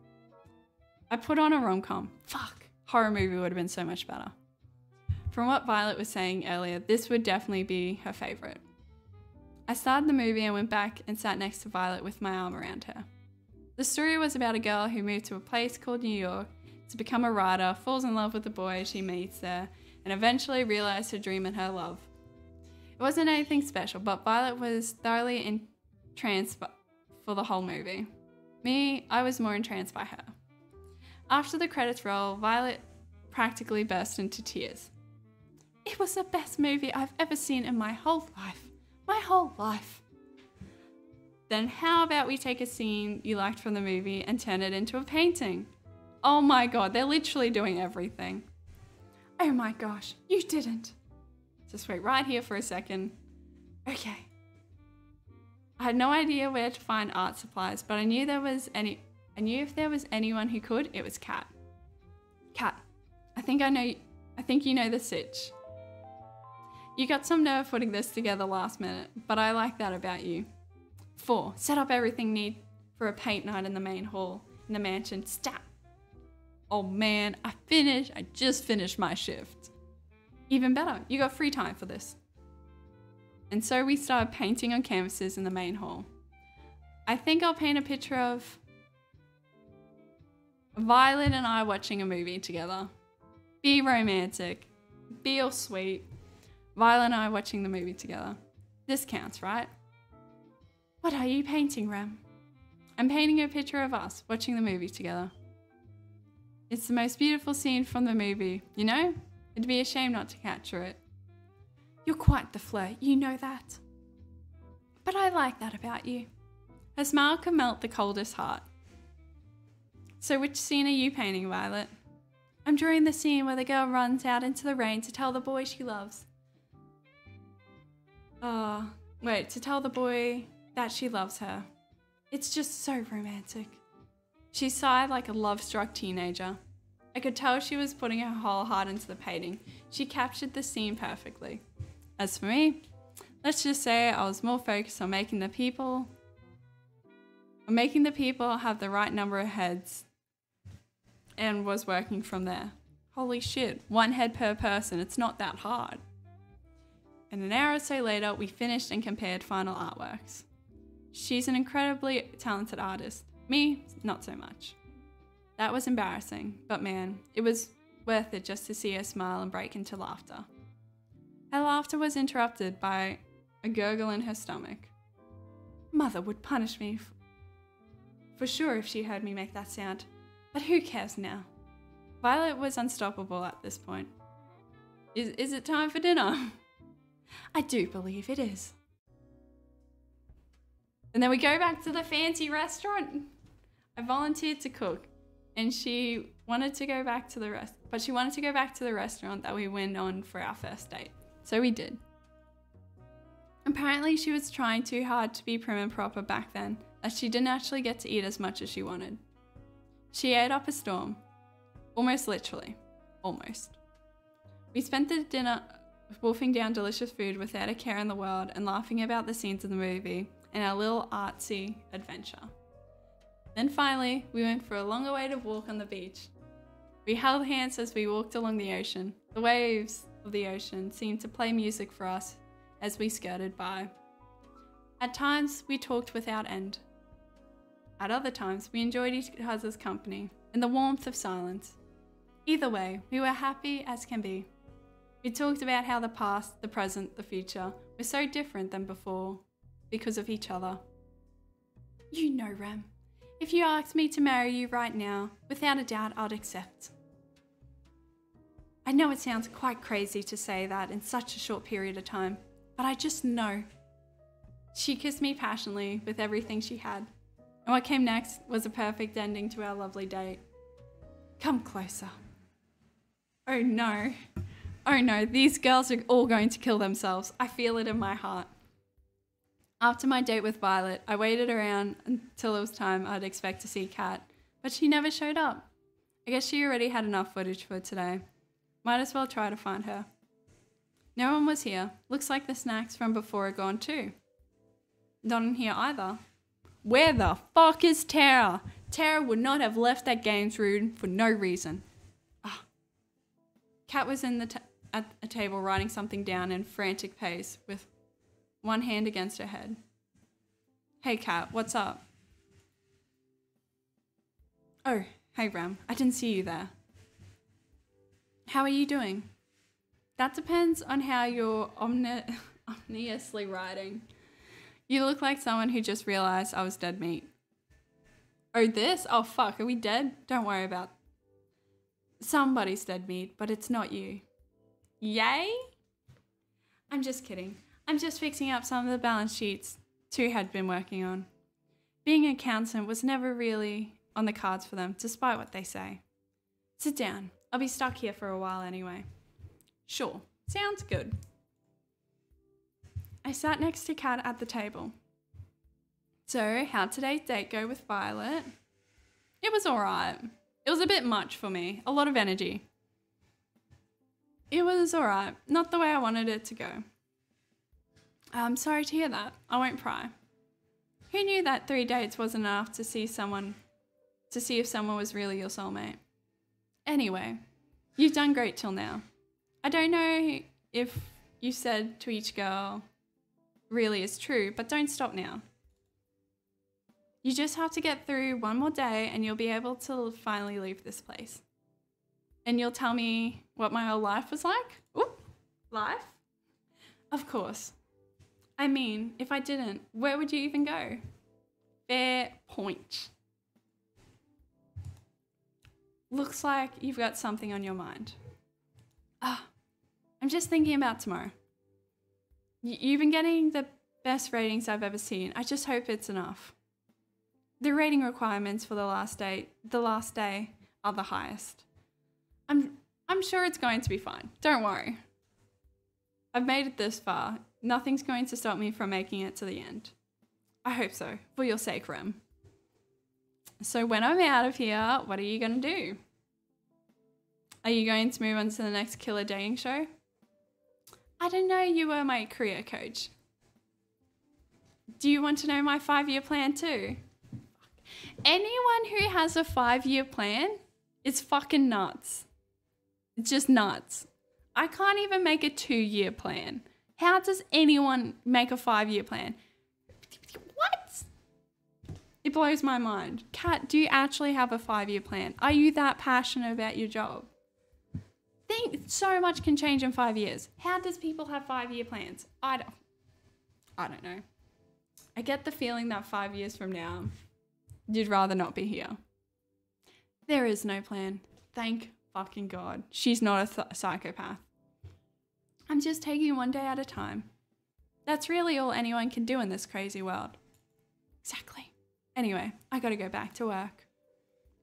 I put on a rom-com. Fuck, horror movie would have been so much better. From what Violet was saying earlier, this would definitely be her favourite. I started the movie and went back and sat next to Violet with my arm around her. The story was about a girl who moved to a place called New York to become a writer, falls in love with the boy she meets there, and eventually realized her dream and her love. It wasn't anything special, but Violet was thoroughly entranced for the whole movie. Me, I was more entranced by her. After the credits roll, Violet practically burst into tears. It was the best movie I've ever seen in my whole life. My whole life. Then how about we take a scene you liked from the movie and turn it into a painting? Oh my god, they're literally doing everything. Oh my gosh, you didn't. Just wait right here for a second. Okay. I had no idea where to find art supplies, but I knew if there was anyone who could, it was Kat. Kat, I think you know the sitch. You got some nerve putting this together last minute, but I like that about you. 4. Set up everything need for a paint night in the main hall in the mansion. Stat. Oh man, I just finished my shift. Even better, you got free time for this. And so we started painting on canvases in the main hall. I think I'll paint a picture of Violet and I watching a movie together. Be romantic. Be all sweet. Violet and I watching the movie together. This counts, right? What are you painting, Rem? I'm painting a picture of us watching the movie together. It's the most beautiful scene from the movie, you know? It'd be a shame not to capture it. You're quite the flirt, you know that. But I like that about you. Her smile could melt the coldest heart. So which scene are you painting, Violet? I'm drawing the scene where the girl runs out into the rain to tell the boy she loves. To tell the boy that she loves her. It's just so romantic. She sighed like a love-struck teenager. I could tell she was putting her whole heart into the painting. She captured the scene perfectly. As for me, let's just say I was more focused on making the people have the right number of heads and was working from there. Holy shit, 1 head per person, it's not that hard. And an hour or so later, we finished and compared final artworks. She's an incredibly talented artist. Me, not so much. That was embarrassing, but man, it was worth it just to see her smile and break into laughter. Her laughter was interrupted by a gurgle in her stomach. Mother would punish me for sure if she heard me make that sound, but who cares now? Violet was unstoppable at this point. Is it time for dinner? I do believe it is. And then we go back to the fancy restaurant. I volunteered to cook, and she wanted to go back to the restaurant that we went on for our first date. So we did. Apparently she was trying too hard to be prim and proper back then, as she didn't actually get to eat as much as she wanted. She ate up a storm. Almost literally. Almost. We spent the dinner wolfing down delicious food without a care in the world and laughing about the scenes of the movie and our little artsy adventure. Then finally, we went for a long-awaited walk on the beach. We held hands as we walked along the ocean. The waves of the ocean seemed to play music for us as we skirted by. At times, we talked without end. At other times, we enjoyed each other's company in the warmth of silence. Either way, we were happy as can be. We talked about how the past, the present, the future were so different than before because of each other. You know, Rem, if you asked me to marry you right now, without a doubt I'd accept. I know it sounds quite crazy to say that in such a short period of time, but I just know. She kissed me passionately with everything she had, and what came next was a perfect ending to our lovely date. Come closer. Oh no, these girls are all going to kill themselves. I feel it in my heart. After my date with Violet, I waited around until it was time I'd expect to see Kat, but she never showed up. I guess she already had enough footage for today. Might as well try to find her. No one was here. Looks like the snacks from before are gone too. Not in here either. Where the fuck is Tara? Tara would not have left that games room for no reason. Kat was at a table writing something down in frantic pace with one hand against her head. Hey Kat, what's up? Oh, hey Rem, I didn't see you there. How are you doing? That depends on how you're ominously writing. You look like someone who just realized I was dead meat. Oh, this? Oh, fuck, are we dead? Don't worry about it. Somebody's dead meat, but it's not you. Yay? I'm just kidding. I'm just fixing up some of the balance sheets two had been working on. Being an accountant was never really on the cards for them, despite what they say. Sit down. I'll be stuck here for a while anyway. Sure, sounds good. I sat next to Kat at the table. So, how'd today's date go with Violet? It was alright. It was a bit much for me. A lot of energy. It was alright. Not the way I wanted it to go. I'm sorry to hear that. I won't pry. Who knew that 3 dates wasn't enough to see if someone was really your soulmate? Anyway, you've done great till now. I don't know if you said to each girl really is true, but don't stop now. You just have to get through one more day and you'll be able to finally leave this place. And you'll tell me what my whole life was like? Ooh, life? Of course. I mean, if I didn't, where would you even go? Fair point. Looks like you've got something on your mind. I'm just thinking about tomorrow. You've been getting the best ratings I've ever seen. I just hope it's enough. The rating requirements for the last day are the highest. I'm sure it's going to be fine. Don't worry. I've made it this far. Nothing's going to stop me from making it to the end. I hope so, for your sake, Rem. So when I'm out of here, what are you going to do? Are you going to move on to the next killer dating show? I didn't know you were my career coach. Do you want to know my 5-year plan too? Anyone who has a 5-year plan is fucking nuts. It's just nuts. I can't even make a 2-year plan. How does anyone make a 5-year plan? What? It blows my mind. Kat, do you actually have a 5-year plan? Are you that passionate about your job? Think so much can change in 5 years. How does people have 5-year plans? I don't know. I get the feeling that 5 years from now, you'd rather not be here. There is no plan. Thank fucking God. She's not a psychopath. I'm just taking one day at a time. That's really all anyone can do in this crazy world. Exactly. Anyway, I gotta go back to work.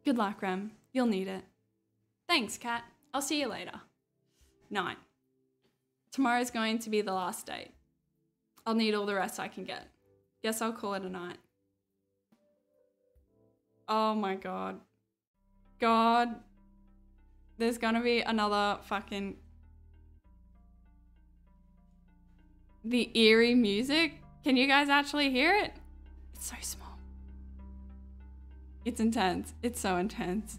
Good luck, Rem. You'll need it. Thanks, Kat. I'll see you later. 9. Tomorrow's going to be the last date. I'll need all the rest I can get. Guess I'll call it a night. Oh my god. God. There's gonna be another fucking... The eerie music. Can you guys actually hear it? It's so small. It's intense. It's so intense.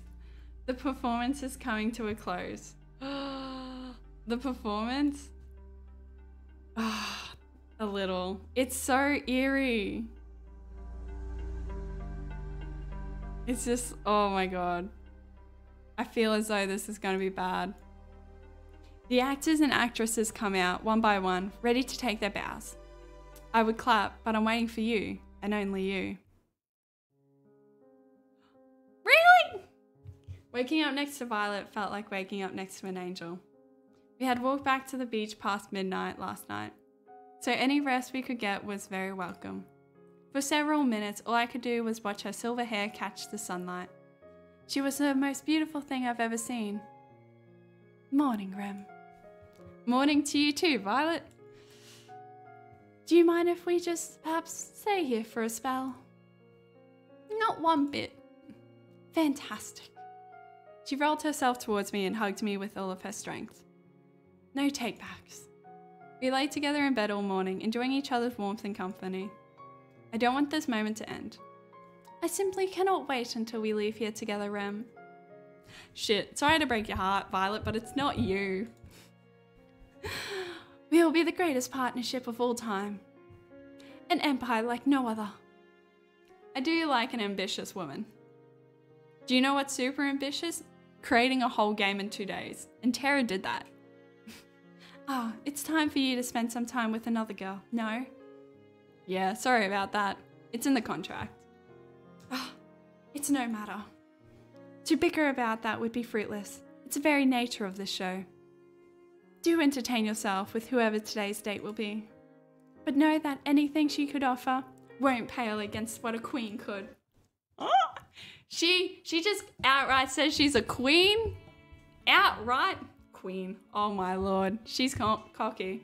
The performance is coming to a close. The performance? A little. It's so eerie. It's just, oh my god. I feel as though this is going to be bad. The actors and actresses come out one by one, ready to take their bows. I would clap, but I'm waiting for you, and only you. Really? Waking up next to Violet felt like waking up next to an angel. We had walked back to the beach past midnight last night, so any rest we could get was very welcome. For several minutes, all I could do was watch her silver hair catch the sunlight. She was the most beautiful thing I've ever seen. Morning, Rem. Morning to you too, Violet. Do you mind if we just perhaps stay here for a spell? Not one bit. Fantastic. She rolled herself towards me and hugged me with all of her strength. No take-backs. We lay together in bed all morning, enjoying each other's warmth and company. I don't want this moment to end. I simply cannot wait until we leave here together, Rem. Shit, sorry to break your heart, Violet, but it's not you. We will be the greatest partnership of all time. An empire like no other. I do like an ambitious woman. Do you know what's super ambitious? Creating a whole game in 2 days. And Tara did that. It's time for you to spend some time with another girl, no? Yeah, sorry about that. It's in the contract. It's no matter. To bicker about that would be fruitless. It's the very nature of this show. Do entertain yourself with whoever today's date will be. But know that anything she could offer won't pale against what a queen could. She just outright says she's a queen? Outright? Queen. Oh my lord. She's cocky.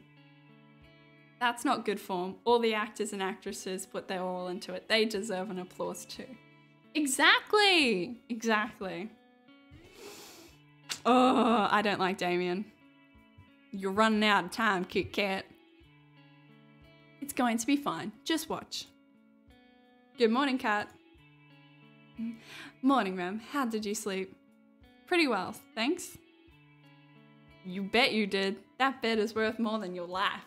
That's not good form. All the actors and actresses put their all into it. They deserve an applause too. Exactly. Exactly. Oh, I don't like Damien. You're running out of time, Kit Kat. It's going to be fine. Just watch. Good morning, Kat. Morning, Rem. How did you sleep? Pretty well, thanks. You bet you did. That bed is worth more than your life.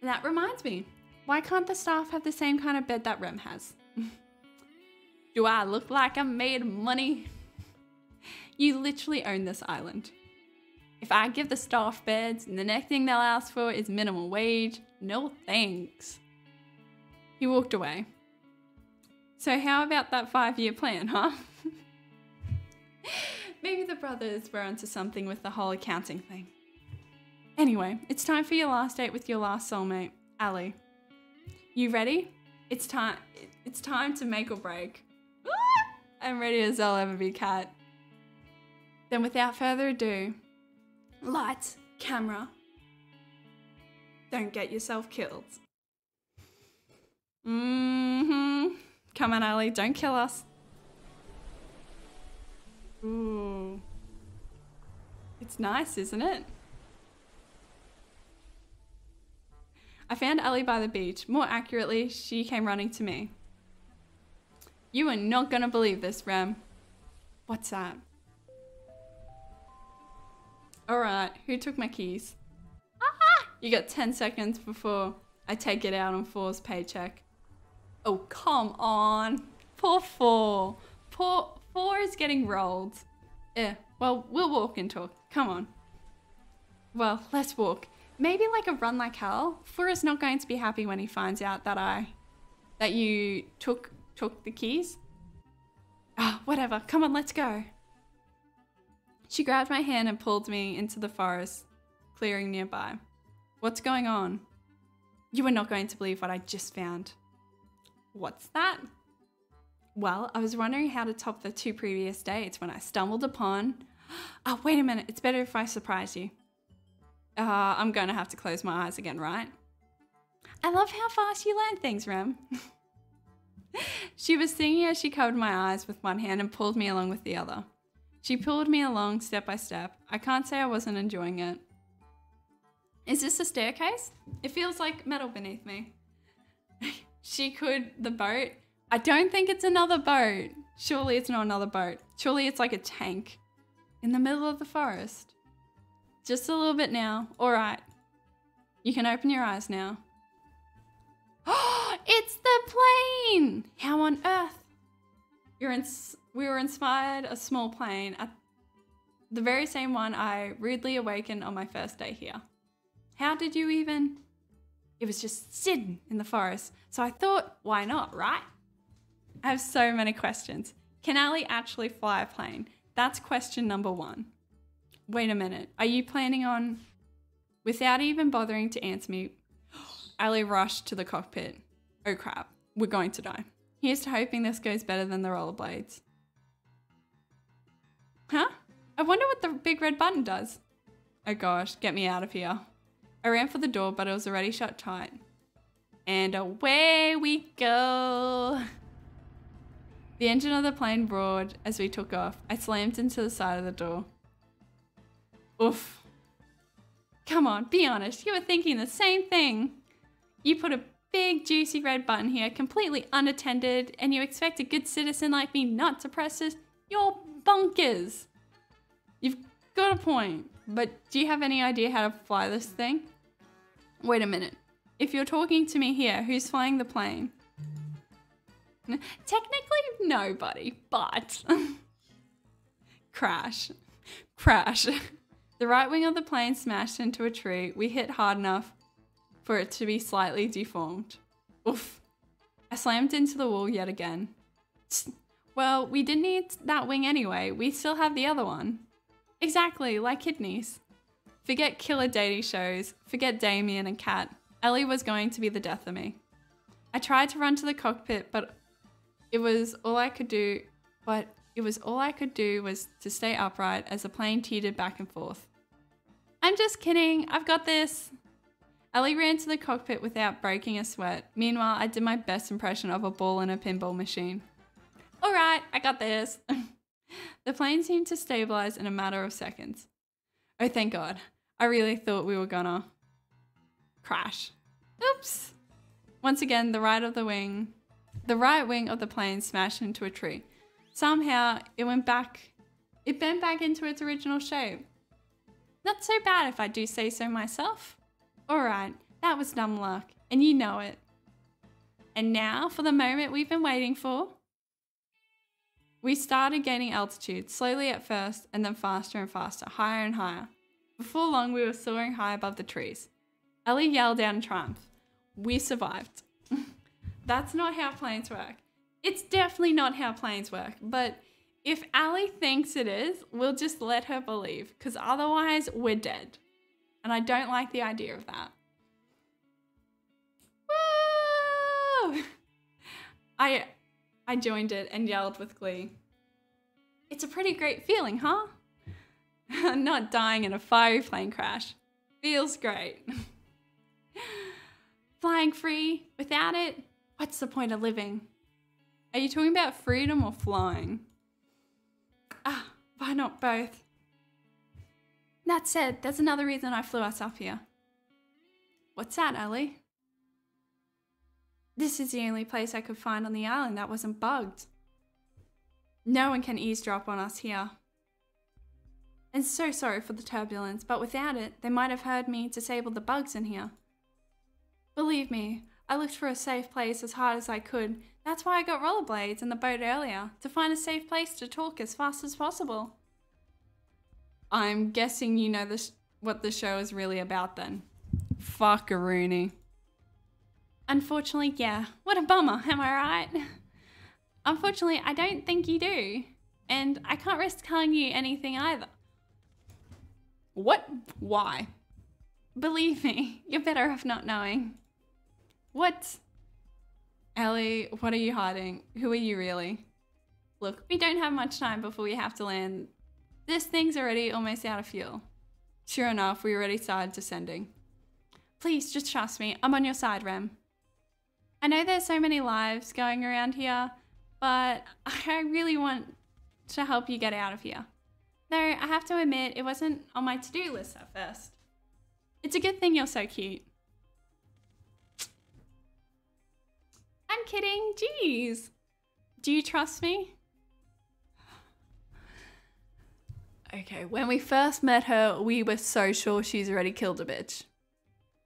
And that reminds me, why can't the staff have the same kind of bed that Rem has? Do I look like I'm made of money? You literally own this island. If I give the staff beds and the next thing they'll ask for is minimum wage, no thanks. He walked away. So how about that 5-year plan, huh? Maybe the brothers were onto something with the whole accounting thing. Anyway, it's time for your last date with your last soulmate, Ali. You ready? It's time to make or break. I'm ready as I'll ever be, Kat. Then without further ado, lights, camera. Don't get yourself killed. Come on, Ali, don't kill us. Ooh. It's nice, isn't it? I found Ali by the beach. More accurately, she came running to me. You are not gonna believe this, Rem. What's that? Alright, who took my keys? You got 10 seconds before I take it out on Four's paycheck. Oh, come on. Poor Four. Four is getting rolled. Well, we'll walk and talk. Come on. Well, let's walk. Maybe like a run like hell. Four is not going to be happy when he finds out that you took the keys. Whatever. Come on, let's go. She grabbed my hand and pulled me into the forest, clearing nearby. What's going on? You are not going to believe what I just found. What's that? Well, I was wondering how to top the 2 previous dates when I stumbled upon... Oh, wait a minute. It's better if I surprise you. I'm going to have to close my eyes again, right? I love how fast you learn things, Rem. She was singing as she covered my eyes with one hand and pulled me along with the other. She pulled me along step by step. I can't say I wasn't enjoying it. Is this a staircase? It feels like metal beneath me. The boat. I don't think it's another boat. Surely it's not another boat. Surely it's like a tank in the middle of the forest. Just a little bit now. All right. You can open your eyes now. Oh, it's the plane! How on earth? We were inspired a small plane at the very same one I rudely awakened on my first day here. How did you even? It was just sitting in the forest. So I thought, why not, right? I have so many questions. Can Ali actually fly a plane? That's question number 1. Wait a minute. Are you planning on? Without even bothering to answer me, Ali rushed to the cockpit. Oh crap, we're going to die. Here's to hoping this goes better than the rollerblades. Huh? I wonder what the big red button does. Oh gosh, get me out of here. I ran for the door, but it was already shut tight. And away we go. The engine of the plane roared as we took off. I slammed into the side of the door. Oof. Come on, be honest. You were thinking the same thing. You put a big juicy red button here, completely unattended, and you expect a good citizen like me not to press this? You're bonkers. You've got a point, but do you have any idea how to fly this thing? Wait a minute. If you're talking to me here, who's flying the plane? Technically, nobody, but... Crash. Crash. The right wing of the plane smashed into a tree. We hit hard enough for it to be slightly deformed. Oof. I slammed into the wall yet again. Well, we didn't need that wing anyway. We still have the other one. Exactly, like kidneys. Forget killer dating shows. Forget Damien and Kat. Ellie was going to be the death of me. I tried to run to the cockpit, but it was all I could do was to stay upright as the plane teetered back and forth. I'm just kidding. I've got this. Ellie ran to the cockpit without breaking a sweat. Meanwhile, I did my best impression of a ball in a pinball machine. All right, I got this. The plane seemed to stabilize in a matter of seconds. Oh, thank God. I really thought we were gonna crash. Oops. Once again, the right wing of the plane smashed into a tree. Somehow, it bent back into its original shape. Not so bad if I do say so myself. All right, that was dumb luck, and you know it. And now for the moment we've been waiting for. We started gaining altitude, slowly at first, and then faster and faster, higher and higher. Before long, we were soaring high above the trees. Ellie yelled out in triumph. We survived. That's not how planes work. It's definitely not how planes work, but if Ellie thinks it is, we'll just let her believe, because otherwise we're dead. And I don't like the idea of that. Woo! I joined it and yelled with glee. It's a pretty great feeling, huh? Not dying in a fiery plane crash. Feels great. Flying free, without it, what's the point of living? Are you talking about freedom or flying? Why not both? That said, there's another reason I flew us up here. What's that, Ellie? This is the only place I could find on the island that wasn't bugged. No one can eavesdrop on us here. And so sorry for the turbulence, but without it, they might have heard me disable the bugs in here. Believe me, I looked for a safe place as hard as I could. That's why I got rollerblades in the boat earlier, to find a safe place to talk as fast as possible. I'm guessing you know what the show is really about then. Fuckaroony. Unfortunately, yeah. What a bummer, am I right? Unfortunately, I don't think you do. And I can't risk telling you anything either. What? Why? Believe me, you're better off not knowing. What? Ellie, what are you hiding? Who are you really? Look, we don't have much time before we have to land. This thing's already almost out of fuel. Sure enough, we already started descending. Please, just trust me. I'm on your side, Rem. I know there's so many lives going around here, but I really want to help you get out of here. Though I have to admit, it wasn't on my to-do list at first. It's a good thing you're so cute. I'm kidding, jeez. Do you trust me? Okay, when we first met her, we were so sure she's already killed a bitch.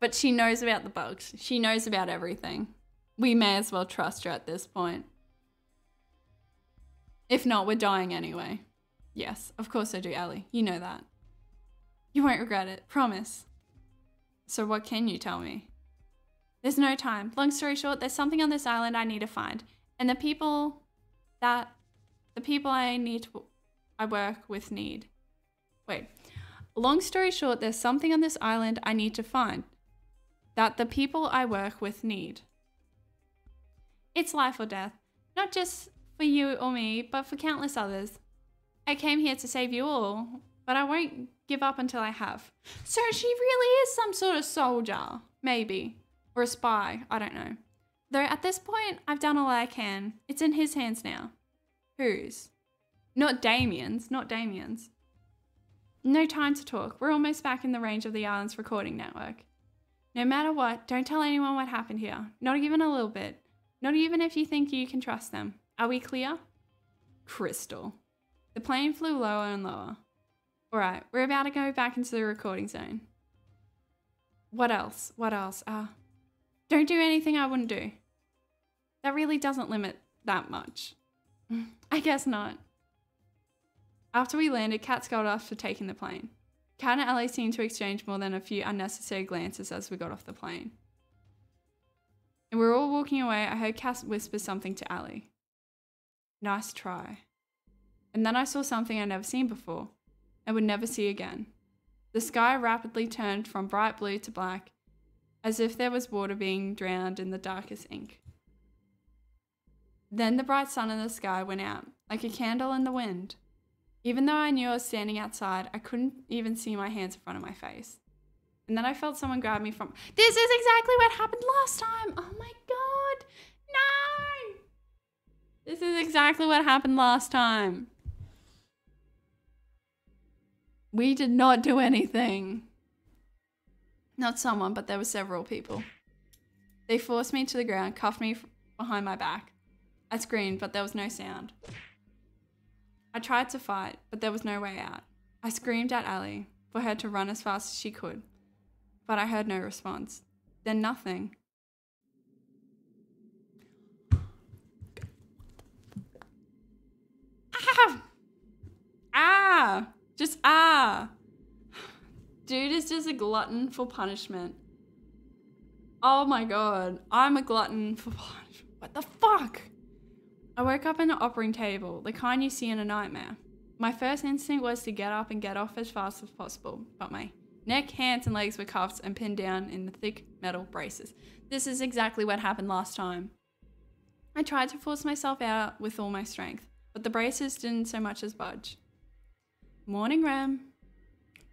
But she knows about the bugs. She knows about everything. We may as well trust her at this point. If not, we're dying anyway. Yes, of course I do, Ellie. You know that. You won't regret it, promise. So what can you tell me? There's no time. Long story short, there's something on this island I need to find. And the people I work with need. Wait. Long story short, there's something on this island I need to find. That the people I work with need. It's life or death. Not just for you or me, but for countless others. I came here to save you all, but I won't give up until I have. So she really is some sort of soldier, maybe. Or a spy, I don't know. Though at this point, I've done all I can. It's in his hands now. Whose? Not Damien's, not Damien's. No time to talk. We're almost back in the range of the island's recording network. No matter what, don't tell anyone what happened here. Not even a little bit. Not even if you think you can trust them. Are we clear? Crystal. The plane flew lower and lower. Alright, we're about to go back into the recording zone. What else? What else? Don't do anything I wouldn't do. That really doesn't limit that much. I guess not. After we landed, Kat scolded us for taking the plane. Kat and Ellie seemed to exchange more than a few unnecessary glances as we got off the plane. And we were all walking away. I heard Kat whisper something to Ellie. Nice try. And then I saw something I'd never seen before and would never see again. The sky rapidly turned from bright blue to black, as if there was water being drowned in the darkest ink. Then the bright sun in the sky went out, like a candle in the wind. Even though I knew I was standing outside, I couldn't even see my hands in front of my face. And then I felt someone grab me from... This is exactly what happened last time! Oh my god! No! This is exactly what happened last time. We did not do anything. Not someone, but there were several people. They forced me to the ground, cuffed me behind my back. I screamed, but there was no sound. I tried to fight, but there was no way out. I screamed at Ellie for her to run as fast as she could, but I heard no response. Then nothing. Ah! Ah! Just ah! Dude is just a glutton for punishment. Oh my god, I'm a glutton for punishment. What the fuck? I woke up in an operating table, the kind you see in a nightmare. My first instinct was to get up and get off as fast as possible, but my neck, hands, and legs were cuffed and pinned down in the thick metal braces. This is exactly what happened last time. I tried to force myself out with all my strength, but the braces didn't so much as budge. Morning, Rem.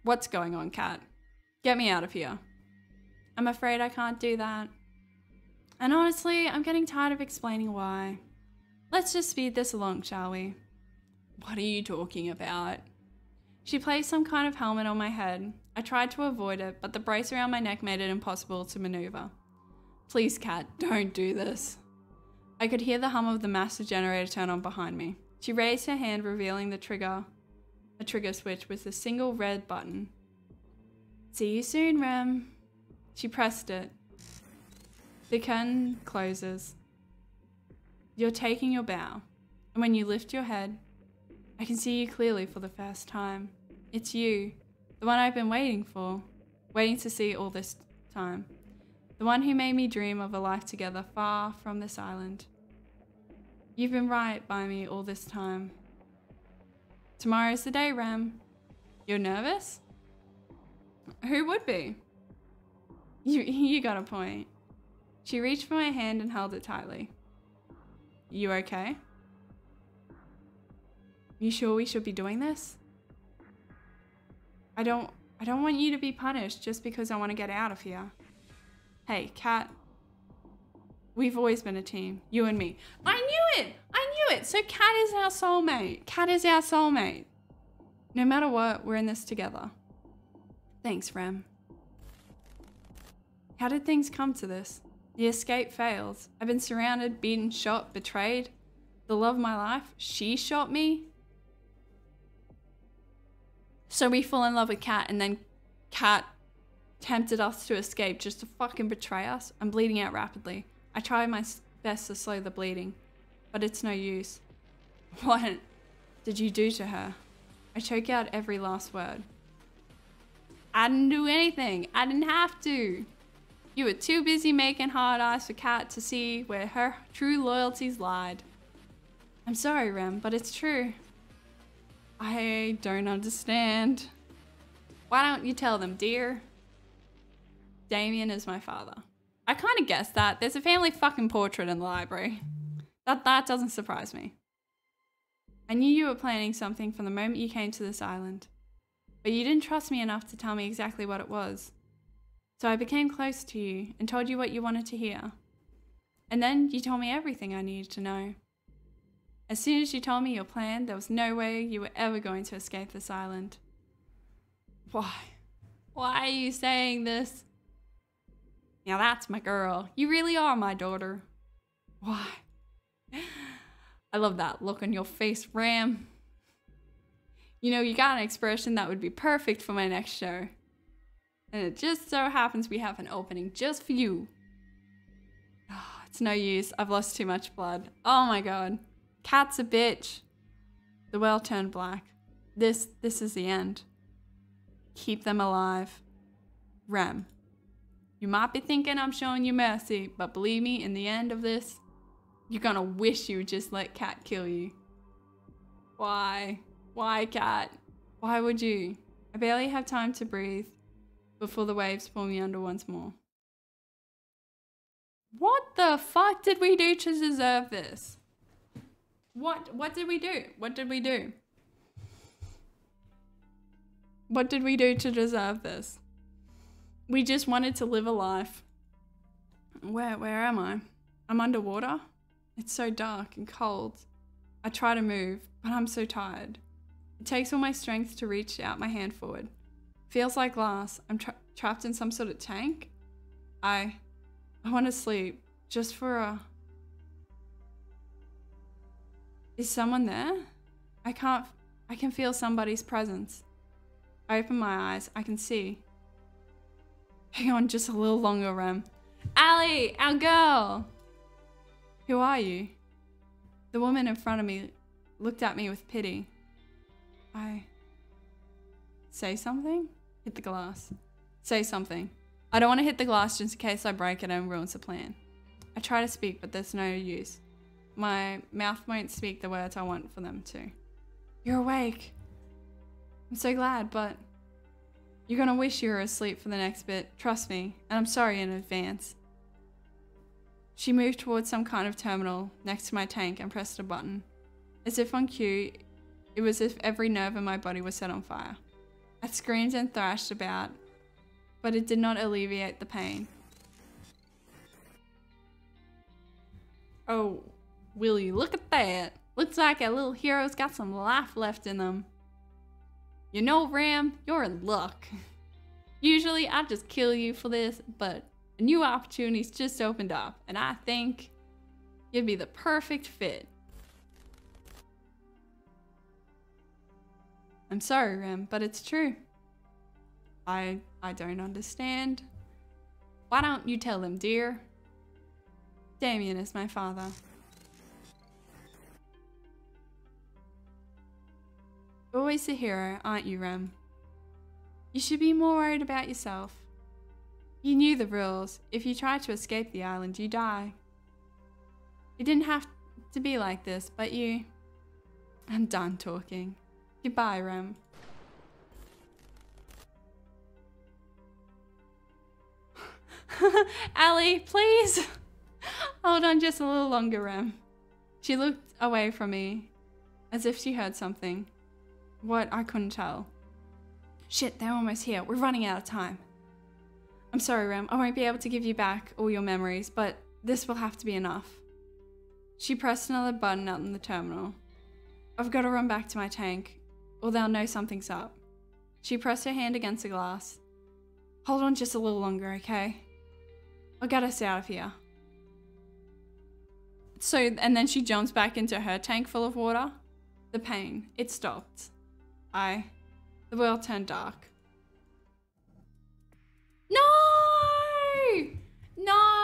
What's going on, Kat? Get me out of here. I'm afraid I can't do that. And honestly, I'm getting tired of explaining why. Let's just speed this along, shall we? What are you talking about? She placed some kind of helmet on my head. I tried to avoid it, but the brace around my neck made it impossible to maneuver. Please, Kat, don't do this. I could hear the hum of the master generator turn on behind me. She raised her hand, revealing a trigger switch with a single red button. See you soon, Rem. She pressed it. The curtain closes. You're taking your bow, and when you lift your head, I can see you clearly for the first time. It's you, the one I've been waiting for, waiting to see all this time. The one who made me dream of a life together far from this island. You've been right by me all this time. Tomorrow's the day, Rem. You're nervous? Who would be? You got a point. She reached for my hand and held it tightly. You okay? You sure we should be doing this? I don't want you to be punished just because I want to get out of here. Hey, Kat. We've always been a team, you and me. I knew it! I knew it! So Kat is our soulmate. Kat is our soulmate. No matter what, we're in this together. Thanks, Rem. How did things come to this? The escape fails. I've been surrounded, beaten, shot, betrayed. The love of my life, she shot me. So we fall in love with Kat, and then Kat tempted us to escape just to fucking betray us. I'm bleeding out rapidly. I try my best to slow the bleeding, but it's no use. What did you do to her? I choke out every last word. I didn't do anything. I didn't have to. You were too busy making hard eyes for Kat to see where her true loyalties lied. I'm sorry, Rem, but it's true. I don't understand. Why don't you tell them, dear? Damien is my father. I kind of guessed that. There's a family fucking portrait in the library. That doesn't surprise me. I knew you were planning something from the moment you came to this island. But you didn't trust me enough to tell me exactly what it was. So I became close to you and told you what you wanted to hear. And then you told me everything I needed to know. As soon as you told me your plan, there was no way you were ever going to escape this island. Why? Why are you saying this? Now that's my girl. You really are my daughter. Why? I love that look on your face, Ram. You know, you got an expression that would be perfect for my next show. And it just so happens we have an opening just for you. Oh, it's no use. I've lost too much blood. Oh my god. Kat's a bitch. The well turned black. This is the end. Keep them alive. Rem. You might be thinking I'm showing you mercy, but believe me, in the end of this, you're gonna wish you would just let Kat kill you. Why? Why, Kat? Why would you? I barely have time to breathe before the waves pull me under once more. What the fuck did we do to deserve this? What did we do? What did we do? What did we do to deserve this? We just wanted to live a life. Where am I? I'm underwater? It's so dark and cold. I try to move, but I'm so tired. It takes all my strength to reach out my hand forward. Feels like glass. I'm trapped in some sort of tank. I want to sleep just for a... Is someone there? I can feel somebody's presence. I open my eyes. I can see. Hang on just a little longer, Rem. Allie, our girl! Who are you? The woman in front of me looked at me with pity. I... Say something? Hit the glass. Say something. I don't want to hit the glass just in case I break it and ruins the plan. I try to speak, but there's no use. My mouth won't speak the words I want for them to. You're awake. I'm so glad, but you're gonna wish you were asleep for the next bit. Trust me, and I'm sorry in advance. She moved towards some kind of terminal next to my tank and pressed a button. As if on cue, it was as if every nerve in my body was set on fire. I screamed and thrashed about, but it did not alleviate the pain. Oh, Willie, look at that. Looks like our little hero's got some life left in them. You know, Ram, you're in luck. Usually I'd just kill you for this, but a new opportunity's just opened up, and I think you'd be the perfect fit. I'm sorry, Ram, but it's true. I don't understand. Why don't you tell them, dear? Damien is my father. Always the hero, aren't you, Rem? You should be more worried about yourself. You knew the rules. If you try to escape the island, you die. It didn't have to be like this, but you... I'm done talking. Goodbye, Rem. Allie, please! Hold on just a little longer, Rem. She looked away from me, as if she heard something. What? I couldn't tell. Shit, they're almost here. We're running out of time. I'm sorry, Rem. I won't be able to give you back all your memories, but This will have to be enough. She pressed another button out in the terminal. I've got to run back to my tank, or they'll know something's up. She pressed her hand against the glass. Hold on just a little longer, okay? I'll get us out of here. And then she jumps back into her tank full of water. The pain, it stopped. The world turned dark. No! No!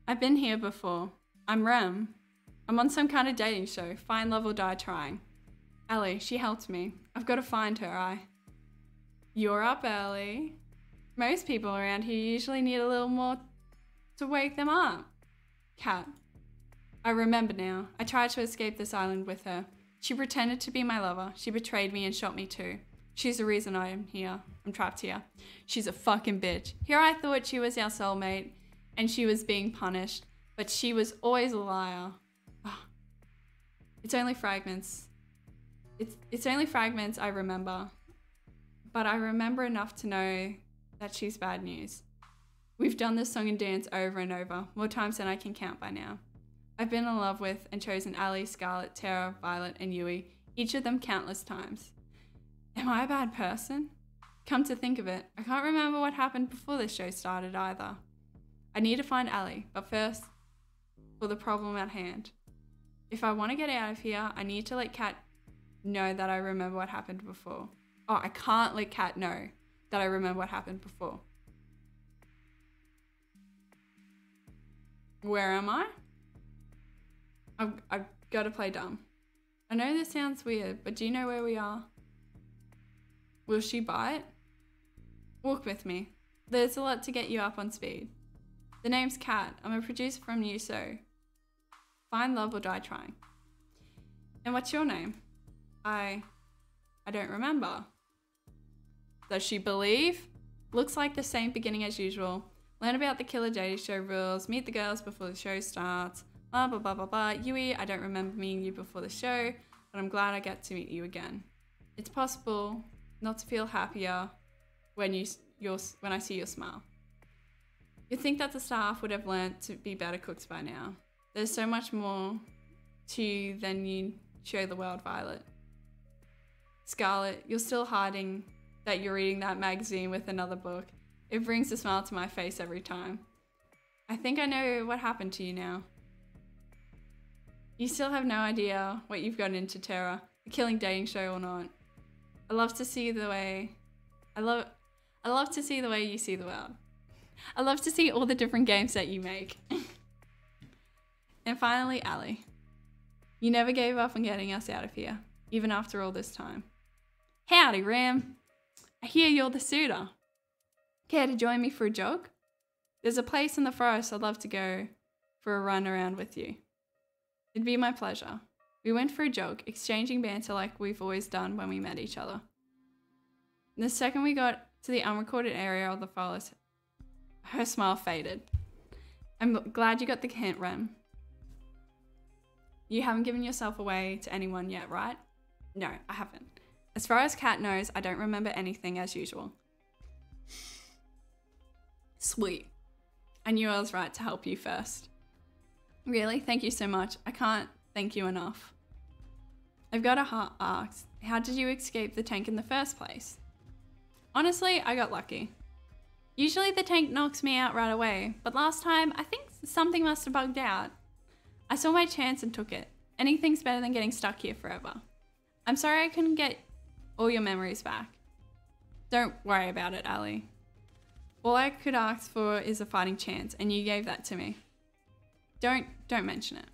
I've been here before. I'm Rem. I'm on some kind of dating show. Find love or die trying. Ellie, she helped me. I've got to find her, You're up early. Most people around here usually need a little more to wake them up. Cat. I remember now. I tried to escape this island with her. She pretended to be my lover. She betrayed me and shot me too. She's the reason I am here. I'm trapped here. She's a fucking bitch. Here I thought she was our soulmate and she was being punished, but she was always a liar. It's only fragments. It's only fragments I remember. But I remember enough to know that she's bad news. We've done this song and dance over and over, more times than I can count by now. I've been in love with and chosen Ali, Scarlet, Tara, Violet, and Yui, each of them countless times. Am I a bad person? Come to think of it, I can't remember what happened before this show started either. I need to find Ali, but first, for the problem at hand. If I want to get out of here, I need to let Kat know that I remember what happened before. Oh, I can't let Kat know that I remember what happened before. Where am I? I've got to play dumb. I know this sounds weird, but do you know where we are? Will she bite? Walk with me. There's a lot to get you up on speed. The name's Kat. I'm a producer from USO. Find love or die trying. And what's your name? I don't remember. Does she believe? Looks like the same beginning as usual. Learn about the killer dating show rules. Meet the girls before the show starts. Blah, blah, blah, blah, blah. Yui, I don't remember meeting you before the show, but I'm glad I get to meet you again. It's possible not to feel happier when I see your smile. You'd think that the staff would have learnt to be better cooks by now. There's so much more to you than you show the world, Violet. Scarlet, you're still hiding that you're reading that magazine with another book. It brings a smile to my face every time. I think I know what happened to you now. You still have no idea what you've gotten into, Tara, a killing dating show or not. I love to see the way you see the world. I love to see all the different games that you make. And finally, Ali. You never gave up on getting us out of here, even after all this time. Howdy, Ram. I hear you're the suitor. Care to join me for a jog? There's a place in the forest I'd love to go for a run around with you. It'd be my pleasure. We went for a jog, exchanging banter like we've always done when we met each other. And the second we got to the unrecorded area of the forest, her smile faded. I'm glad you got the hint, Rem. You haven't given yourself away to anyone yet, right? No, I haven't. As far as Kat knows, I don't remember anything as usual. Sweet. I knew I was right to help you first. Really? Thank you so much. I can't thank you enough. I've got to ask, how did you escape the tank in the first place? Honestly, I got lucky. Usually the tank knocks me out right away, but last time I think something must have bugged out. I saw my chance and took it. Anything's better than getting stuck here forever. I'm sorry I couldn't get all your memories back. Don't worry about it, Ali. All I could ask for is a fighting chance, and you gave that to me. Don't mention it.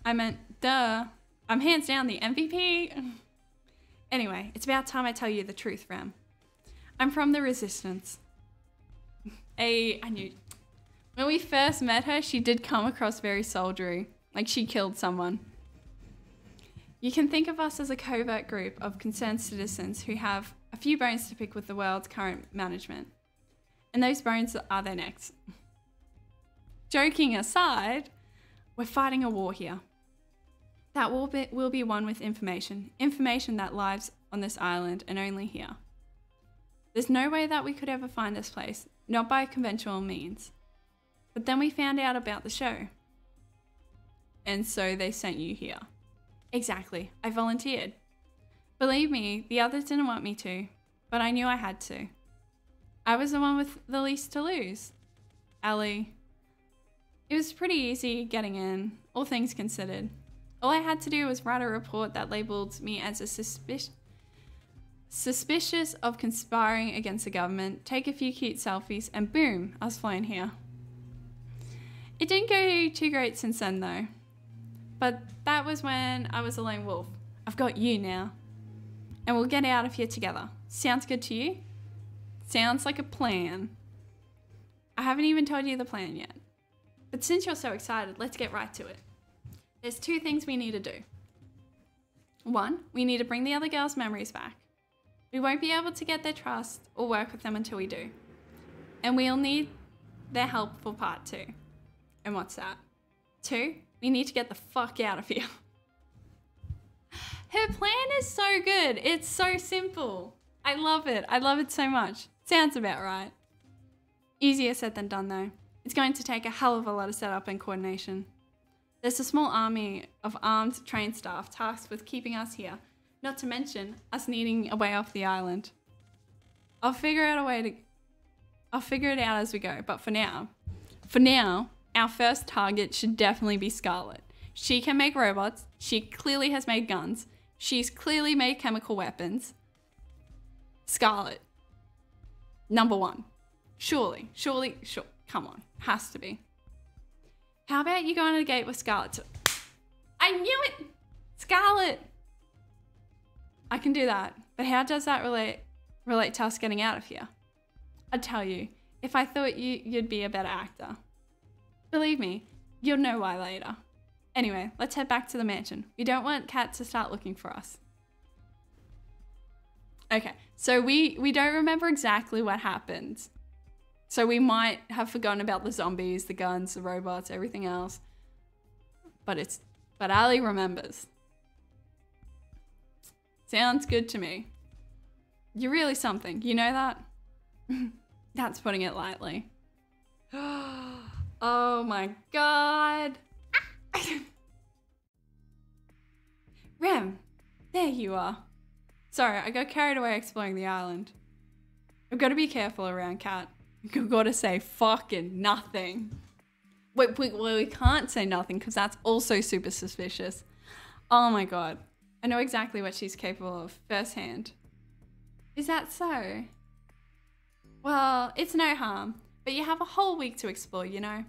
I meant, duh. I'm hands down the MVP. Anyway, it's about time I tell you the truth, Ram. I'm from the Resistance. I knew. When we first met her, she did come across very soldiery, like she killed someone. You can think of us as a covert group of concerned citizens who have a few bones to pick with the world's current management. And those bones are their necks. Joking aside, we're fighting a war here. That war will be won with information. Information that lives on this island and only here. There's no way that we could ever find this place, not by conventional means. But then we found out about the show. And so they sent you here. Exactly. I volunteered. Believe me, the others didn't want me to, but I knew I had to. I was the one with the least to lose. Ellie. It was pretty easy getting in, all things considered. All I had to do was write a report that labeled me as a suspicious of conspiring against the government, take a few cute selfies, and boom, I was flown here. It didn't go too great since then though. But that was when I was a lone wolf. I've got you now. And we'll get out of here together. Sounds good to you? Sounds like a plan. I haven't even told you the plan yet. But since you're so excited, let's get right to it. There's 2 things we need to do. 1, we need to bring the other girls' memories back. We won't be able to get their trust or work with them until we do. And we'll need their help for part 2. And what's that? 2, we need to get the fuck out of here. Her plan is so good. It's so simple. I love it. I love it so much. Sounds about right. Easier said than done though. It's going to take a hell of a lot of setup and coordination. There's a small army of armed trained staff tasked with keeping us here, not to mention us needing a way off the island. I'll figure it out as we go, but for now, our first target should definitely be Scarlet. She can make robots. She clearly has made guns. She's clearly made chemical weapons. Scarlet. Number 1. Surely, come on, has to be. How about you go on a date with Scarlet? I knew it! Scarlet! I can do that, but how does that relate to us getting out of here? I'd tell you, if I thought you'd be a better actor. Believe me, you'll know why later. Anyway, let's head back to the mansion. We don't want Kat to start looking for us. Okay, so we don't remember exactly what happened. So we might have forgotten about the zombies, the guns, the robots, everything else. But Ali remembers. Sounds good to me. You're really something, you know that? That's putting it lightly. Oh my god. Rem, there you are. Sorry, I got carried away exploring the island. I've got to be careful around Kat. You've got to say fucking nothing. Wait, we can't say nothing because that's also super suspicious. Oh my god. I know exactly what she's capable of firsthand. Is that so? Well, it's no harm, but you have a whole week to explore, you know.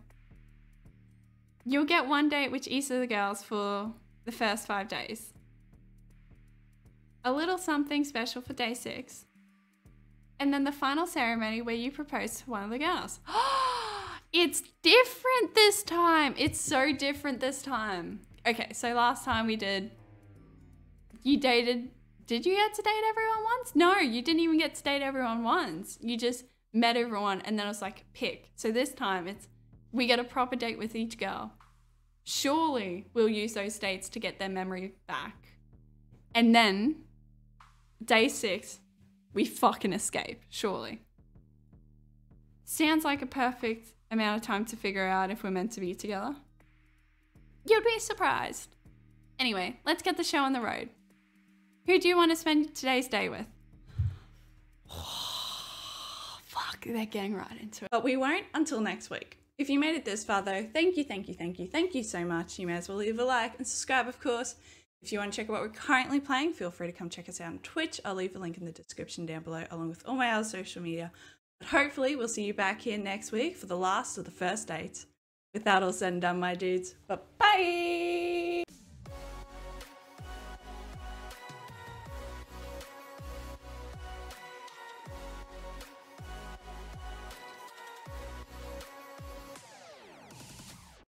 You'll get 1 date with each of the girls for the first 5 days. A little something special for day 6. And then the final ceremony where you propose to one of the girls. It's different this time. It's so different this time. Okay, so last time we did, you dated, did you get to date everyone once? No, you didn't even get to date everyone once. You just met everyone and then it was like, pick. So this time we get a proper date with each girl. Surely we'll use those dates to get their memory back. And then day 6, we fucking escape, surely. Sounds like a perfect amount of time to figure out if we're meant to be together. You'd be surprised. Anyway, let's get the show on the road. Who do you want to spend today's day with? Fuck, they're getting right into it. But we won't until next week. If you made it this far though, thank you so much. You may as well leave a like and subscribe, of course. If you want to check out what we're currently playing, feel free to come check us out on Twitch. I'll leave a link in the description down below, along with all my other social media. But hopefully we'll see you back here next week for the last of the first dates. With that all said and done, my dudes, bye-bye!